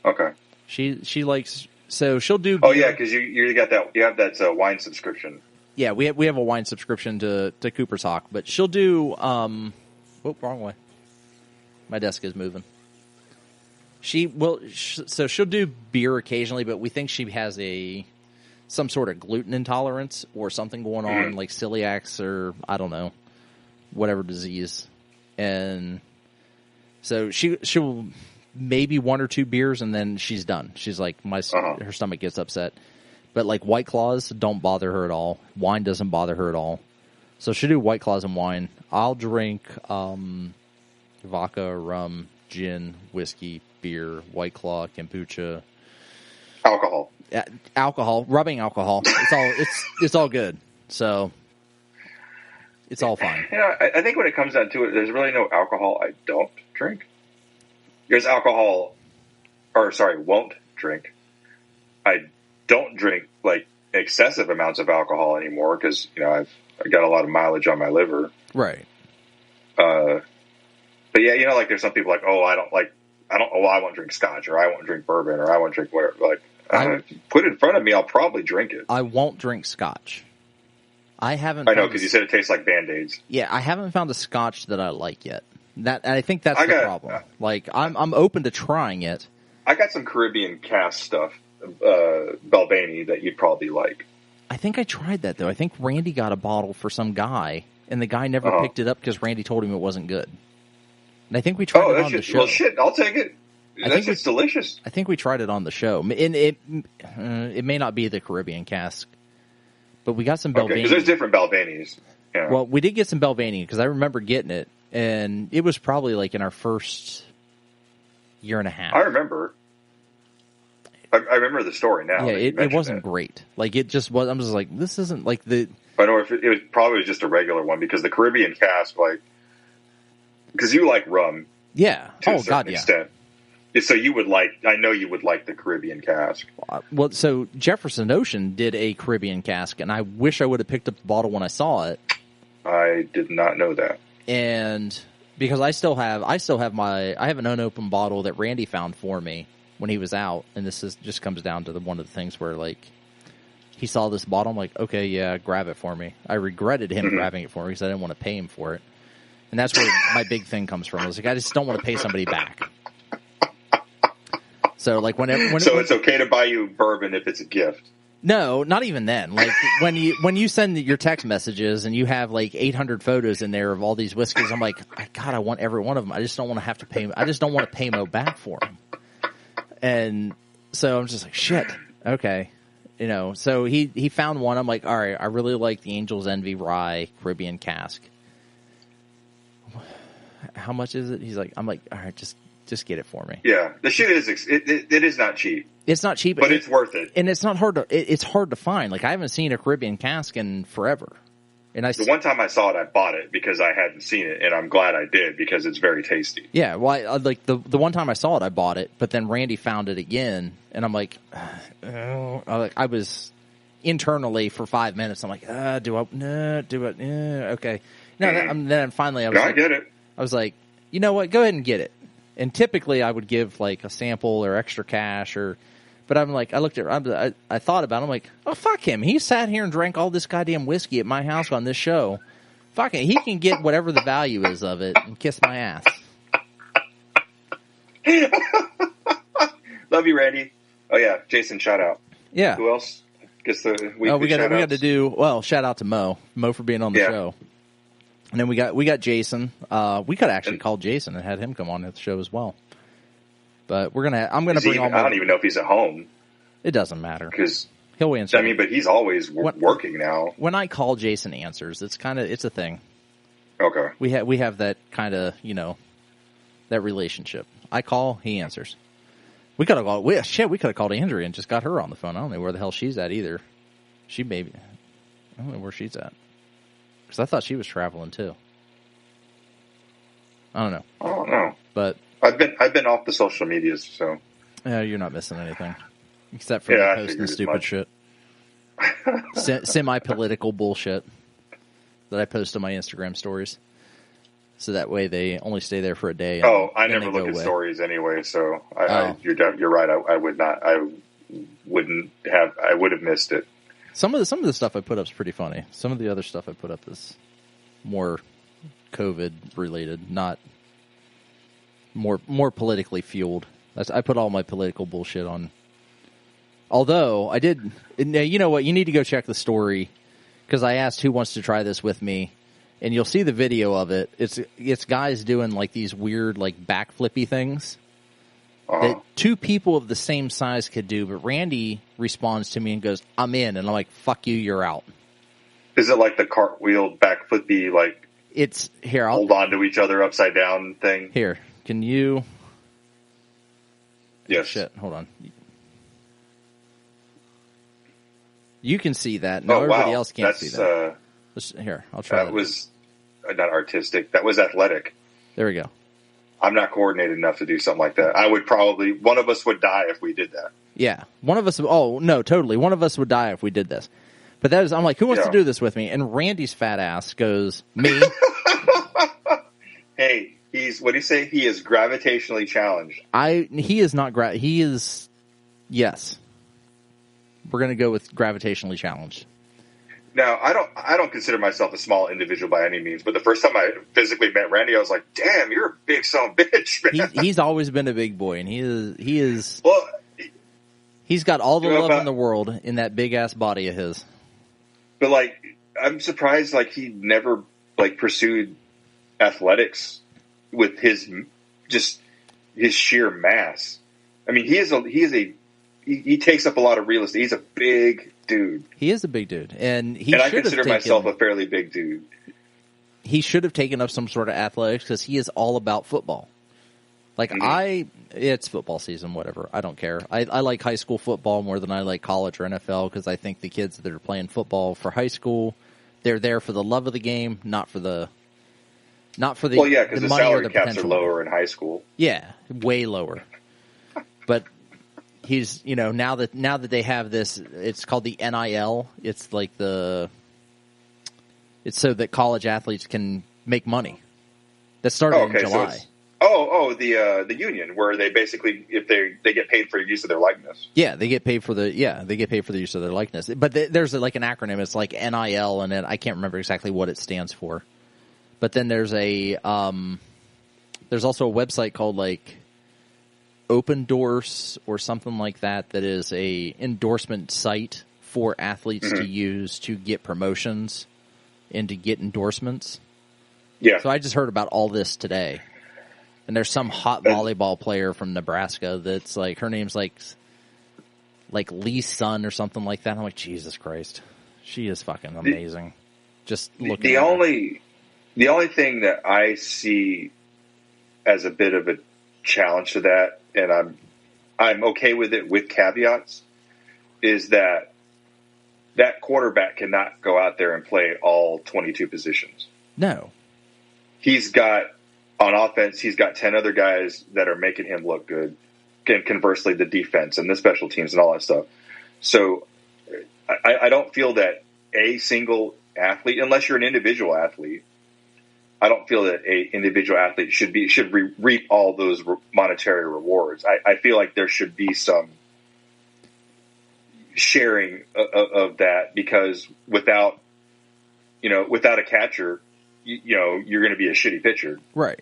Okay. She likes. So she'll do. Oh yeah, because you got that. You have that wine subscription. Yeah, we have a wine subscription to Cooper's Hawk, but she'll do. Wrong way. My desk is moving. So she'll do beer occasionally, but we think she has some sort of gluten intolerance or something going on, like celiacs or I don't know, whatever disease, and so she'll. Maybe 1 or 2 beers, and then she's done. She's like, her stomach gets upset. But like White Claws don't bother her at all. Wine doesn't bother her at all. So she'll do White Claws and wine. I'll drink vodka, rum, gin, whiskey, beer, White Claw, kombucha, alcohol. Rubbing alcohol. It's all good. So it's all fine. I think when it comes down to it, there's really no alcohol I don't drink. There's won't drink. I don't drink like excessive amounts of alcohol anymore because I got a lot of mileage on my liver. Right. But yeah, like there's some people like, I won't drink scotch or I won't drink bourbon or I won't drink whatever. Like, put it in front of me, I'll probably drink it. I won't drink scotch. I know because you said it tastes like Band-Aids. Yeah, I haven't found a scotch that I like yet. I think that's the problem. I'm open to trying it. I got some Caribbean cask stuff, Balvenie, that you'd probably like. I think I tried that though. I think Randy got a bottle for some guy, and the guy never picked it up because Randy told him it wasn't good. And I think we tried it on the show. Well, shit, I'll take it. It's delicious. I think we tried it on the show, and it may not be the Caribbean cask, but we got some Balvenie. Because there's different Balvenies. Yeah. Well, we did get some Balvenie because I remember getting it. And it was probably like in our first year and a half. I remember. I remember the story now. Yeah, it wasn't great. Like it just was. I'm just like, this isn't like the. I know it was probably just a regular one because the Caribbean cask, because you like rum. Yeah. To a certain extent. So you would like. I know you would like the Caribbean cask. Well, so Jefferson Ocean did a Caribbean cask, and I wish I would have picked up the bottle when I saw it. I did not know that. And because I have an unopened bottle that Randy found for me when he was out, and just comes down to one of the things where like he saw this bottle, I'm like, okay, yeah, grab it for me. I regretted him grabbing it for me because I didn't want to pay him for it, and that's where my big thing comes from. I was like, I just don't want to pay somebody back. So like it's okay to buy you bourbon if it's a gift. No, not even then. Like when you send your text messages and you have like 800 photos in there of all these whiskeys, I'm like, God, I want every one of them. I just don't want to have to pay. I just don't want to pay Mo back for them. And so I'm just like, shit. Okay, So he found one. I'm like, all right, I really like the Angel's Envy Rye Caribbean cask. How much is it? I'm like, all right, just get it for me. Yeah, the shit is it is not cheap. It's not cheap, but it's worth it. And it's not hard to. It's hard to find. Like I haven't seen a Caribbean cask in forever. And the one time I saw it, I bought it because I hadn't seen it, and I'm glad I did because it's very tasty. Yeah, well, the one time I saw it, I bought it, but then Randy found it again, and I'm like, I was internally for 5 minutes. I'm like, do it? Okay. No, then finally I get it. I was like, you know what? Go ahead and get it. And typically I would give like a sample or extra cash but I'm like, I thought about it. I'm like, oh, fuck him. He sat here and drank all this goddamn whiskey at my house on this show. Fuck it. He can get whatever the value is of it and kiss my ass. Love you, Randy. Oh yeah, Jason, shout out. Yeah. Who else? Guess we got to do shout out to Mo for being on the show. And then we got Jason. We could actually call Jason and had him come on the show as well. But I'm gonna bring all my. I don't even know if he's at home. It doesn't matter because he'll answer. I mean, but he's always working now. When I call, Jason answers. It's a thing. Okay. We have that kind of that relationship. I call, he answers. We could have called Andrea and just got her on the phone. I don't know where the hell she's at either. I don't know where she's at. Because I thought she was traveling too. I don't know. But I've been off the social medias, so you're not missing anything except for posting stupid shit, semi-political bullshit that I post on my Instagram stories. So that way they only stay there for a day. I never look at stories anyway. So you're right. I would not. I would have missed it. Some of the stuff I put up is pretty funny. Some of the other stuff I put up is more COVID related, not more politically fueled. I put all my political bullshit on. Although I did, you know what? You need to go check the story because I asked who wants to try this with me. And you'll see the video of it. It's guys doing like these weird like backflippy things that two people of the same size could do. But Randy responds to me and goes, "I'm in," and I'm like, "Fuck you, you're out." Is it like the cartwheel backflippy like? It's here. Hold on to each other upside down thing. Here, can you? Yes. Shit. Hold on. You can see that. No, everybody else can't see that. Here, I'll try that. That was not artistic. That was athletic. There we go. I'm not coordinated enough to do something like that. One of us would die if we did that. Yeah. One of us, oh, no, totally. One of us would die if we did this. But I'm like, who wants to do this with me? And Randy's fat ass goes, me. Hey, what do you say? He is gravitationally challenged. He is not, he is, yes. We're going to go with gravitationally challenged. Now, I don't consider myself a small individual by any means, but the first time I physically met Randy, I was like, "Damn, you're a big son of a bitch, man." He's always been a big boy, and he is. Well, he's got all the love in the world in that big ass body of his. But like, I'm surprised like he never like pursued athletics with his sheer mass. I mean, he takes up a lot of real estate. He's a big dude. He is a big dude, and I consider myself a fairly big dude. He should have taken up some sort of athletics because he is all about football. Like it's football season, whatever. I don't care. I like high school football more than I like college or NFL because I think the kids that are playing football for high school, they're there for the love of the game, not for the well, yeah, because the salary caps are lower in high school. Yeah, way lower. But he's, now that they have this, it's called the NIL. It's like it's so that college athletes can make money. That started in July. The union where they basically, if they get paid for the use of their likeness. Yeah, they get paid for the use of their likeness. But there's like an acronym. It's like NIL, and I can't remember exactly what it stands for. But then there's there's also a website called like Open Doors or something like that is a endorsement site for athletes to use to get promotions and to get endorsements. Yeah. So I just heard about all this today. And there's some hot volleyball player from Nebraska that's like, her name's like Lee Sun or something like that. I'm like, Jesus Christ. She is fucking amazing. Just looking the only thing that I see as a bit of a challenge to that, and I'm okay with it with caveats, is that quarterback cannot go out there and play all 22 positions. No. On offense, he's got 10 other guys that are making him look good. And conversely, the defense and the special teams and all that stuff. So I don't feel that a single athlete, unless you're an individual athlete, I don't feel that a individual athlete should reap all those monetary rewards. I feel like there should be some sharing of that, because without a catcher, you're going to be a shitty pitcher. Right.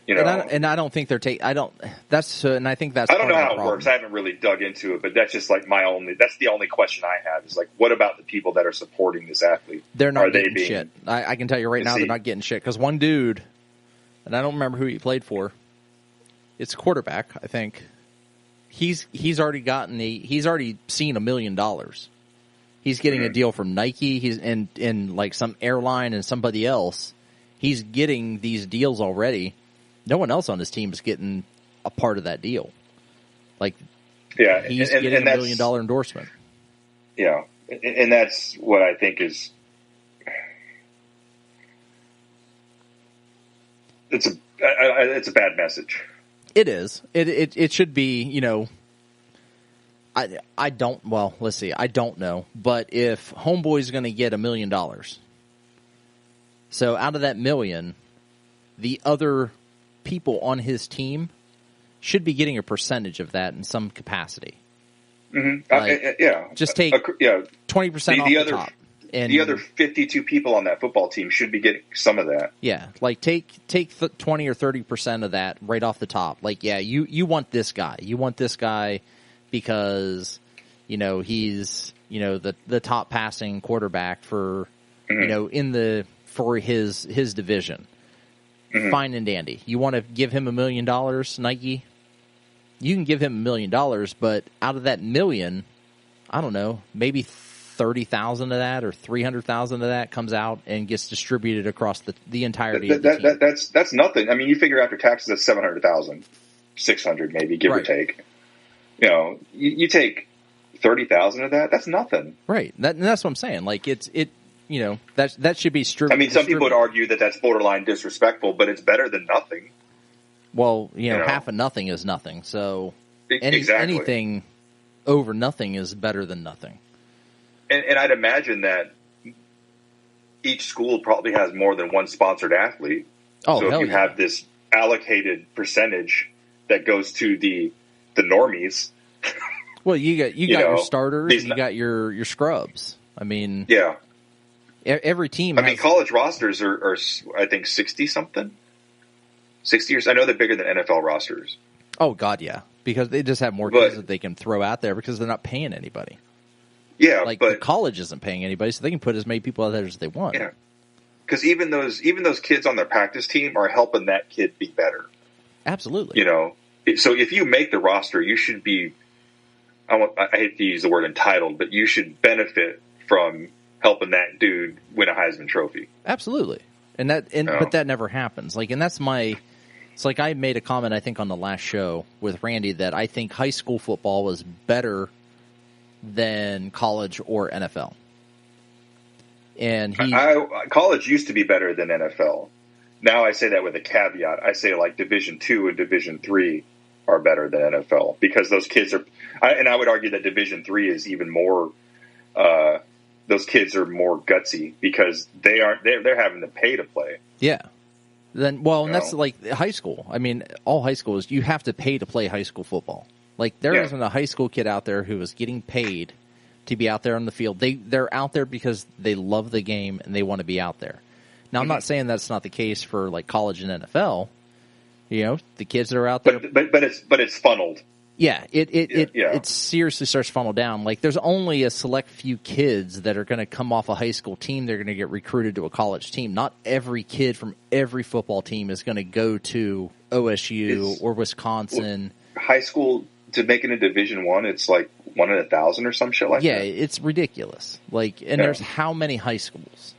I don't think they're taking. I don't. That's and I think that's. I don't know how it works. I haven't really dug into it, but that's just like that's the only question I have is like, what about the people that are supporting this athlete? They're not getting shit. I can tell you right now, they're not getting shit, because one dude, and I don't remember who he played for. It's quarterback, I think. He's already he's already seen $1 million. He's getting a deal from Nike. He's in like some airline and somebody else. He's getting these deals already. No one else on his team is getting a part of that deal. Like, yeah, he's getting $1 million endorsement. Yeah, and that's what I think is it's a bad message. It is. It should be. I don't. Well, let's see. I don't know, but if Homeboy's going to get $1 million, so out of that $1 million, the other people on his team should be getting a percentage of that in some capacity. Mm-hmm. Just take 20% off the top. And the other 52 people on that football team should be getting some of that. Yeah, like take 20 or 30% of that right off the top. Like, yeah, you want this guy. You want this guy because he's the top passing quarterback for for his division. Mm-hmm. Fine and dandy. You want to give him $1 million, Nike? You can give him $1 million, but out of that $1 million, I don't know, maybe 30,000 of that or 300,000 of that comes out and gets distributed across the entirety of the team. That's nothing. I mean, you figure after taxes, that's 700,000, 600 maybe, give or take. You take 30,000 of that. That's nothing. Right. That's what I'm saying. Like that should be I mean, some people would argue that that's borderline disrespectful, but it's better than nothing. Well, half of nothing is nothing. So exactly. Anything over nothing is better than nothing. And I'd imagine that each school probably has more than one sponsored athlete. Oh, so if you have this allocated percentage that goes to the normies. Well, you got your starters, and you got your scrubs. I mean, yeah. Every team. I mean, college rosters are I think 60 something, 60 years. I know they're bigger than NFL rosters. Oh God, yeah, because they just have more kids that they can throw out there because they're not paying anybody. Yeah, but the college isn't paying anybody, so they can put as many people out there as they want. Yeah, because even those kids on their practice team are helping that kid be better. Absolutely. So if you make the roster, you should be. I hate to use the word entitled, but you should benefit from helping that dude win a Heisman Trophy. Absolutely, but that never happens. Like, and that's my. It's like I made a comment, I think, on the last show with Randy that I think high school football was better than college or NFL. And college used to be better than NFL. Now I say that with a caveat. I say like Division II and Division III are better than NFL because those kids are. And I would argue that Division III is even more. Those kids are more gutsy because they're having to pay to play. Yeah. And that's like high school. I mean, all high school is you have to pay to play high school football. Like there isn't a high school kid out there who is getting paid to be out there on the field. They're out there because they love the game and they want to be out there. Now, I'm not saying that's not the case for like college and NFL. The kids that are out there, but it's funneled. Yeah, it seriously starts to funnel down. Like there's only a select few kids that are going to come off a high school team. They're going to get recruited to a college team. Not every kid from every football team is going to go to OSU or Wisconsin. High school to make it a Division I, it's like 1 in 1,000 or some shit like that. Yeah, it's ridiculous. Like, and there's how many high schools?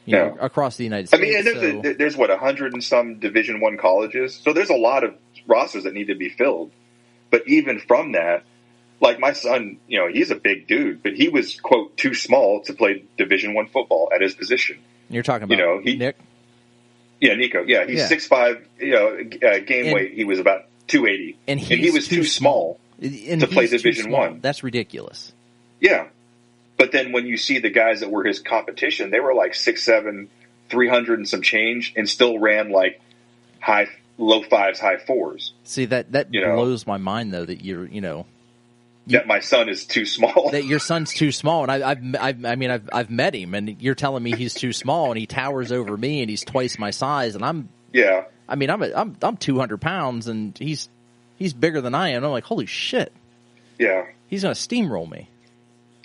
Across the United States. I mean, and there's 100 and some Division I colleges. So there's a lot of rosters that need to be filled. But even from that, like my son, he's a big dude, but he was, quote, too small to play Division I football at his position. You're talking about Nick? Yeah, Nico. Yeah, he's 6'5", game weight, he was about 280. And he was too small to play Division I. That's ridiculous. Yeah. But then when you see the guys that were his competition, they were like 6'7", 300 and some change and still ran like low fives, high fours. See, that blows my mind though, that that my son is too small. That your son's too small, and I've met him, and you're telling me he's too small, and he towers over me, and he's twice my size, and I'm 200 pounds, and he's bigger than I am. I'm like, holy shit. Yeah. He's gonna steamroll me.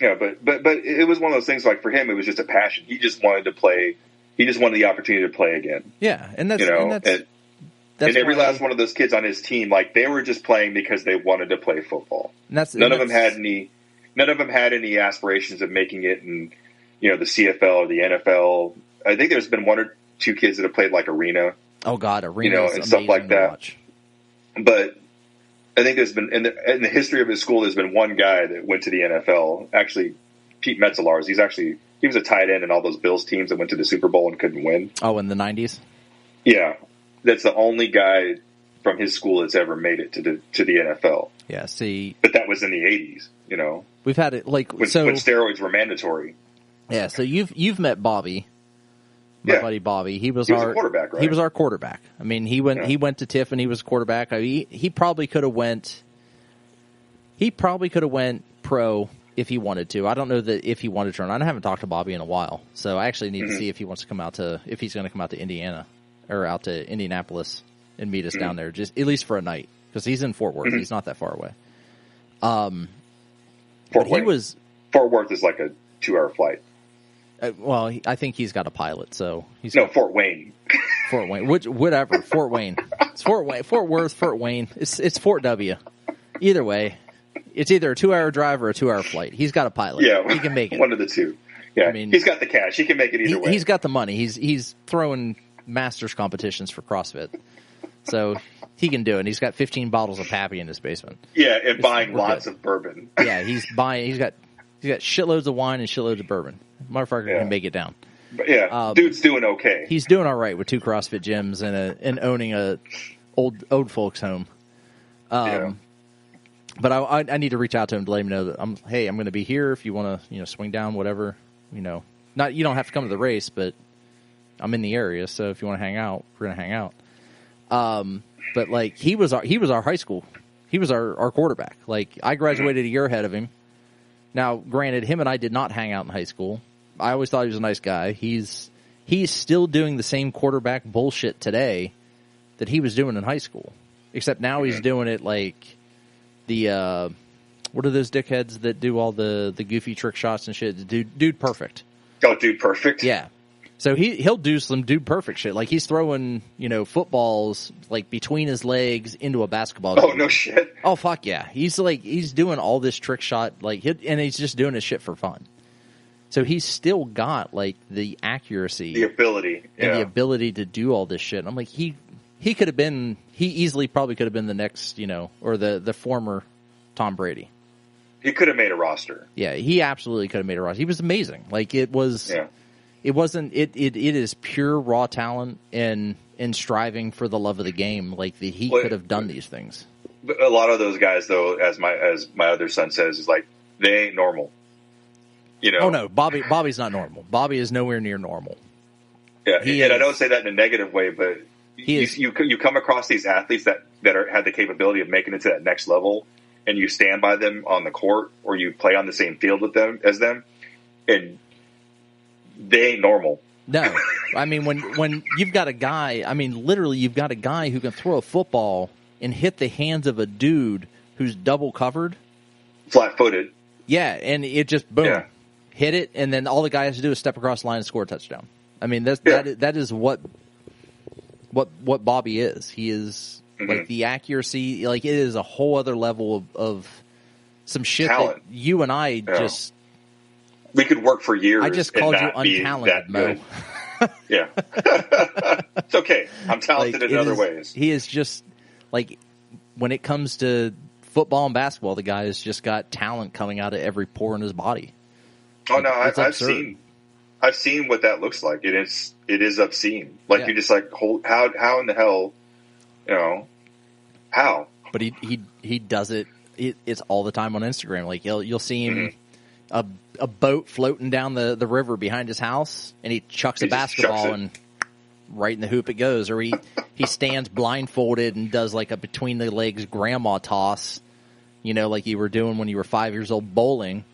Yeah, but it was one of those things. Like for him, it was just a passion. He just wanted to play. He just wanted the opportunity to play again. Yeah, and that's and every last one of those kids on his team, like they were just playing because they wanted to play football. None of them had any aspirations of making it in, the CFL or the NFL. I think there's been one or two kids that have played like arena. Oh God, arena, and stuff like that. But I think there's been in the history of his school, there's been one guy that went to the NFL. Actually, Pete Metzelaars. He was a tight end in all those Bills teams that went to the Super Bowl and couldn't win. Oh, in the 90s. Yeah. That's the only guy from his school that's ever made it to the NFL. Yeah, see, but that was in the 80s. We've had it when steroids were mandatory. Yeah, so you've met Bobby, my buddy Bobby. He was our quarterback, right? He was our quarterback. I mean, he went to TIFF and he was quarterback. He probably could have went. He probably could have went pro if he wanted to. I don't know that if he wanted to or not. I haven't talked to Bobby in a while, so I actually need to see if he wants to if he's going to come out to Indiana. Or out to Indianapolis and meet us down there, just at least for a night, because he's in Fort Worth. He's not that far away. Fort Worth is like a 2-hour flight. I think he's got a pilot, so Fort Wayne. Fort Wayne, whatever. Fort Wayne. It's Fort Wayne. Fort Worth. Fort Wayne. It's Fort W. Either way, it's either a 2-hour drive or a 2-hour flight. He's got a pilot. Yeah, he can make it. One of the two. Yeah, I mean, he's got the cash. He can make it either way. He's got the money. He's throwing masters competitions for CrossFit, so he can do it. And he's got 15 bottles of Pappy in his basement. Yeah, and buying lots of bourbon. Yeah, he's got shitloads of wine and shitloads of bourbon. Motherfucker can make it down. But yeah, dude's doing okay. He's doing all right with 2 CrossFit gyms and owning a old folks home. But I need to reach out to him to let him know that I'm going to be here if you want to swing down, whatever. Not you don't have to come to the race, but I'm in the area, so if you want to hang out, we're gonna hang out. But like he was our high school. He was our quarterback. Like I graduated a year ahead of him. Now, granted, him and I did not hang out in high school. I always thought he was a nice guy. He's still doing the same quarterback bullshit today that he was doing in high school. Except now he's doing it like the what are those dickheads that do all the goofy trick shots and shit? Dude perfect. Oh, Dude Perfect? Yeah. So he'll do some Dude Perfect shit. Like he's throwing, footballs like between his legs into a basketball game. Oh, no shit. Oh, fuck yeah. He's doing all this trick shot, and he's just doing his shit for fun. So he's still got like the accuracy, the ability, and the ability to do all this shit. And I'm like, he easily probably could have been the next, or the former Tom Brady. He could have made a roster. Yeah, he absolutely could have made a roster. He was amazing. Like it was. Yeah. It wasn't. It is pure raw talent and striving for the love of the game. Like he could have done these things. A lot of those guys, though, as my other son says, is like they ain't normal. Oh no, Bobby's not normal. Bobby is nowhere near normal. Yeah, and I don't say that in a negative way, but you come across these athletes that had the capability of making it to that next level, and you stand by them on the court or you play on the same field with them as them, and they ain't normal. No. I mean, when you've got a guy, literally you've got a guy who can throw a football and hit the hands of a dude who's double covered. Flat-footed. Yeah, and it just, boom, hit it, and then all the guy has to do is step across the line and score a touchdown. I mean, that is what Bobby is. He is, like, the accuracy, like, it is a whole other level of some shit talent that you and I just... We could work for years. I just called you untalented, Mo. Yeah. It's okay. I'm talented in other ways. He is just, like, when it comes to football and basketball, the guy has just got talent coming out of every pore in his body. Oh, no, I've seen what that looks like. It is obscene. Like, you're just like, how in the hell, how? But he does it. It's all the time on Instagram. Like, you'll see him... a boat floating down the river behind his house, and he chucks a basketball and right in the hoop it goes. Or he stands blindfolded and does like a between the legs grandma toss, like you were doing when you were 5 years old bowling,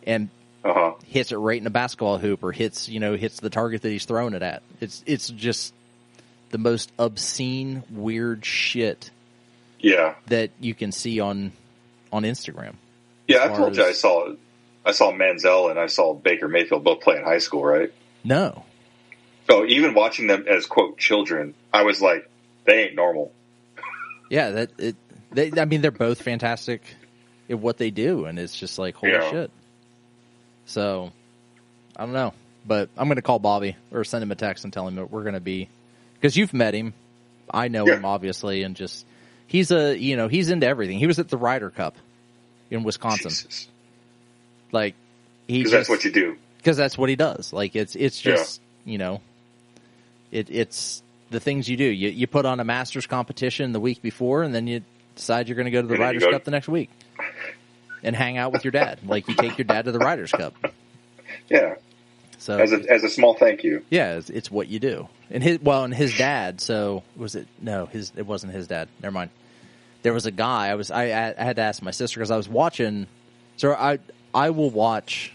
and hits it right in the basketball hoop, or hits the target that he's throwing it at. It's just the most obscene, weird shit. Yeah, that you can see on Instagram. Yeah, I told you I saw Manziel and I saw Baker Mayfield both play in high school, right? No. So even watching them as quote children, I was like, they ain't normal. Yeah, they're both fantastic at what they do, and it's just like holy shit. So I don't know, but I'm going to call Bobby or send him a text and tell him that we're going to be, because you've met him, I know him obviously, and just he's he's into everything. He was at the Ryder Cup in Wisconsin. Jesus. Like because that's what you do. Because that's what he does. Like it's just it's the things you do. You put on a Masters competition the week before, and then you decide you're going to go to the Ryder Cup the next week and hang out with your dad. Like you take your dad to the Ryder Cup. Yeah. So as a small thank you. Yeah, it's what you do. And his dad. So was it? No, it wasn't his dad. Never mind. There was a guy. I had to ask my sister because I was watching. So I will watch,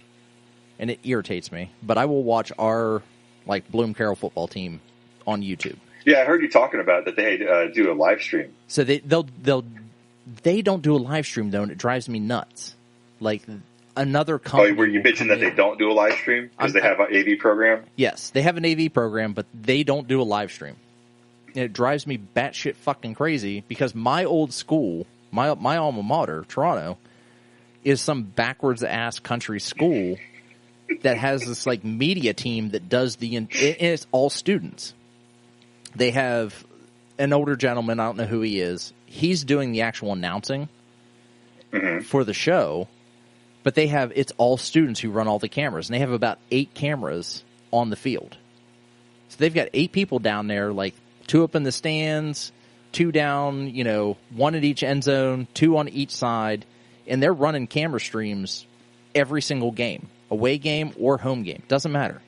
and it irritates me, but I will watch our like Bloom Carroll football team on YouTube. Yeah, I heard you talking about that they do a live stream. So they don't do a live stream though, and it drives me nuts. Like another company. Oh, were you mentioning that they don't do a live stream because they have an AV program? Yes, they have an AV program, but they don't do a live stream. And it drives me batshit fucking crazy because my old school, my alma mater, Toronto, is some backwards ass country school that has this like media team that does it's all students. They have an older gentleman, I don't know who he is. He's doing the actual announcing for the show, but it's all students who run all the cameras, and they have about 8 cameras on the field. So they've got 8 people down there, like 2 up in the stands, 2 down, 1 at each end zone, 2 on each side, and they're running camera streams every single game, away game or home game, doesn't matter.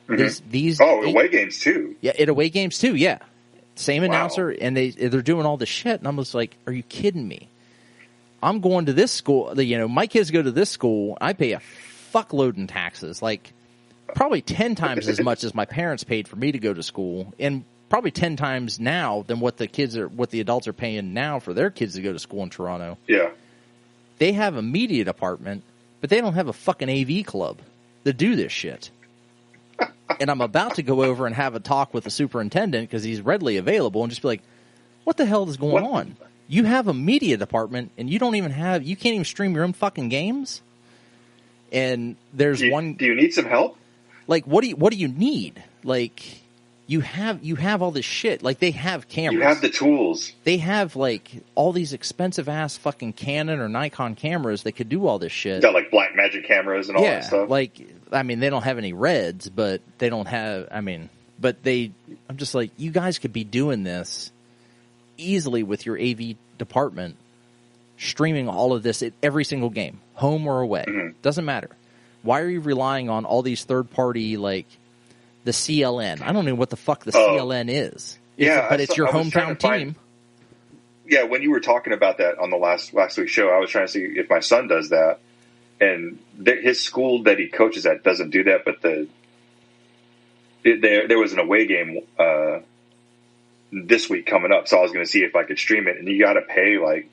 These away games too. Yeah, at away games too. Yeah, same announcer, and they're doing all this shit, and I'm just like, are you kidding me? I'm going to this school. My kids go to this school. I pay a fuckload in taxes, like probably 10 times as much as my parents paid for me to go to school, and probably 10 times now than what the adults are paying now for their kids to go to school in Toronto. Yeah. They have a media department, but they don't have a fucking AV club to do this shit. And I'm about to go over and have a talk with the superintendent because he's readily available and just be like, what the hell is going on? You have a media department and you can't even stream your own fucking games? And there's do you need some help? Like, what do you need? Like, you have all this shit. Like, they have cameras. You have the tools. They have, like, all these expensive-ass fucking Canon or Nikon cameras that could do all this shit. Got, like, black magic cameras and all that stuff. Like, I mean, they don't have any Reds, but they don't have, I'm just like, you guys could be doing this easily with your AV department, streaming all of this at every single game, home or away. Mm-hmm. Doesn't matter. Why are you relying on all these third-party, like, the CLN? I don't know what the fuck the CLN is. It's your hometown team. Yeah, when you were talking about that on the last week's show, I was trying to see if my son does that. And his school that he coaches at doesn't do that, but there was an away game this week coming up, so I was going to see if I could stream it, and you got to pay like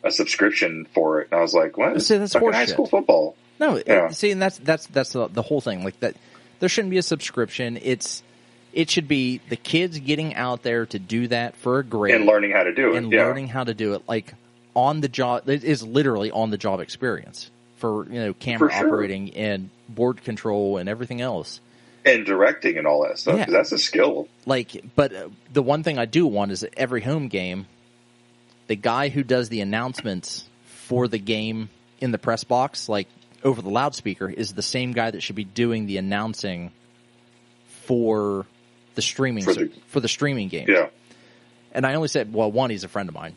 a subscrition for it. And I was like, "What? See, that's fucking high school football." No, see, and that's the whole thing. Like that, there shouldn't be a subscription. It should be the kids getting out there to do that for a grade and learning how to do it, learning how to do it like on the job. It is literally on the job experience for camera operating and board control and everything else. And directing and all that stuff, because that's a skill. Like, but the one thing I do want is that every home game, the guy who does the announcements for the game in the press box, like over the loudspeaker, is the same guy that should be doing the announcing for the streaming for the streaming game. Yeah. And I only said, well, 1, he's a friend of mine,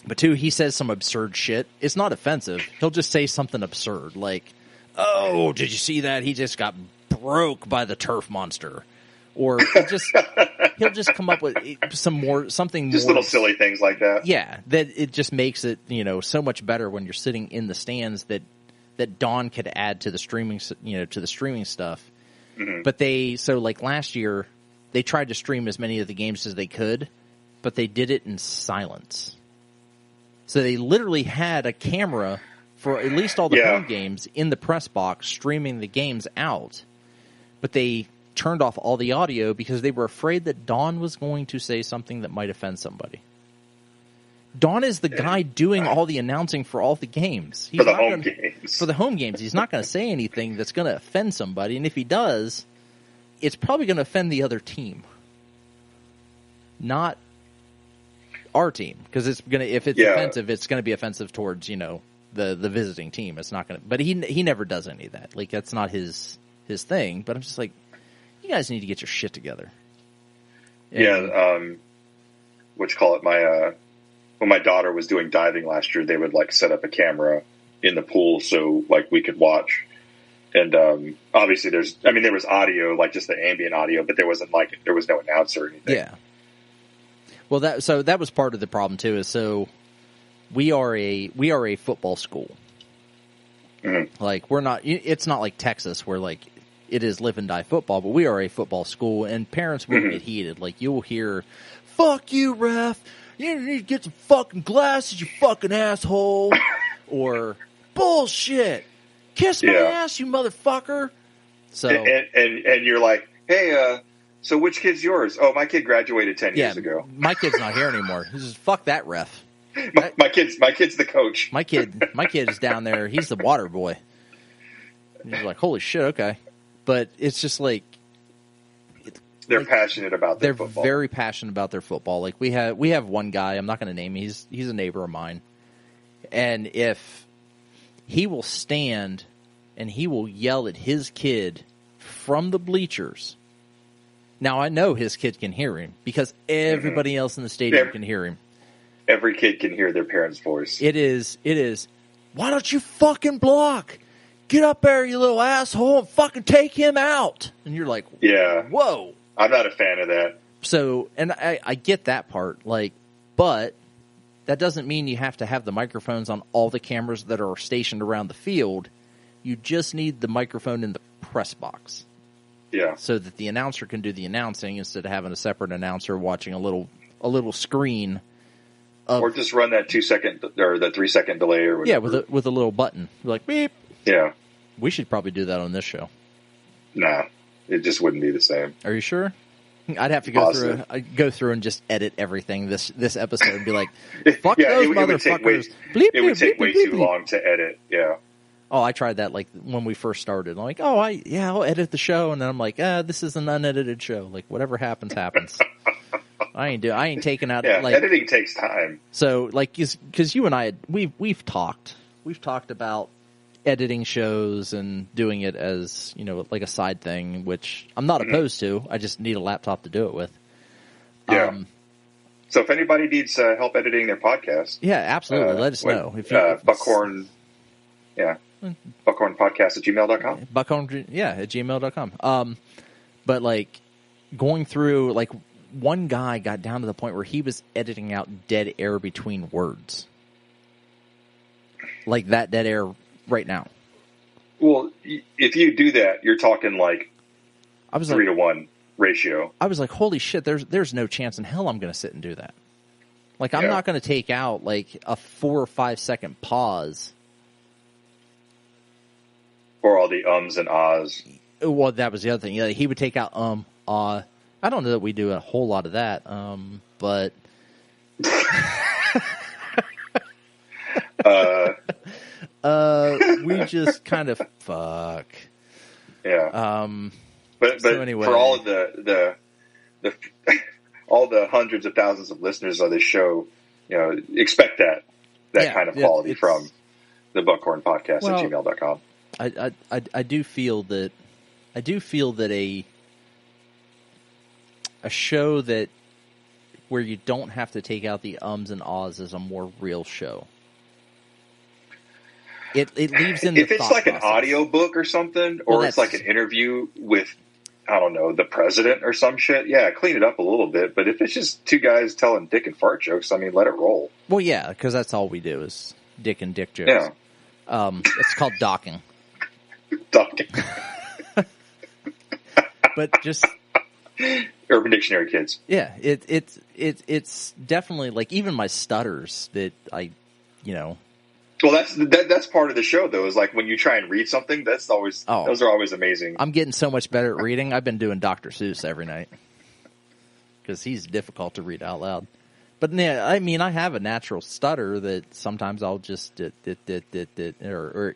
but 2, he says some absurd shit. It's not offensive. He'll just say something absurd, like, oh, did you see that? He just got broke by the turf monster. Or he'll just come up with something just more, little silly things like that. Yeah, that it just makes it, so much better when you're sitting in the stands that Dawn could add to the streaming, to the streaming stuff. Mm-hmm. But like last year, they tried to stream as many of the games as they could, but they did it in silence. So they literally had a camera for at least all the home games in the press box streaming the games out. But they turned off all the audio because they were afraid that Dawn was going to say something that might offend somebody. Dawn is the guy doing all the announcing for all the games. For the home games. For the home games. He's not going to say anything that's going to offend somebody. And if he does, it's probably going to offend the other team. Not our team. Because if it's offensive, it's going to be offensive towards, the visiting team. It's not going to, but he never does any of that. Like, that's not his thing. But I'm just like, you guys need to get your shit together. And, when my daughter was doing diving last year, they would like set up a camera in the pool so like we could watch. And obviously there was audio, like just the ambient audio, but there was no announcer or anything. Yeah. Well, that was part of the problem too. Is so we are a football school. Mm-hmm. Like it's not like Texas where like it is live and die football, but we are a football school, and parents will get heated. Like you'll hear, "Fuck you, ref! You need to get some fucking glasses, you fucking asshole," or "Bullshit! Kiss my ass, you motherfucker!" So and you're like, "Hey, so which kid's yours?" "Oh, my kid graduated 10 years ago. My kid's not here anymore." He says, "Fuck that ref." My kid's the coach. My kid is down there. He's the water boy. And you're like, holy shit, okay. But it's just like they're passionate about their football. They're very passionate about their football. Like we have one guy, I'm not going to name him. He's a neighbor of mine. And if he will stand and he will yell at his kid from the bleachers. Now I know his kid can hear him because everybody else in the stadium can hear him. Every kid can hear their parents' voice. It is, why don't you fucking block? Get up there, you little asshole, and fucking take him out. And you're like, whoa. I'm not a fan of that. So, and I get that part, like, but that doesn't mean you have to have the microphones on all the cameras that are stationed around the field. You just need the microphone in the press box. Yeah. So that the announcer can do the announcing instead of having a separate announcer watching a little screen. Or just run that 2-second or the 3-second delay or whatever. Yeah, with a little button. You're like, beep. Yeah. We should probably do that on this show. Nah, it just wouldn't be the same. Are you sure? I'd have to go through and just edit everything this episode and be like, fuck those motherfuckers. It would take way too long to edit. Yeah. Oh, I tried that like when we first started. I'm like, I'll edit the show, and then I'm like, this is an unedited show. Like whatever happens, happens. I ain't taking out. Yeah, like, editing takes time. So like, because you and I we've talked about editing shows and doing it as like a side thing, which I'm not opposed to. I just need a laptop to do it with. Yeah. So if anybody needs help editing their podcast, absolutely, let us know. If Buckhorn, buckhornpodcast@gmail.com. Buckhorn, at gmail.com. But like going through, like one guy got down to the point where he was editing out dead air between words, like that dead air right now. Well, if you do that, you're talking like 3-to-1 ratio. I was like, holy shit, there's no chance in hell I'm going to sit and do that. Like, I'm not going to take out like a 4 or 5 second pause. Or all the ums and ahs. Well, that was the other thing. Yeah, he would take out I don't know that we do a whole lot of that, but we just kind of fuck. Yeah. But so anyway, for all of the all the hundreds of thousands of listeners of this show, expect that kind of quality from the Buckhorn Podcast at gmail.com. I do feel that a show that where you don't have to take out the ums and ahs is a more real show. It leaves in the if it's thought like process. an audio book or something, or it's like an interview with, I don't know, the president or some shit, yeah, clean it up a little bit. But if it's just two guys telling dick and fart jokes, I mean, let it roll. Well, yeah, because that's all we do is dick and dick jokes. Yeah. It's called docking. Docking. But just Urban Dictionary kids. Yeah, it's definitely like even my stutters that I, Well, that's part of the show though. Is like when you try and read something, those are always amazing. I'm getting so much better at reading. I've been doing Dr. Seuss every night because he's difficult to read out loud. But yeah, I mean, I have a natural stutter that sometimes I'll just or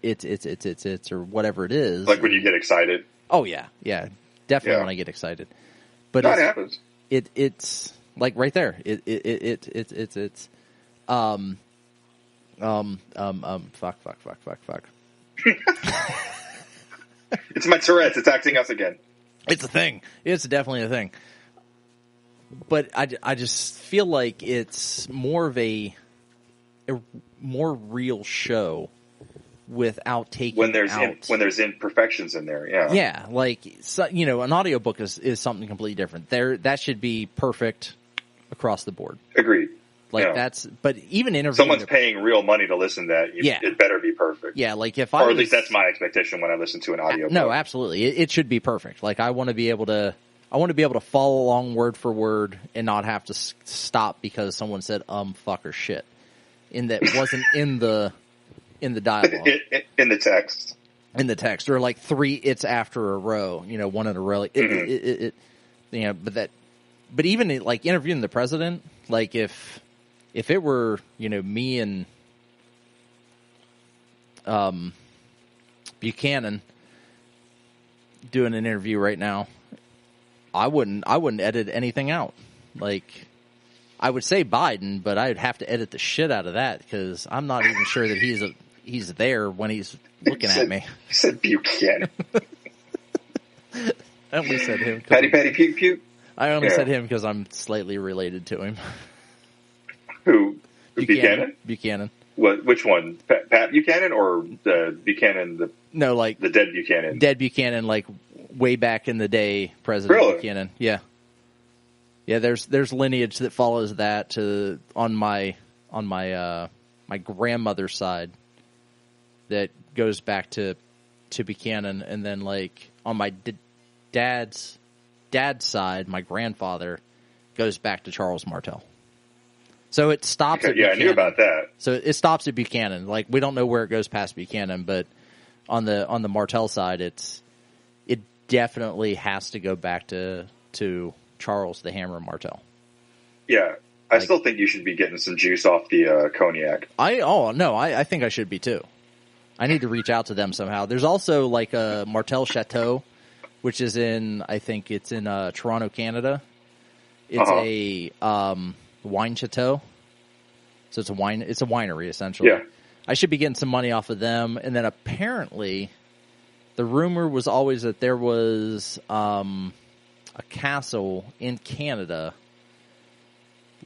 it's or whatever it is. Like when you get excited. Oh yeah, definitely when I get excited. But that happens. It's like right there. Fuck. It's my Tourette's. It's acting up again. It's a thing. It's definitely a thing. But I just feel like it's more of a more real show without taking when there's out when there's imperfections in there. Yeah. Yeah, like an audiobook is something completely different. That should be perfect across the board. Agreed. Like but even interviewing, someone's paying real money to listen to that. It better be perfect. Yeah, like at least that's my expectation when I listen to an audio. No, absolutely, it should be perfect. Like I want to be able to follow along word for word and not have to stop because someone said fuck or shit, that wasn't in the dialogue, in the text, or like 3 it's after a row, one in a row. Like but even like interviewing the president, like if it were, me and Buchanan doing an interview right now, I wouldn't edit anything out. Like, I would say Biden, but I'd have to edit the shit out of that because I'm not even sure that he's there when he's looking at me. You said Buchanan. I only said him. Patty puke puke. I only said him because I'm slightly related to him. Who? Buchanan? Buchanan. What? Which one? Pat Buchanan or the Buchanan? No, like the dead Buchanan. Dead Buchanan, like way back in the day, President Buchanan. Yeah, yeah. There's lineage that follows that on my grandmother's side that goes back to Buchanan, and then like on my dad's side, my grandfather goes back to Charles Martelle. So it stops at Buchanan. I knew about that. So it stops at Buchanan. Like we don't know where it goes past Buchanan, but on the Martelle side, it definitely has to go back to Charles the Hammer Martelle. Yeah, I still think you should be getting some juice off the cognac. I think I should be too. I need to reach out to them somehow. There's also like a Martelle Chateau, which is I think it's in Toronto, Canada. It's a wine chateau, so it's a winery essentially. Yeah, I should be getting some money off of them, and then apparently, the rumor was always that there was a castle in Canada,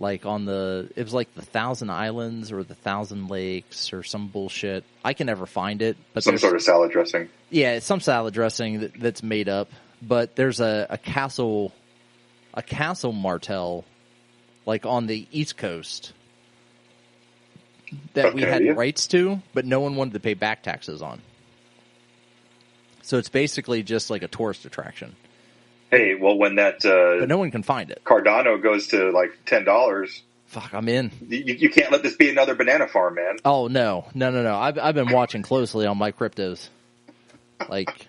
like it was like the 1,000 Islands or the 1,000 Lakes or some bullshit. I can never find it, but some sort of salad dressing. Yeah, it's some salad dressing that's made up. But there's a castle Martelle, like on the East Coast, that we had rights to, but no one wanted to pay back taxes on. So it's basically just like a tourist attraction. Hey, well, when that but no one can find it. Cardano goes to like $10. Fuck, I'm in. You can't let this be another banana farm, man. Oh no! I've been watching closely on my cryptos, like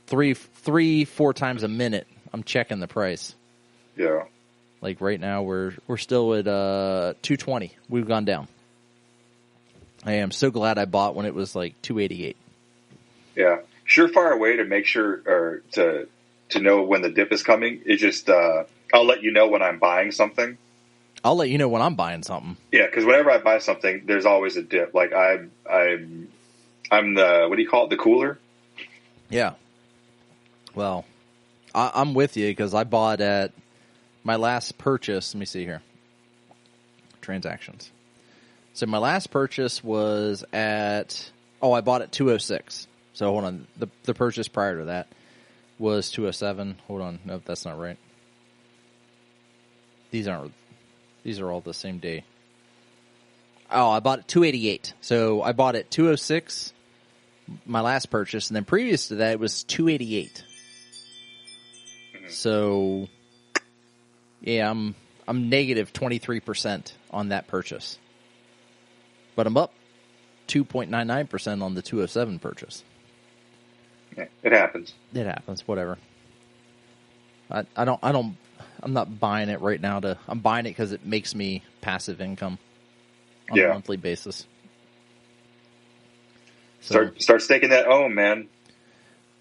3-4 times a minute. I'm checking the price. Yeah. Like right now, we're still at 220. We've gone down. I am so glad I bought when it was like 288. Yeah, surefire way to make sure or to know when the dip is coming is just I'll let you know when I'm buying something. I'll let you know when I'm buying something. Yeah, because whenever I buy something, there's always a dip. Like I'm the, what do you call it? The cooler. Yeah. Well, I'm with you because I bought at my last purchase. Let me see here. Transactions. So my last purchase was at Oh, I bought it 206. So hold on. The purchase prior to that was 207. Hold on. Nope, that's not right. These are all the same day. Oh, I bought it 288. So I bought it 206, my last purchase, and then previous to that it was 288. Mm-hmm. So yeah, I'm negative 23% on that purchase. But I'm up 2.99% on the 207 purchase. Yeah, it happens. It happens, whatever. I'm not buying it right now I'm buying it because it makes me passive income on a monthly basis. So, start staking that ohm, man.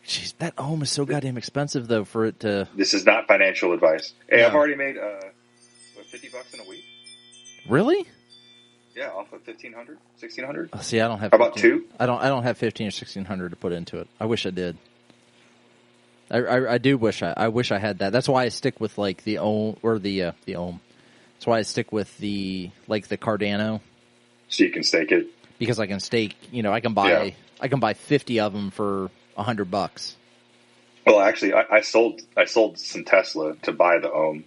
Jeez, that ohm is so goddamn expensive though for it to. This is not financial advice. Hey, no. I've already made $50 in a week. Really? Yeah, off of 1,500, 1,600. See, I don't have. How about 2? I don't have 1,500 or 1,600 to put into it. I wish I did. I do wish I wish I had that. That's why I stick with like the ohm or the ohm. That's why I stick with the Cardano. So you can stake it because I can stake. You know, I can buy 50 of them for $100. Well, actually, I sold some Tesla to buy the ohm.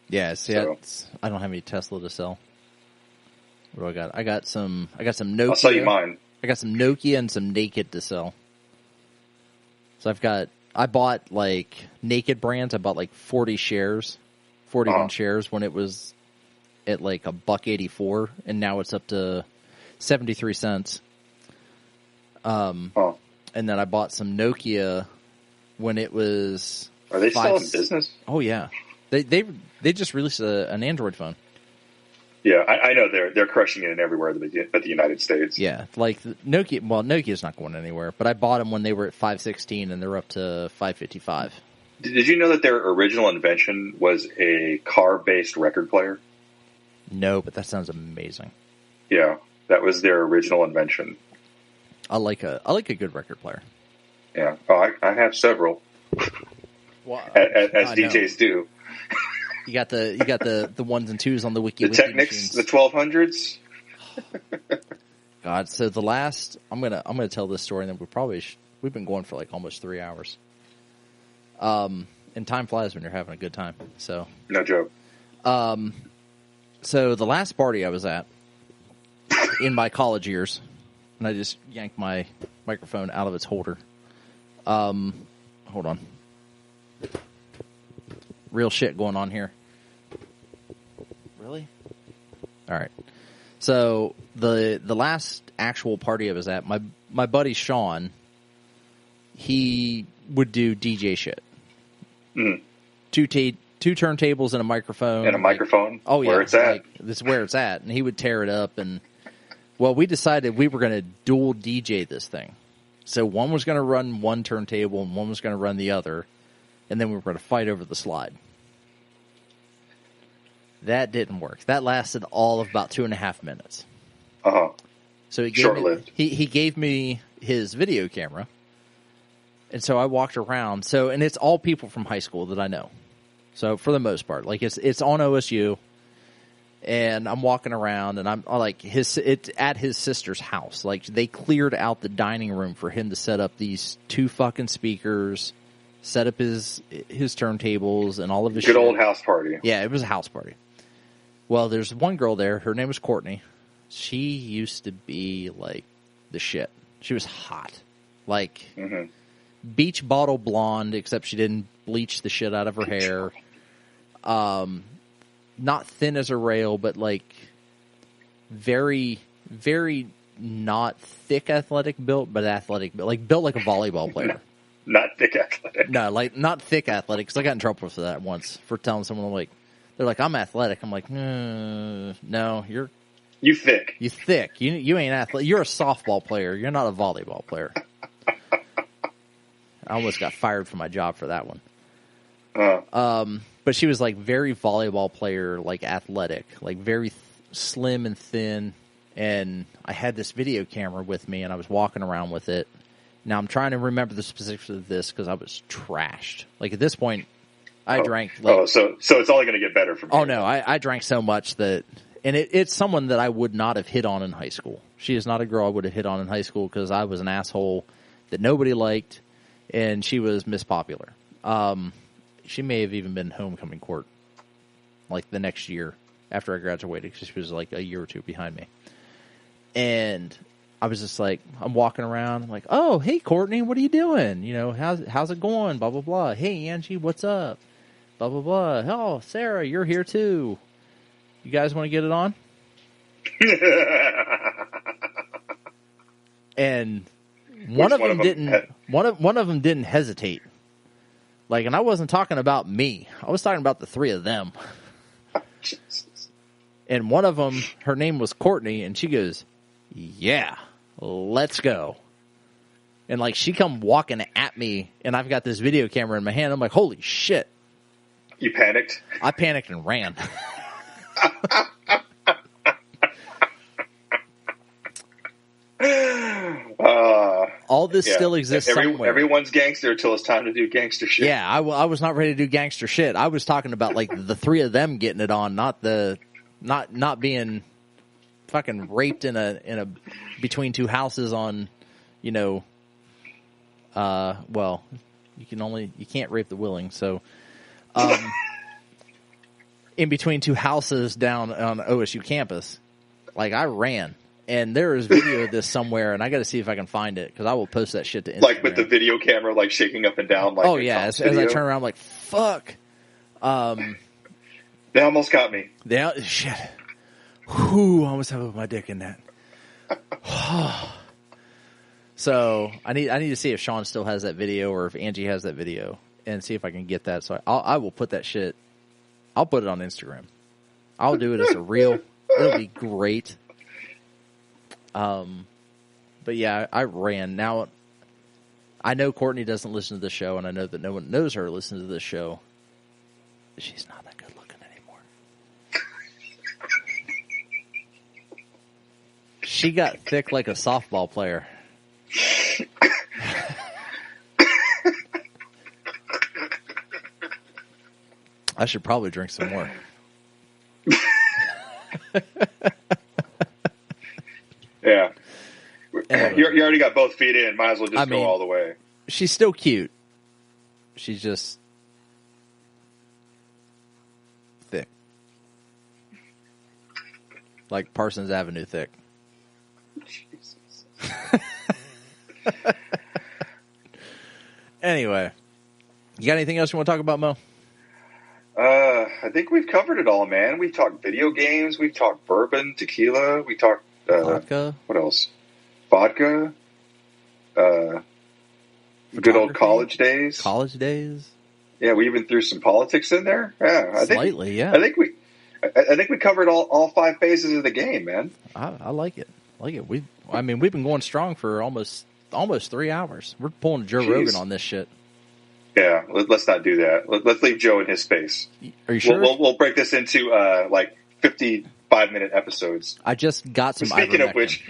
Yeah, see, I don't have any Tesla to sell. What do I got? I got some Nokia. I'll sell you mine. I got some Nokia and some Naked to sell. So I bought like Naked brands. I bought like 41 shares when it was at like $1.84, and now it's up to 73 cents. And then I bought some Nokia when it was. Are they still in business? Oh yeah, they just released an Android phone. Yeah, I know they're crushing it everywhere but the United States. Yeah, like Nokia. Well, Nokia's not going anywhere, but I bought them when they were at 516, and they're up to 555. Did you know that their original invention was a car-based record player? No, but that sounds amazing. Yeah, that was their original invention. I like a good record player. Yeah, I have several. Well, as DJs do. You got the ones and twos on the wiki. The Technics, the 1200s. God, so the last I'm gonna tell this story, and then we've been going for like almost 3 hours. And time flies when you're having a good time. So no joke. So the last party I was at in my college years, and I just yanked my microphone out of its holder. Hold on. Real shit going on here. Really? All right. So the last actual party I was at, my buddy Sean, he would do DJ shit. Mm. Two turntables and a microphone. And a microphone? Oh yeah. Where it's at. This is where it's at. And he would tear it up. And well, we decided we were going to dual DJ this thing. So one was going to run one turntable and one was going to run the other. And then we were going to fight over the slide. That didn't work. That lasted all of about 2.5 minutes. Uh-huh. So short-lived. He gave me his video camera. And so I walked around. And it's all people from high school that I know. So for the most part, like it's on OSU. And I'm walking around, and I'm like it's at his sister's house. Like they cleared out the dining room for him to set up these 2 fucking speakers, set up his turntables, and all of his good old house party. Yeah, it was a house party. Well, there's one girl there. Her name was Courtney. She used to be like the shit. She was hot, like beach bottle blonde, except she didn't bleach the shit out of her hair. Not thin as a rail, but like very, very not thick athletic built, but athletic built, like built like a volleyball player. Not thick athletic. No, like not thick athletic. Because I got in trouble for that once for telling someone they're like I'm athletic. I'm like no, you thick. You thick. You ain't athletic. You're a softball player. You're not a volleyball player. I almost got fired from my job for that one. But she was like very volleyball player, like athletic, like very slim and thin. And I had this video camera with me, and I was walking around with it. Now I'm trying to remember the specifics of this because I was trashed. Like at this point, I drank. Like, so it's only going to get better from here. Oh no, I drank so much that And it's someone that I would not have hit on in high school. She is not a girl I would have hit on in high school because I was an asshole that nobody liked, and she was Miss Popular. She may have even been homecoming court, like the next year after I graduated, because she was like a year or two behind me. And I was just like, I'm walking around, I'm like, oh, hey, Courtney, what are you doing? You know, how's it going? Blah, blah, blah. Hey, Angie, what's up? Blah, blah, blah. Oh, Sarah, you're here too. You guys want to get it on? And one of them didn't hesitate. Like, and I wasn't talking about me. I was talking about the three of them. Jesus. And one of them, her name was Courtney, and she goes, yeah, let's go. And like, she come walking at me, and I've got this video camera in my hand. I'm like, holy shit. You panicked? I panicked and ran. All this still exists somewhere. Everyone's gangster until it's time to do gangster shit. Yeah, I was not ready to do gangster shit. I was talking about like the three of them getting it on, not being fucking raped in a between two houses on, you know. Well, you can't rape the willing, so. In between two houses down on OSU campus, like I ran, and there is video of this somewhere, and I got to see if I can find it because I will post that shit to Instagram. Like with the video camera, like shaking up and down. Like oh yeah, as I turn around, I'm like fuck. They almost got me. Shit. Whew, I almost have my dick in that. So I need to see if Sean still has that video or if Angie has that video, and see if I can get that. So I will put that shit. I'll put it on Instagram. I'll do it as a reel. It'll be great. But yeah, I ran. Now, I know Courtney doesn't listen to the show, and I know that no one knows her listens to this show. She's not that good looking anymore. She got thick like a softball player. I should probably drink some more. Yeah. Anyway. You already got both feet in. Might as well just go all the way. She's still cute. She's just thick. Like Parsons Avenue thick. Jesus. Anyway. You got anything else you want to talk about, Mo? I think we've covered it all, man. We've talked video games. We've talked bourbon, tequila. We talked vodka. What else? Vodka. Good old college days. College days. Yeah, we even threw some politics in there. Yeah, Slightly, yeah. I think we covered all five phases of the game, man. I like it. We've been going strong for almost 3 hours. We're pulling a Joe Rogan on this shit. Yeah, let's not do that. Let's leave Joe in his space. Are you sure? We'll break this into like 55-minute episodes. I just got some. Speaking of which,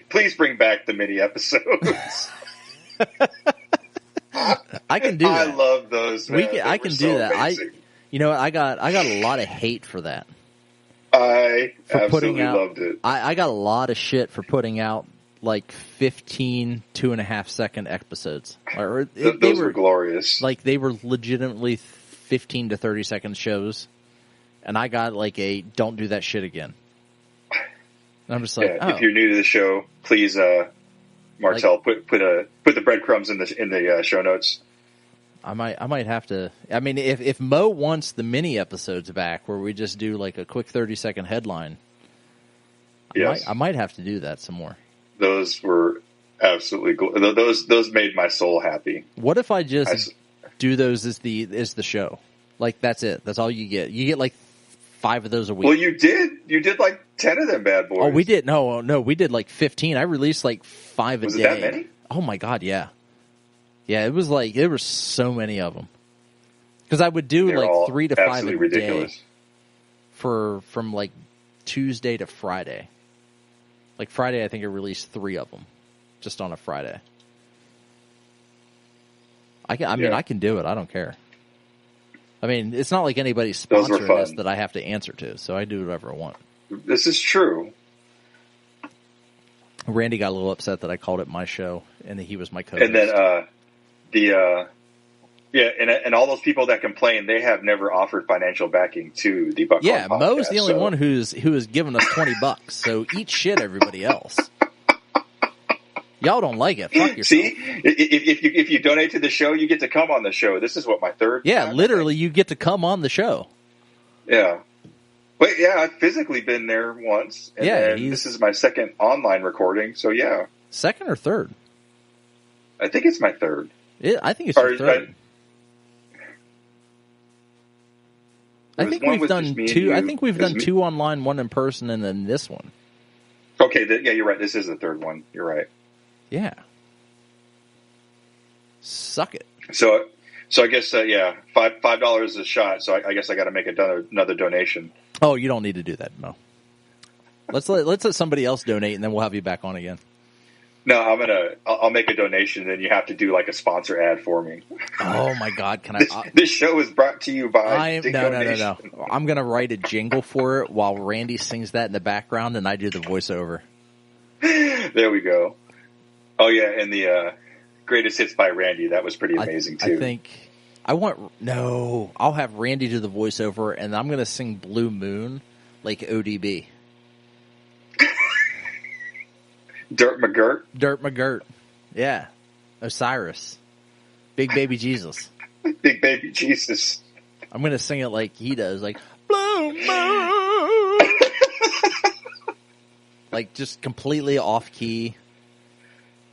please bring back the mini episodes. I can do that. I love those. Man. I can do that. Amazing. You know what? I got a lot of hate for that. I absolutely loved it. I got a lot of shit for putting out like 15 2.5-second episodes. Those were glorious. Like they were legitimately 15 to 30 second shows, and I got like a don't do that shit again. And I'm just like, if you're new to the show, please, Martelle, put the breadcrumbs in the show notes. I might have to. I mean, if Mo wants the mini episodes back, where we just do like a quick 30-second headline, I might have to do that some more. Those were absolutely those made my soul happy. What if I just do those as the show? Like that's it. That's all you get. You get like 5 of those a week. Well, you did like 10 of them bad boys. Oh, we did. No, we did like 15. I released like 5 a day. Was it that many? Oh my God, yeah. Yeah, it was like there were so many of them. Because I would do like 3 to 5 a ridiculous. Day from like Tuesday to Friday. Like Friday, I think I released 3 of them, just on a Friday. I can do it. I don't care. I mean, it's not like anybody's sponsoring this that I have to answer to, so I do whatever I want. This is true. Randy got a little upset that I called it my show and that he was my co-host. And then and all those people that complain, they have never offered financial backing to the Buckhorn Yeah, podcast, Mo's the only one who has given us $20. So eat shit, everybody else. Y'all don't like it. Fuck yourself. See, if you donate to the show, you get to come on the show. This is what, my third? Yeah, literally, you get to come on the show. Yeah. But yeah, I've physically been there once. And yeah, this is my second online recording, so yeah. Second or third? I think it's my third. I think it's your third. I think we've done two. I think we've done two online, one in person, and then this one. Okay, yeah, you're right. This is the third one. You're right. Yeah. Suck it. So I guess $5 a shot. So I guess I got to make another donation. Oh, you don't need to do that, Mo. Let's let somebody else donate, and then we'll have you back on again. No, I'll make a donation, and then you have to do like a sponsor ad for me. Oh my God! Can I? This show is brought to you by. No. I'm gonna write a jingle for it while Randy sings that in the background, and I do the voiceover. There we go. Oh yeah, and the greatest hits by Randy. That was pretty amazing too. I'll have Randy do the voiceover, and I'm gonna sing Blue Moon like ODB. Dirt McGirt. Yeah. Osiris. Big Baby Jesus. Big Baby Jesus. I'm going to sing it like he does, like, Blue Moon. Like, just completely off key,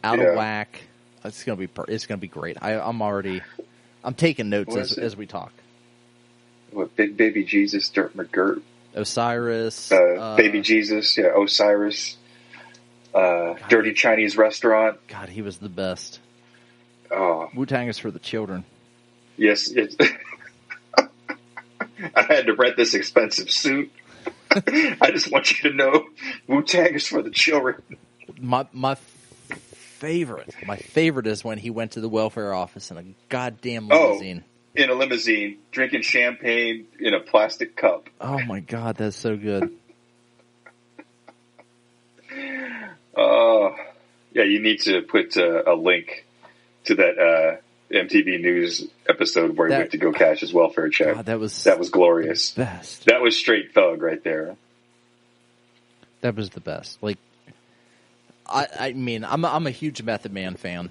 out of whack. It's going to be great. I'm taking notes as we talk. What, Big Baby Jesus, Dirt McGirt? Osiris. Baby Jesus, yeah, Osiris. Dirty Chinese Restaurant. God, he was the best. Oh. Wu-Tang is for the children. Yes. I had to rent this expensive suit. I just want you to know Wu-Tang is for the children. My favorite is when he went to the welfare office in a goddamn limousine. Oh, in a limousine, drinking champagne in a plastic cup. Oh my God, that's so good. Yeah, you need to put a link to that MTV News episode where he went to go cash his welfare check. God, that was glorious. The best. That was straight thug right there. That was the best. Like, I mean, I'm a huge Method Man fan.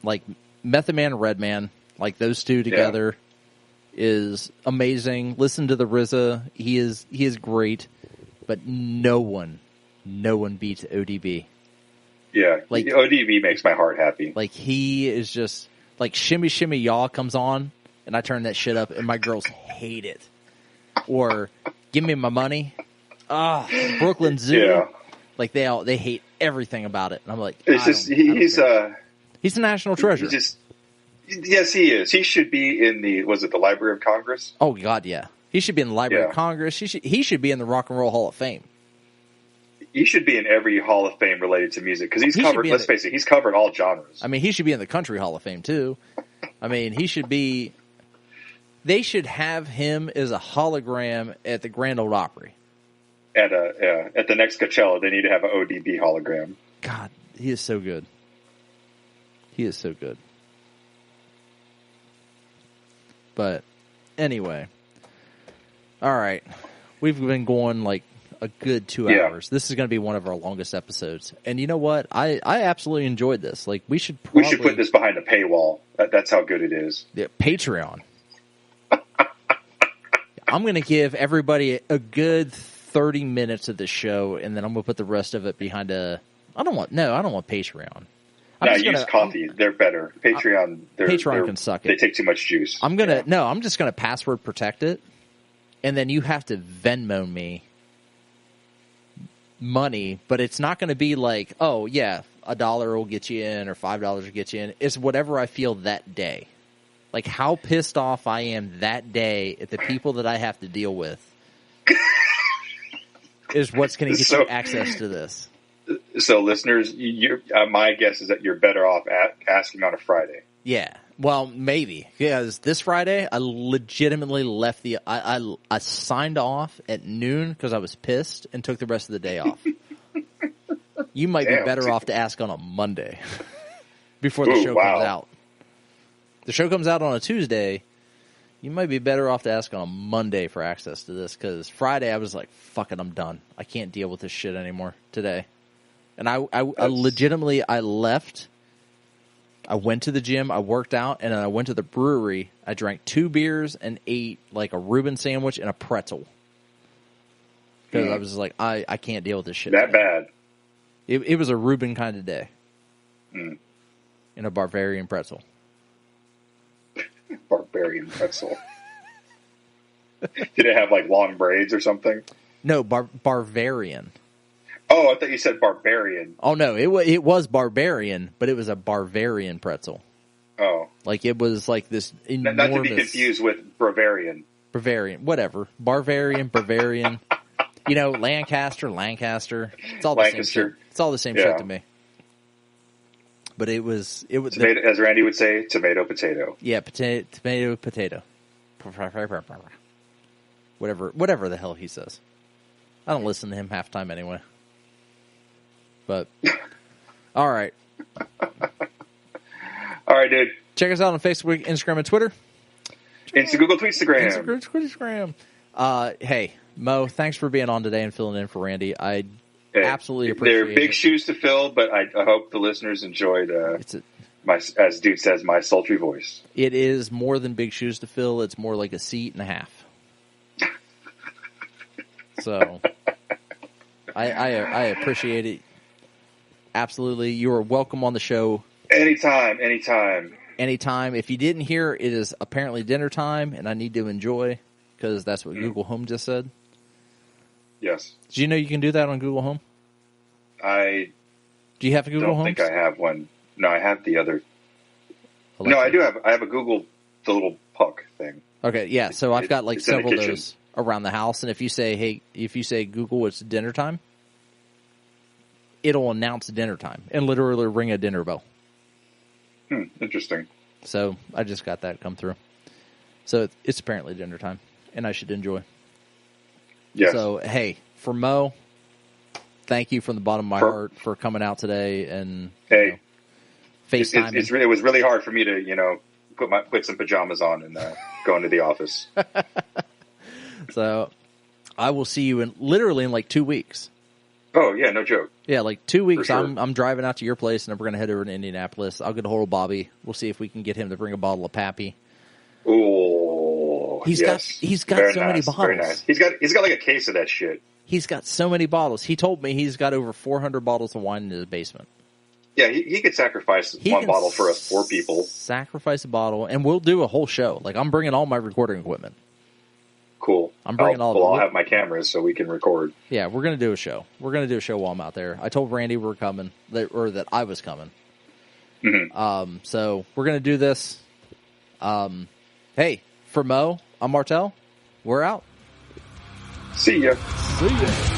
Like, Method Man and Redman, like those two together is amazing. Listen to the RZA. He is great, but no one beats ODB. Yeah, like ODB makes my heart happy. Like, he is just like Shimmy Shimmy Y'all comes on, and I turn that shit up, and my girls hate it. Or Give Me My Money. Brooklyn Zoo. Yeah. Like they hate everything about it, and I'm like, he's a national treasure. Yes, he is. He should be in the Library of Congress? Oh God, yeah. He should be in the Library of Congress. He should be in the Rock and Roll Hall of Fame. He should be in every Hall of Fame related to music because he's covered. Let's face it, he's covered all genres. I mean, he should be in the Country Hall of Fame too. I mean, he should be. They should have him as a hologram at the Grand Ole Opry. At the next Coachella, they need to have an ODB hologram. God, he is so good. He is so good. But anyway, all right, we've been going like a good 2 hours. This is going to be one of our longest episodes. And you know what? I absolutely enjoyed this. Like, we should put this behind a paywall. That's how good it is. Yeah, Patreon. I'm going to give everybody a good 30 minutes of the show, and then I'm going to put the rest of it behind I don't want Patreon. Use Coffee. They're better. Patreon can suck it. They take too much juice. I'm just going to password protect it, and then you have to Venmo me money, but it's not going to be like, oh yeah, $1 will get you in or $5 will get you in. It's whatever I feel that day. Like how pissed off I am that day at the people that I have to deal with is what's going to get you access to this. So listeners, my guess is that you're better off asking on a Friday. Yeah. Well, maybe, because this Friday I legitimately left I signed off at noon because I was pissed and took the rest of the day off. You might be better off to ask on a Monday before the show comes out. The show comes out on a Tuesday. You might be better off to ask on a Monday for access to this, because Friday I was like, fuck it, I'm done. I can't deal with this shit anymore today. And I legitimately, I left. I went to the gym, I worked out, and then I went to the brewery. I drank 2 beers and ate like a Reuben sandwich and a pretzel. Because I was like, I can't deal with this shit. That bad. It was a Reuben kind of day. In a Bavarian pretzel. Barbarian pretzel. Did it have like long braids or something? No, Bavarian. Oh, I thought you said barbarian. Oh no, it was barbarian, but it was a Bavarian pretzel. Oh, like it was like this enormous. Not to be confused with Bavarian. Bavarian, whatever. Bavarian. You know, Lancaster. It's all the same shit. It's all the same shit to me. But it was tomato, as Randy would say, tomato, potato. Yeah, tomato, potato. Whatever the hell he says. I don't listen to him half time anyway. But all right. All right, dude. Check us out on Facebook, Instagram, and Twitter. Google, Tweetstagram. Hey, Mo, thanks for being on today and filling in for Randy. I absolutely appreciate it. They're big shoes to fill, but I hope the listeners enjoyed my, as Dude says, my sultry voice. It is more than big shoes to fill. It's more like a seat and a half. So I appreciate it. Absolutely. You are welcome on the show. Anytime. If you didn't hear, it is apparently dinner time, and I need to enjoy, because that's what Google Home just said. Yes. Do you know you can do that on Google Home? Do you have a Google Home? I don't think I have one. No, I have the other. Alexa. No, I do have. I have a Google, the little puck thing. Okay, yeah. So I've got like several of those around the house, and if you say Google, it's dinner time, it'll announce dinner time and literally ring a dinner bell. Interesting. So I just got that come through. So it's apparently dinner time, and I should enjoy. Yes. So hey, for Mo, thank you from the bottom of my heart for coming out today and FaceTime. It was really hard for me to put some pajamas on and go into the office. So I will see you literally in like 2 weeks. Oh yeah, no joke. Yeah, like 2 weeks. Sure. I'm driving out to your place, and then we're going to head over to Indianapolis. I'll get a hold of Bobby. We'll see if we can get him to bring a bottle of Pappy. Oh, he's got so many bottles. Very nice. He's got like a case of that shit. He's got so many bottles. He told me he's got over 400 bottles of wine in his basement. Yeah, he could sacrifice one bottle for us 4 people. Sacrifice a bottle, and we'll do a whole show. Like, I'm bringing all my recording equipment. Cool. I'm bringing all of it. I'll have my cameras so we can record. Yeah, we're going to do a show. We're going to do a show while I'm out there. I told Randy we're coming, that I was coming. Mm-hmm. So we're going to do this. Hey, for Mo, I'm Martelle. We're out. See ya. See ya.